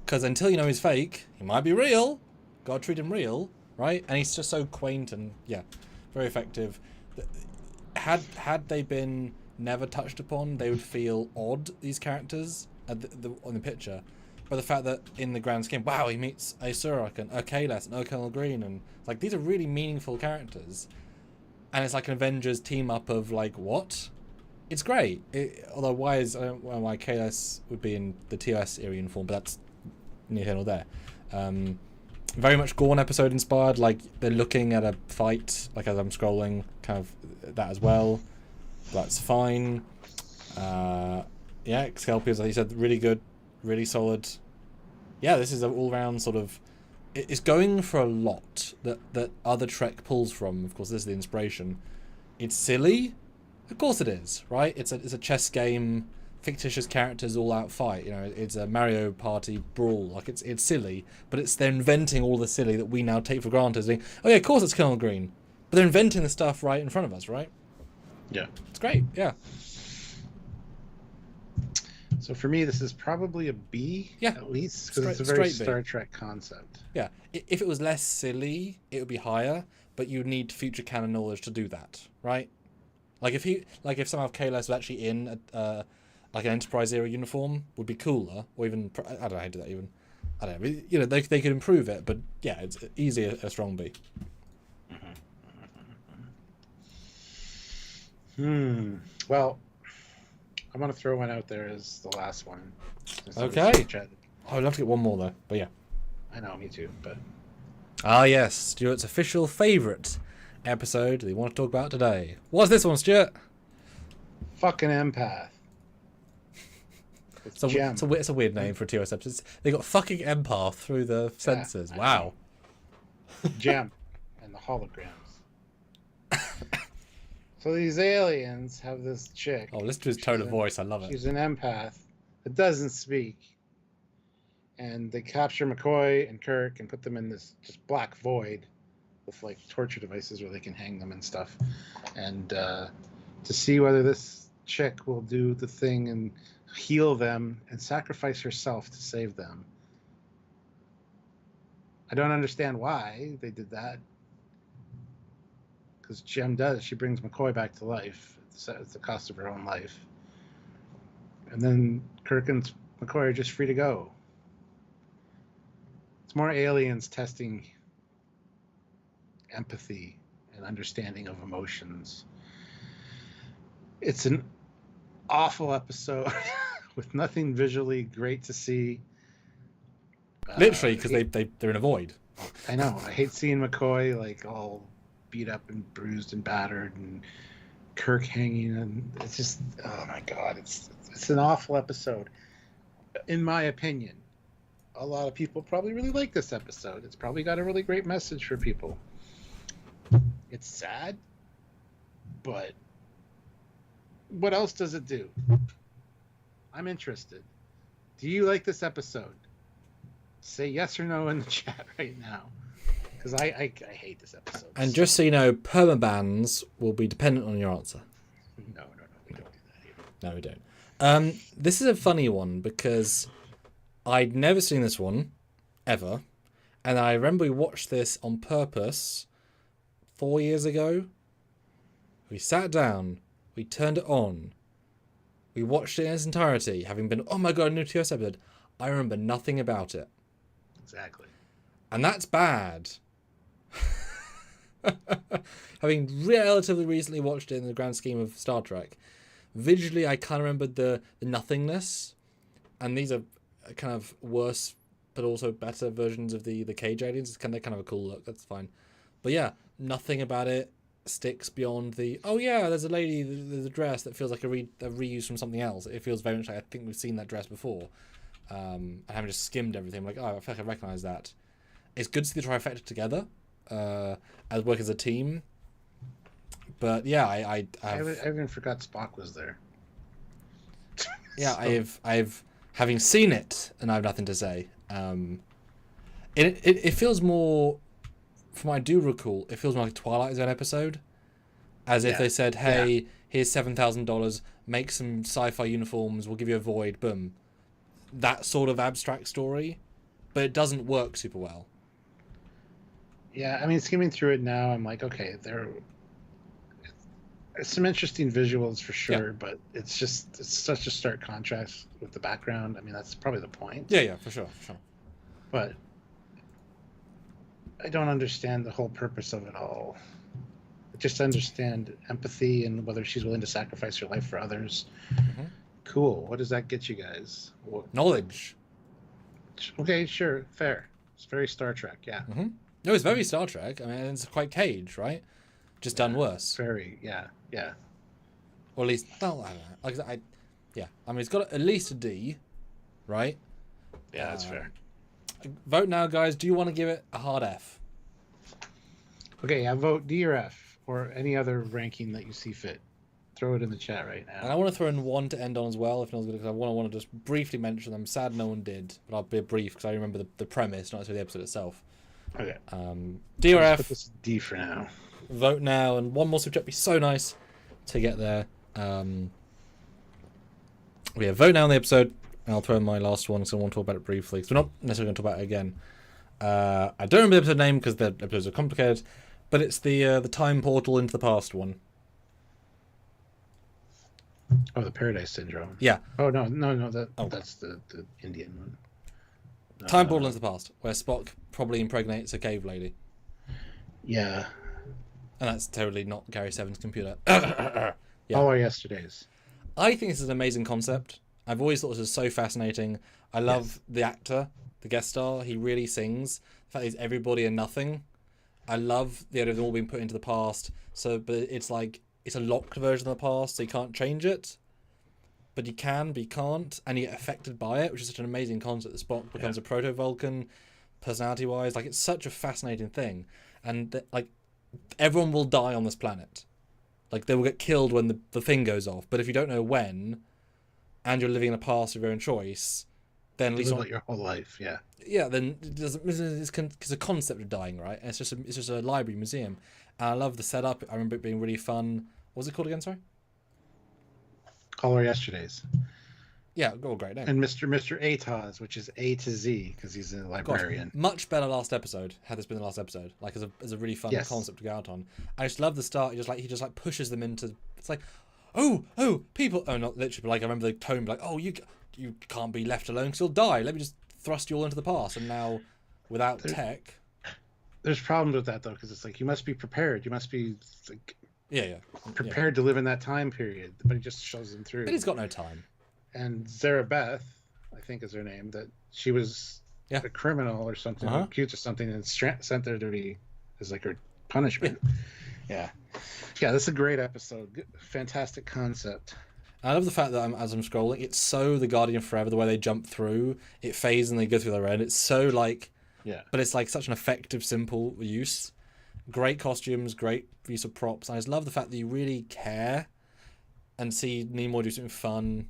Because until you know he's fake, he might be real. Gotta treat him real, right? And he's just so quaint and very effective. Had they been never touched upon, they would feel odd, these characters on the picture. But the fact that in the grand scheme, wow, he meets a Surak and a Kahless and a Colonel Green, and it's like, these are really meaningful characters. And it's like an Avengers team up of like, what? It's great. Although I don't know why Kahless would be in the TOS era uniform, but that's neither here nor there. Very much Gorn episode inspired. Like, they're looking at a fight, like as I'm scrolling, kind of that as well. That's fine. Excalbians, like you said, really good, really solid. Yeah, this is an all-round sort of... It's going for a lot that other Trek pulls from. Of course, this is the inspiration. It's silly. Of course it is, right? It's a chess game, fictitious characters all out fight. It's a Mario Party brawl. Like, it's silly, but they're inventing all the silly that we now take for granted. Saying, oh yeah, of course it's Colonel Green, but they're inventing the stuff right in front of us, right? Yeah, it's great. Yeah. So for me, this is probably a B, at least, because it's a very Star Trek concept. Yeah, if it was less silly, it would be higher, but you'd need future canon knowledge to do that, right? Like if somehow Kahless was actually in like an Enterprise era uniform, would be cooler, or even I don't know how to do that even. I don't know. They could improve it, but yeah, it's easy a strong B. Well, I'm going to throw one out there as the last one. Okay. I'd love to get one more though, but yeah. I know, me too. But Ah yes, Stuart's official favourite episode that we want to talk about today. What's this one, Stuart? fucking Empath. It's a weird name for a TOS episode. They got fucking Empath through the sensors. Wow. Gem and the holograms. So these aliens have this chick. Oh, listen to his tone of voice. I love it. She's an empath that doesn't speak. And they capture McCoy and Kirk and put them in this just black void with like torture devices where they can hang them and stuff. And to see whether this chick will do the thing and heal them and sacrifice herself to save them. I don't understand why they did that. Because Jem does. She brings McCoy back to life at the cost of her own life. And then Kirk and McCoy are just free to go. It's more aliens testing empathy and understanding of emotions. It's an awful episode with nothing visually great to see. Literally, because they're in a void. I know. I hate seeing McCoy like all beat up and bruised and battered, and Kirk hanging, and it's just, oh my god, it's an awful episode, in my opinion. A lot of people probably really like this episode. It's probably got a really great message for people. It's sad, but what else does it do? I'm interested. Do you like this episode? Say yes or no in the chat right now. Because I hate this episode. And just so you know, permabans will be dependent on your answer. No, we don't do that here. No, we don't. This is a funny one because I'd never seen this one, ever. And I remember we watched this on purpose 4 years ago. We sat down, we turned it on, we watched it in its entirety, having been, oh my god, a new TOS episode. I remember nothing about it. Exactly. And that's bad. Having relatively recently watched it in the grand scheme of Star Trek, visually I kind of remembered the nothingness, and these are kind of worse but also better versions of the cage aliens. It's kind of a cool look. That's fine. But yeah, nothing about it sticks beyond the, oh yeah, there's a lady, there's a dress that feels like a reuse from something else. It feels very much like I think we've seen that dress before. And having just skimmed everything, I'm like, oh, I feel like I recognise that. It's good to see the trifecta together, as work as a team. But yeah, I even forgot Spock was there. Yeah, so. I've having seen it, and I have nothing to say. It feels more, from what I do recall, it feels more like a Twilight Zone episode, as if they said, hey, here's $7,000, make some sci-fi uniforms, we'll give you a void, boom. That sort of abstract story, but it doesn't work super well. Yeah, I mean, skimming through it now, I'm like, okay, it's some interesting visuals for sure, but it's such a stark contrast with the background. I mean, that's probably the point. Yeah, for sure. But I don't understand the whole purpose of it all. I just understand empathy and whether she's willing to sacrifice her life for others. Mm-hmm. Cool. What does that get you guys? Knowledge. Okay, sure, fair. It's very Star Trek, yeah. Mm-hmm. No, it's very Star Trek. I mean, it's quite Cage, right? Just done worse. Very, yeah. Or at least, well, I don't know. I mean, it's got at least a D, right? Yeah, that's fair. Vote now, guys. Do you want to give it a hard F? Okay, I vote D or F, or any other ranking that you see fit. Throw it in the chat right now. And I want to throw in one to end on as well, if no one's good, because I want to just briefly mention them. Sad no one did, but I'll be brief because I remember the premise, not necessarily the episode itself. Okay. D or F? Put this D for now. Vote now, and one more subject would be so nice to get there. Vote now on the episode, and I'll throw in my last one because I want to talk about it briefly, because we're not necessarily going to talk about it again. I don't remember the episode name because the episodes are complicated, but it's the time portal into the past one. Oh, the Paradise Syndrome. Yeah. Oh no, that's the Indian one. Time portal into the past, where Spock probably impregnates a cave lady. Yeah. And that's totally not Gary Seven's computer. Yeah. All our yesterdays. I think this is an amazing concept. I've always thought this was so fascinating. I love the actor, the guest star. He really sings. The fact he's everybody and nothing. I love the idea of them all being put into the past. But it's like it's a locked version of the past, so you can't change it. But you can, but you can't, and you get affected by it, which is such an amazing concept. The Spock becomes a proto-Vulcan, personality-wise. Like, it's such a fascinating thing. And, everyone will die on this planet. Like, they will get killed when the thing goes off. But if you don't know when, and you're living in a past of your own choice, then at least live your whole life, then it's a concept of dying, right? And it's just a library museum. And I love the setup. I remember it being really fun. What was it called again? Sorry. All Our Yesterdays. Yeah, great name. And Mr. Ataz, which is A to Z, because he's a librarian. Gosh, much better last episode. Had this been the last episode, like as a really fun concept to go out on. I just love the start. He just pushes them into. It's like, oh, people. Oh, not literally, but like I remember the tone, like, oh, you can't be left alone because you'll die. Let me just thrust you all into the past. And now, without tech, there's problems with that though, because it's like you must be prepared. You must be like. Prepared to live in that time period, but he just shows them through. But he's got no time. And Zarabeth, I think is her name, that she was a criminal or something, accused of something, and sent there to be as like her punishment. Yeah, this is a great episode. Good, fantastic concept. I love the fact that as I'm scrolling, it's so the Guardian Forever, the way they jump through, it fades and they go through their end. It's so like, but it's like such an effective, simple use. Great costumes, great use of props. I just love the fact that you really care and see Nimoy do something fun.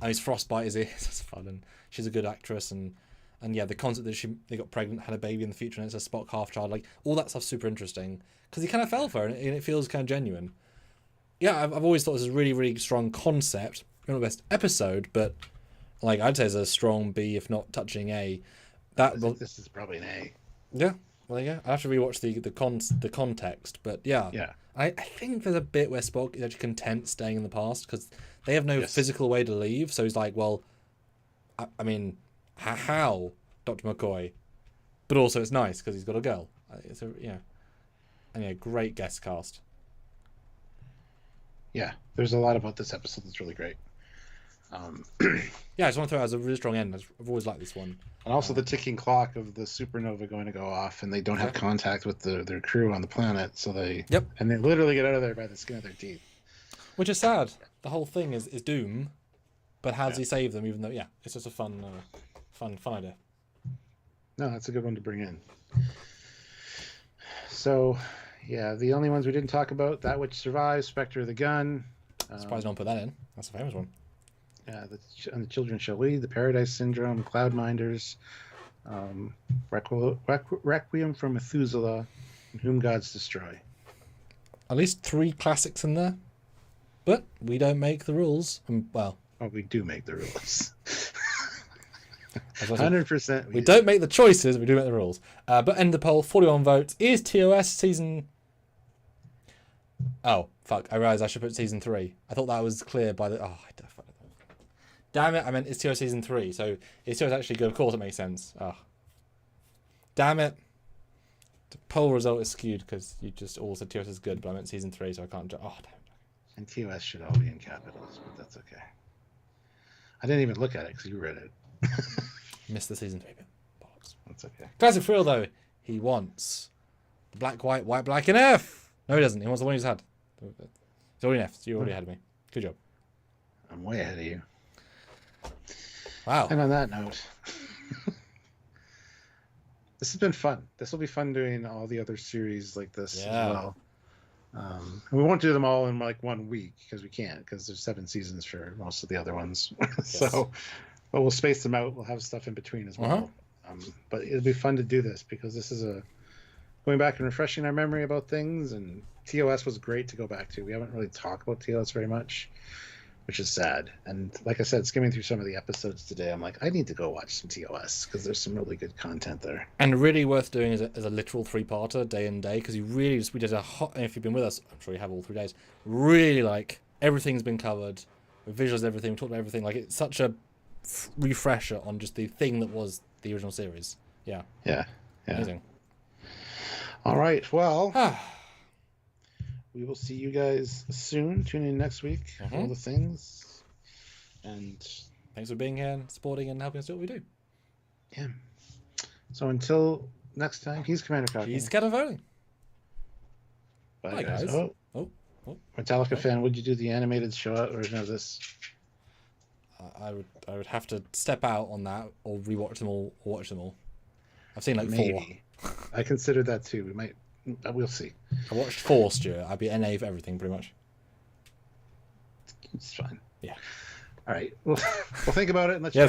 And his frostbite is it's fun, and she's a good actress, and the concept that they got pregnant, had a baby in the future, and it's a Spock half child, like all that stuff's super interesting because he kind of fell for it, and it feels kind of genuine. Yeah, I've always thought this is a really, really strong concept. Not the best episode, but like I'd say it's a strong B, if not touching A. I think this is probably an A. Yeah. Well, yeah, I have to rewatch the context, but yeah. I think there's a bit where Spock is actually content staying in the past because they have no physical way to leave. So he's like, well, I mean, how, Dr. McCoy? But also it's nice because he's got a girl. It's great guest cast. Yeah, there's a lot about this episode that's really great. I just want to throw out as a really strong end. I've always liked this one. And also the ticking clock of the supernova going to go off, and they don't have contact with their crew on the planet, so they and they literally get out of there by the skin of their teeth. Which is sad. The whole thing is doom, but how does he save them? Even though it's just a fun idea. No, that's a good one to bring in. So, the only ones we didn't talk about: That Which Survives, Spectre of the Gun. Surprised no one put that in. That's a famous one. Yeah, and the Children Shall Lead, The Paradise Syndrome, Cloudminders, Requiem from Methuselah, and Whom Gods Destroy. At least 3 classics in there, but we don't make the rules. We do make the rules. 100%. We don't make the choices. We do make the rules. But end the poll. 41 votes. Is TOS season? Oh fuck! I realized I should put season 3. I thought that was clear by the. Damn it, I meant it's TOS Season 3, so is TOS actually good? Of course it makes sense. Oh. Damn it. The poll result is skewed because you just all said TOS is good, but I meant Season 3, so I can't... Oh, damn it. And TOS should all be in capitals, but that's okay. I didn't even look at it because you read it. Missed the Season 3 bit. Bollocks. That's okay. Classic Frill, though. He wants the black, white, black, and F! No, he doesn't. He wants the one he's had. He's already an F, so you're already ahead of me. Good job. I'm way ahead of you. Wow. And on that note, this has been fun. This will be fun doing all the other series like this as well. And we won't do them all in like 1 week because we can't, because there's 7 seasons for most of the other ones. So, but we'll space them out. We'll have stuff in between as well. But it'll be fun to do this because this is going back and refreshing our memory about things. And TOS was great to go back to. We haven't really talked about TOS very much, which is sad. And like I said, skimming through some of the episodes today, I'm like, I need to go watch some TOS because there's some really good content there. And really worth doing as a literal 3-parter, day and day, because we did a hot, and if you've been with us, I'm sure you have all 3 days, really like, everything's been covered, we visualized everything, we talked about everything, like it's such a refresher on just the thing that was the original series. Yeah. Amazing. All right, well... We will see you guys soon. Tune in next week for all the things. And thanks for being here and supporting and helping us do what we do. Yeah. So until next time, he's Commander Cocky. He's Captain Foley. Bye, Bye, guys. Oh, Metallica fan, would you do the animated show out version of this? I would have to step out on that or rewatch them all or watch them all. I've seen like Maybe. 4. I considered that too. We might. We'll see. I watched 4, Stuart. I'd be NA for everything pretty much. It's fine. Yeah. All right. We'll think about it and let you Yes. guys